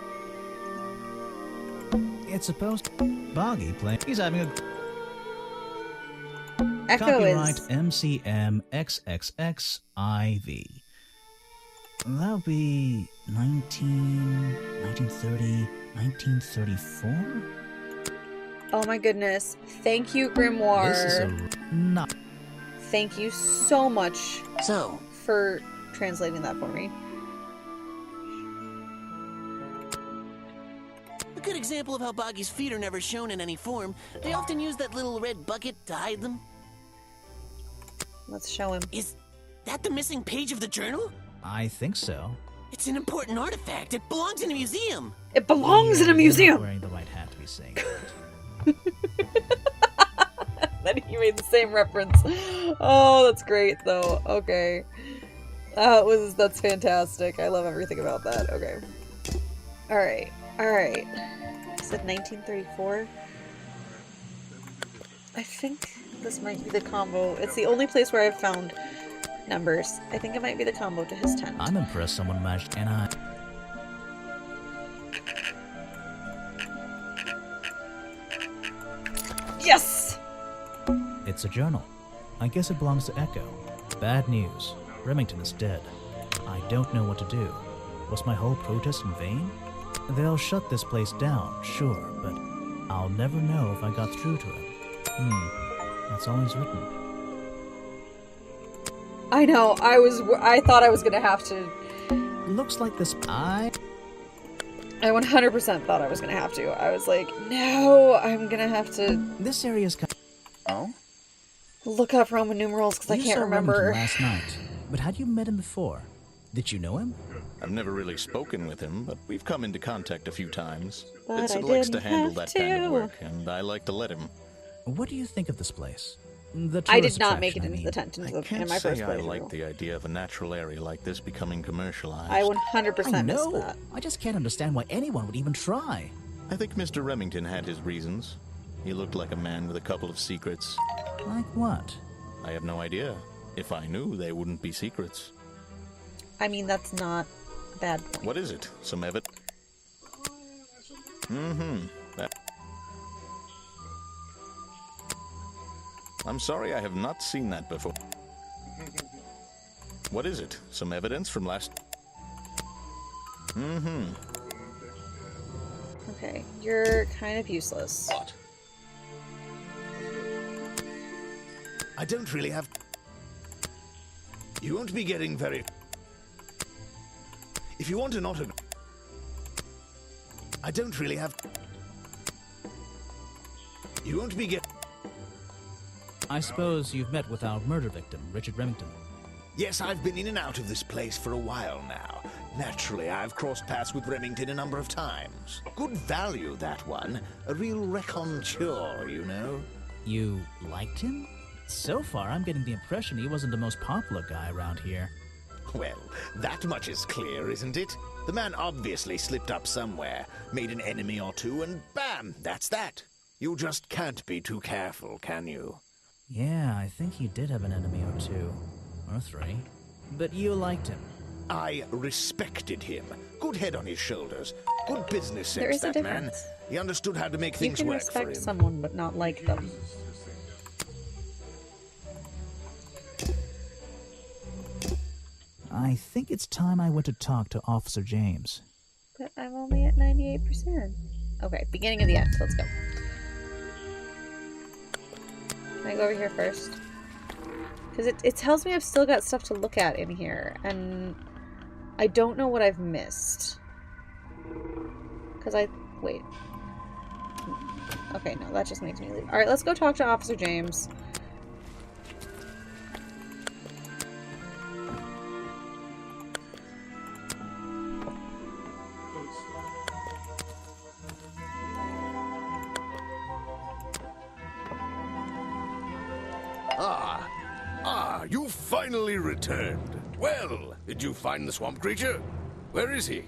It's supposed... Boggy playing... He's having a... Echo Copyright is... MCM XXXIV. That'll be 1930, 1934? Oh my goodness. Thank you, Grimoire. This is a... Not... Thank you so much for translating that for me. A good example of how Boggy's feet are never shown in any form. They often use that little red bucket to hide them. Let's show him. Is that the missing page of the journal? I think so. It's an important artifact. It belongs in a museum. It belongs in a museum! Wearing the right hat to be saying that. Then he made the same reference. Oh, that's great, though. Okay. That's fantastic. I love everything about that. Okay. Alright. Alright. I said 1934? I think this might be the combo. It's the only place where I've found numbers. I think it might be the combo to his tent. I'm impressed someone managed, and I... Yes! It's a journal. I guess it belongs to Echo. Bad news. Remington is dead. I don't know what to do. Was my whole protest in vain? They'll shut this place down, sure, but I'll never know if I got through to him. That's all he's written. I know, I thought I was gonna have to... Looks like this... I 100% thought I was gonna have to. I was like, no, I'm gonna have to... This area's... Oh? Look up Roman numerals, because I can't remember. You saw Remington last night, but had you met him before? Did you know him? I've never really spoken with him, but we've come into contact a few times. But Vincent likes to handle that kind of work, and I like to let him. What do you think of this place? I did not make it into the tent in my first playthrough. I like the idea of a natural area like this becoming commercialized. I 100% missed that. I just can't understand why anyone would even try. I think Mr. Remington had his reasons. He looked like a man with a couple of secrets. Like what? I have no idea. If I knew, they wouldn't be secrets. I mean, that's not a bad point. What is it? Some evidence? That... I'm sorry, I have not seen that before. What is it? Some evidence from last... Okay, you're kind of useless. What? I don't really have... You won't be getting very... If you want an autograph... I don't really have... You won't be getting... I suppose you've met with our murder victim, Richard Remington. Yes, I've been in and out of this place for a while now. Naturally, I've crossed paths with Remington a number of times. Good value, that one. A real raconteur, you know. You liked him? So far, I'm getting the impression he wasn't the most popular guy around here. Well, that much is clear, isn't it? The man obviously slipped up somewhere, made an enemy or two, and bam, that's that. You just can't be too careful, can you? Yeah, I think he did have an enemy or two. Or three. But you liked him. I respected him. Good head on his shoulders. Good business sense, There is a that man. difference. He understood how to make things You can work for him. respect someone but not like them. I think it's time I went to talk to Officer James. But I'm only at 98%. Okay, beginning of the end. Let's go. Can I go over here first? Because it tells me I've still got stuff to look at in here, and I don't know what I've missed. Because wait. Okay, no, that just makes me leave. Alright, let's go talk to Officer James. You finally returned. Well, did you find the swamp creature? Where is he?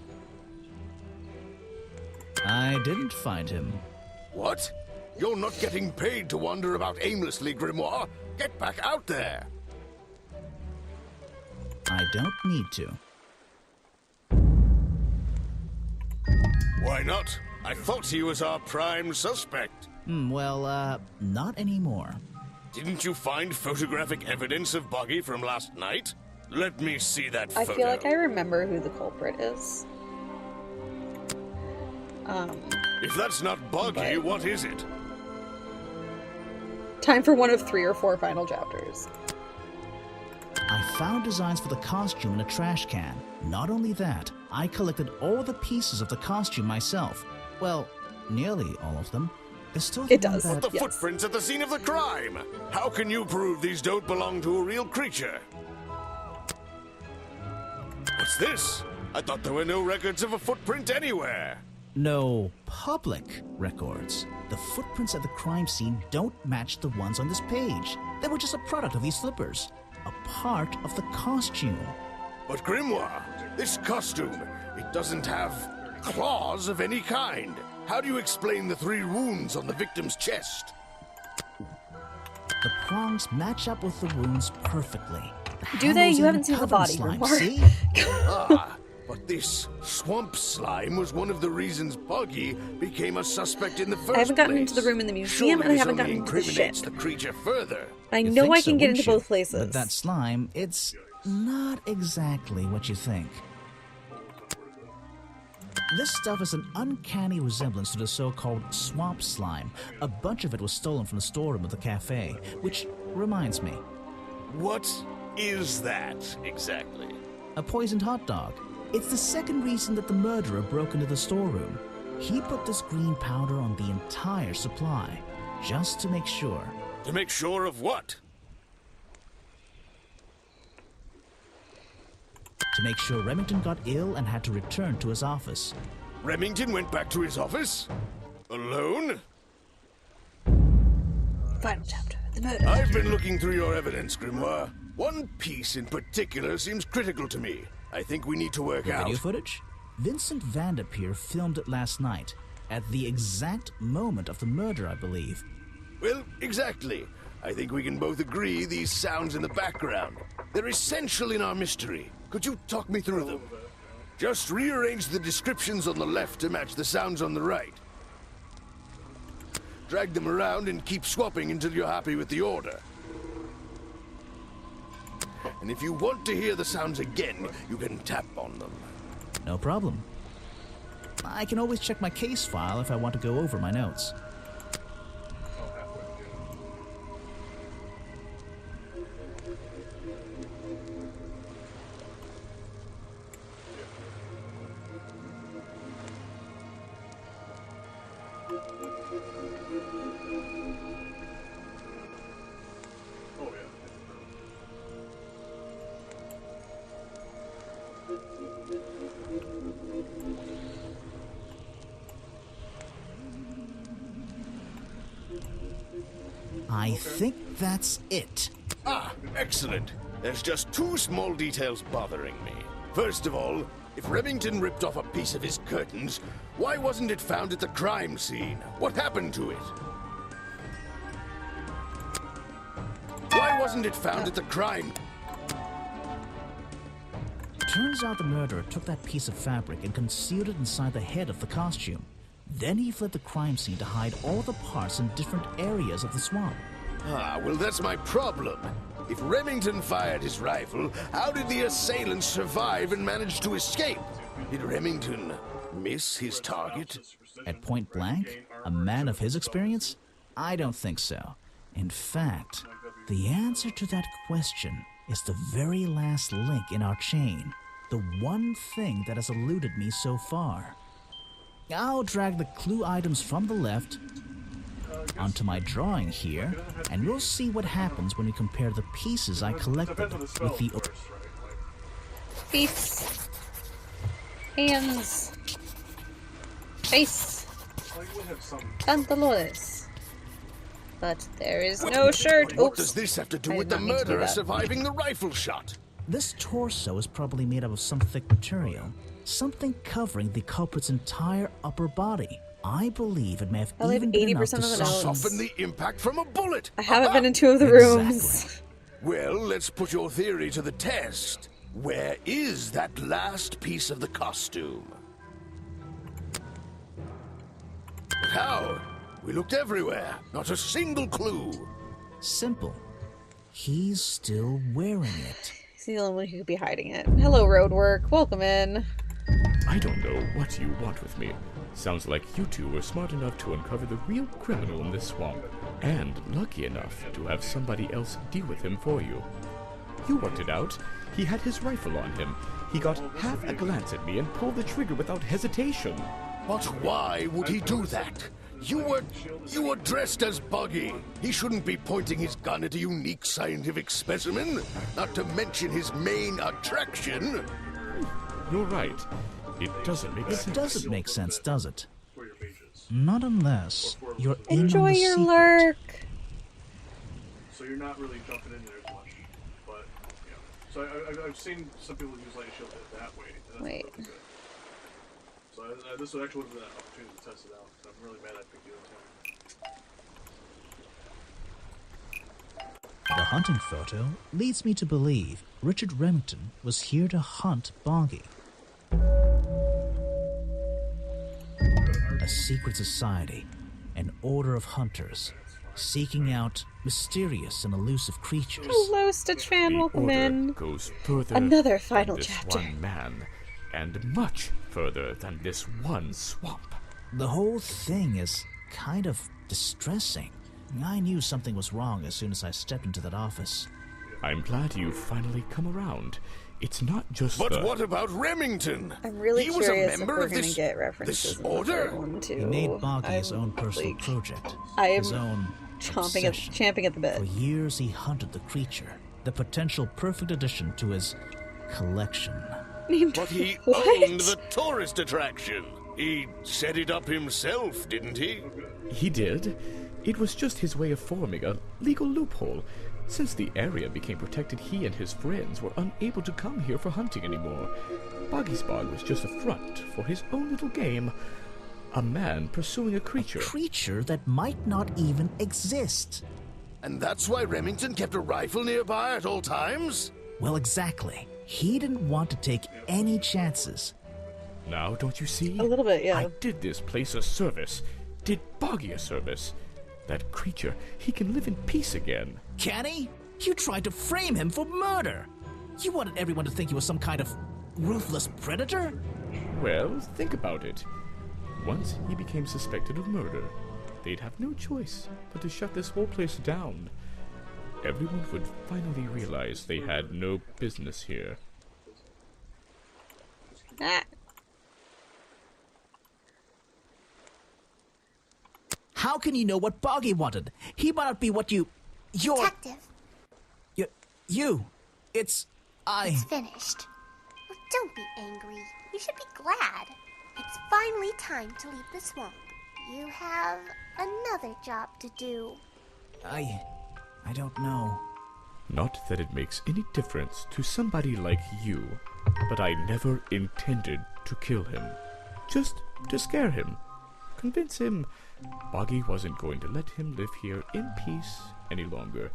I didn't find him. What? You're not getting paid to wander about aimlessly, Grimoire. Get back out there. I don't need to. Why not? I thought he was our prime suspect. Well, not anymore. Didn't you find photographic evidence of Buggy from last night? Let me see that photo. I feel like I remember who the culprit is. If that's not Buggy, what is it? Time for one of 3 or 4 final chapters. I found designs for the costume in a trash can. Not only that, I collected all the pieces of the costume myself. Well, nearly all of them. There's still it does. But the footprints at the scene of the crime! How can you prove these don't belong to a real creature? What's this? I thought there were no records of a footprint anywhere. No public records. The footprints at the crime scene don't match the ones on this page. They were just a product of these slippers. A part of the costume. But Grimoire, this costume, it doesn't have claws of any kind. How do you explain the 3 wounds on the victim's chest? The prongs match up with the wounds perfectly. Do they? You haven't seen the body, see? But this swamp slime was one of the reasons Buggy became a suspect in the first place. I haven't gotten into the room in the museum, and I haven't gotten into the ship. The creature further. I know I can get into both places. But that slime, it's not exactly what you think. This stuff is an uncanny resemblance to the so-called swamp slime. A bunch of it was stolen from the storeroom of the cafe, which reminds me. What is that, exactly? A poisoned hot dog. It's the second reason that the murderer broke into the storeroom. He put this green powder on the entire supply, just to make sure. To make sure of what? To make sure Remington got ill and had to return to his office. Remington went back to his office? Alone? Final chapter. The murder. I've been looking through your evidence, Grimoire. One piece in particular seems critical to me. I think we need to work out. Video footage? Vincent Vanderpeer filmed it last night, at the exact moment of the murder, I believe. Well, exactly. I think we can both agree these sounds in the background. They're essential in our mystery. Could you talk me through them? Just rearrange the descriptions on the left to match the sounds on the right. Drag them around and keep swapping until you're happy with the order. And if you want to hear the sounds again, you can tap on them. No problem. I can always check my case file if I want to go over my notes. I think that's it. Ah, excellent. There's just two small details bothering me. First of all, if Remington ripped off a piece of his curtains, why wasn't it found at the crime scene? What happened to it? Why wasn't it found at the crime? Turns out the murderer took that piece of fabric and concealed it inside the head of the costume. Then he fled the crime scene to hide all the parts in different areas of the swamp. Ah, well, that's my problem. If Remington fired his rifle, how did the assailants survive and manage to escape? Did Remington miss his target? At point blank? A man of his experience? I don't think so. In fact, the answer to that question is the very last link in our chain. The one thing that has eluded me so far. I'll drag the clue items from the left onto my drawing here, and we'll see what happens when we compare the pieces I collected with the... Feet. Hands. Face. Pantalones. But there is no shirt. Oops. What does this have to do with the murderer surviving the rifle shot? This torso is probably made up of some thick material. Something covering the culprit's entire upper body. I believe it may have even been enough to soften the impact from a bullet. I haven't been in two of the rooms. Well, let's put your theory to the test. Where is that last piece of the costume? But how? We looked everywhere. Not a single clue. Simple. He's still wearing it. He's the only one who could be hiding it. Hello, Roadwork. Welcome in. I don't know what you want with me. Sounds like you two were smart enough to uncover the real criminal in this swamp, and lucky enough to have somebody else deal with him for you. You worked it out. He had his rifle on him. He got half a glance at me and pulled the trigger without hesitation. But why would he do that? You were dressed as Buggy. He shouldn't be pointing his gun at a unique scientific specimen, not to mention his main attraction. You're right. It doesn't make sense. It doesn't make sense, does it? Not unless you're enjoy in on the your secret. lurk. So you're not really jumping in there as much, but yeah. So I've seen some people use light shield that way. And that's Wait. really good. So this would actually be an opportunity to test it out. I'm really mad I picked you up. The hunting photo leads me to believe Richard Remington was here to hunt Boggy. A secret society, an order of hunters, seeking out mysterious and elusive creatures. Hello, Stitch fan. Welcome in. Goes further Another than final this chapter. one man, and much further than this one swamp. The whole thing is kind of distressing. I knew something was wrong as soon as I stepped into that office. I'm glad you've finally come around. It's not just But what about Remington? I'm really he was curious a if member we're of going this, to get references this in the order? third one too. He made Boggy his I'm, own personal like, project. I am his own champing at the bit. For years he hunted the creature, the potential perfect addition to his collection. But he owned the tourist attraction. He set it up himself, didn't he? He did. It was just his way of forming a legal loophole. Since the area became protected, he and his friends were unable to come here for hunting anymore. Boggy's Bog was just a front for his own little game. A man pursuing a creature. A creature that might not even exist. And that's why Remington kept a rifle nearby at all times? Well, exactly. He didn't want to take any chances. Now, don't you see? A little bit, yeah. I did this place a service. Did Boggy a service. That creature, he can live in peace again. Can he? You tried to frame him for murder. You wanted everyone to think he was some kind of ruthless predator? Well, think about it. Once he became suspected of murder, they'd have no choice but to shut this whole place down. Everyone would finally realize they had no business here. Ah. How can you know what Boggy wanted? He might not be what you're... Detective. You. It's finished. Well, don't be angry. You should be glad. It's finally time to leave the swamp. You have another job to do. I don't know. Not that it makes any difference to somebody like you, but I never intended to kill him. Just to scare him. Convince him Boggy wasn't going to let him live here in peace any longer.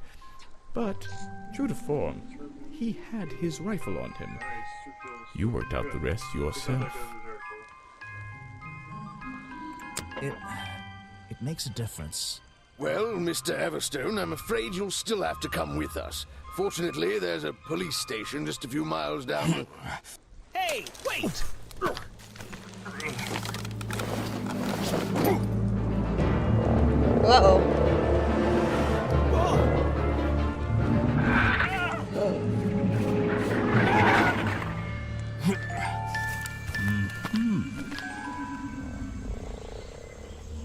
But, true to form, he had his rifle on him. You worked out the rest yourself. It makes a difference. Well, Mr. Everstone, I'm afraid you'll still have to come with us. Fortunately, there's a police station just a few miles down. Hey, wait! Uh-oh.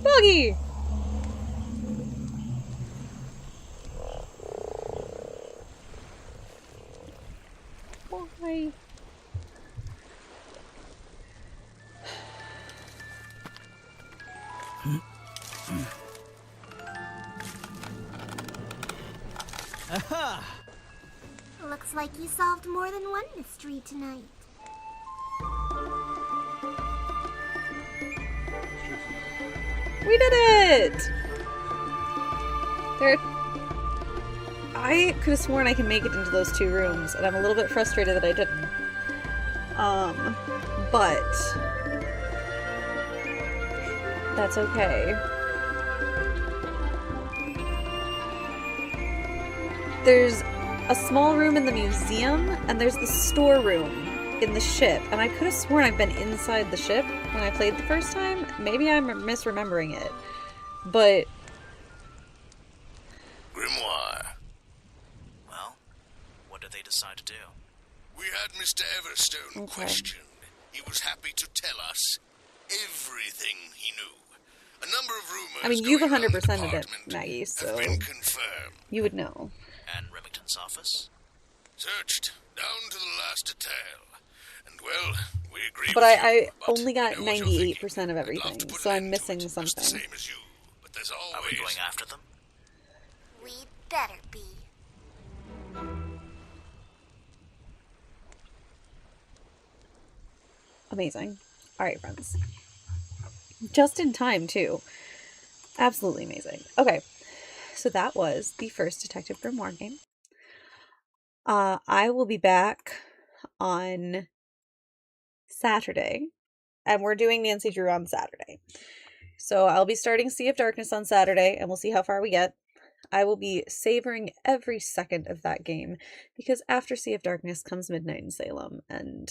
Boggy! Why? Aha! Looks like you solved more than one mystery tonight. We did it! I could have sworn I can make it into those two rooms, and I'm a little bit frustrated that I didn't. But that's okay. There's a small room in the museum, and there's the storeroom in the ship, and I could have sworn I've been inside the ship when I played the first time. Maybe I'm misremembering it, but... Grimoire. Well, what did they decide to do? We had Mr. Everstone questioned. He was happy to tell us everything he knew. A number of rumors. I mean, you've 100%ed it, Maggie, so been confirmed. you would know. And Remington's office? Searched down to the last detail. And well, we agree But with I only got 98% of everything, so I'm missing something. same as you. But there's always... Are we going after them? We better be. Amazing. Alright, friends. Just in time, too. Absolutely amazing. Okay, so that was the first Detective Grimoire game. I will be back on Saturday, and we're doing Nancy Drew on Saturday. So I'll be starting Sea of Darkness on Saturday, and we'll see how far we get. I will be savoring every second of that game, because after Sea of Darkness comes Midnight in Salem, and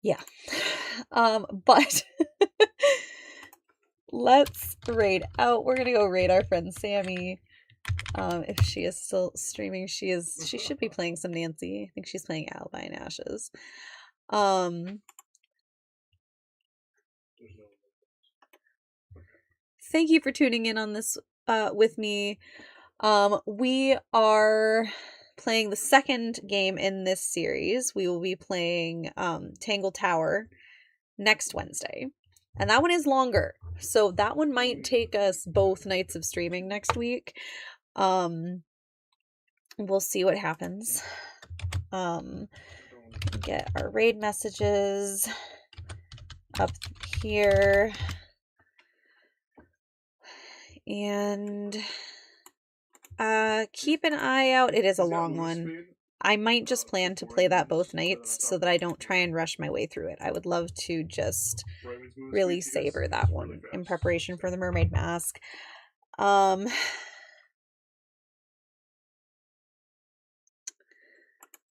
Yeah. But let's raid out. We're gonna go raid our friend Sammy. If she is still streaming, she should be playing some Nancy. I think she's playing Alibi and Ashes. Thank you for tuning in on this with me. We are playing the second game in this series. We will be playing Tangle Tower next Wednesday. And that one is longer. So that one might take us both nights of streaming next week. We'll see what happens. Get our raid messages up here. And keep an eye out. It is a long one. I might just plan to play that both nights so that I don't try and rush my way through it. I would love to just really savor that one in preparation for the Mermaid Mask.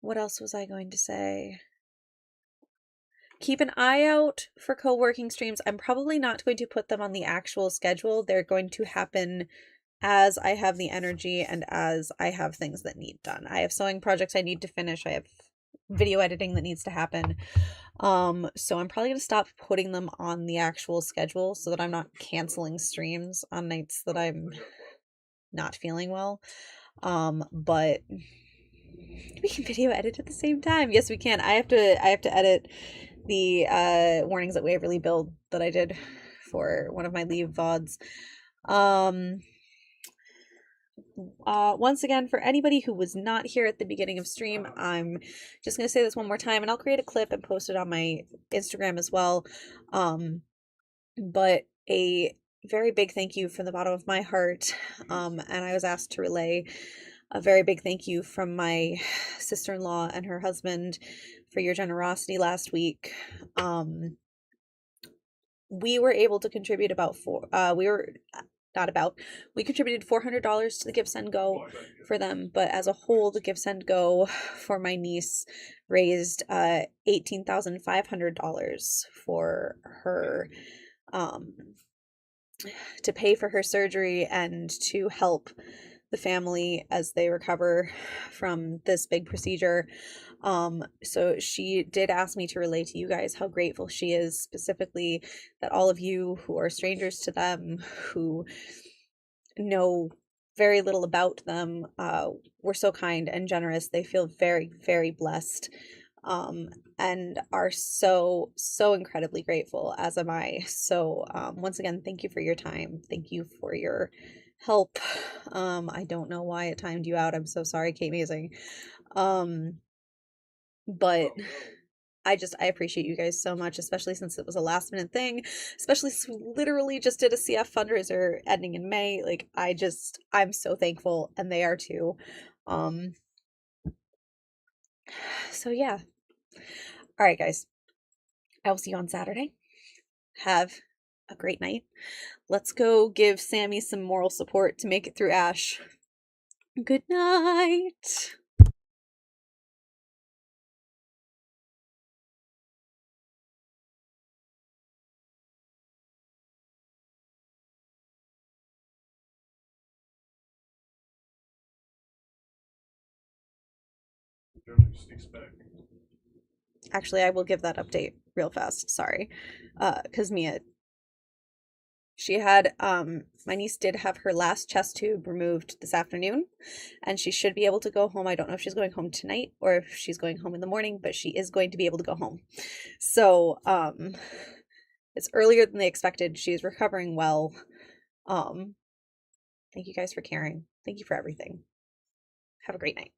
What else was I going to say? Keep an eye out for co-working streams. I'm probably not going to put them on the actual schedule. They're going to happen as I have the energy and as I have things that need done. I have sewing projects I need to finish. I have video editing that needs to happen. So I'm probably going to stop putting them on the actual schedule so that I'm not canceling streams on nights that I'm not feeling well. But we can video edit at the same time. Yes, we can. I have to edit the Warnings at Waverly build that I did for one of my leave VODs. Once again, for anybody who was not here at the beginning of stream, I'm just going to say this one more time, and I'll create a clip and post it on my Instagram as well. But a very big thank you from the bottom of my heart. And I was asked to relay a very big thank you from my sister-in-law and her husband for your generosity last week. We were able to contribute we contributed $400 to the Give Send Go for them, but as a whole, the Give Send Go for my niece raised $18,500 for her, to pay for her surgery and to help the family as they recover from this big procedure. So she did ask me to relay to you guys how grateful she is, specifically that all of you who are strangers to them, who know very little about them, were so kind and generous. They feel very, very blessed, and are so incredibly grateful, as am I. So once again, thank you for your time. Thank you for your help. I don't know why it timed you out. I'm so sorry, Kate Mazing. But I appreciate you guys so much, especially since it was a last minute thing, especially since we literally just did a CF fundraiser ending in May. Like, I'm so thankful, and they are too. So yeah. All right, guys. I will see you on Saturday. Have a great night. Let's go give Sammy some moral support to make it through Ash. Good night. Actually, I will give that update real fast. Sorry. Because Mia, she had, my niece did have her last chest tube removed this afternoon, and she should be able to go home. I don't know if she's going home tonight or if she's going home in the morning, but she is going to be able to go home. So, it's earlier than they expected. She's recovering well. Thank you guys for caring. Thank you for everything. Have a great night.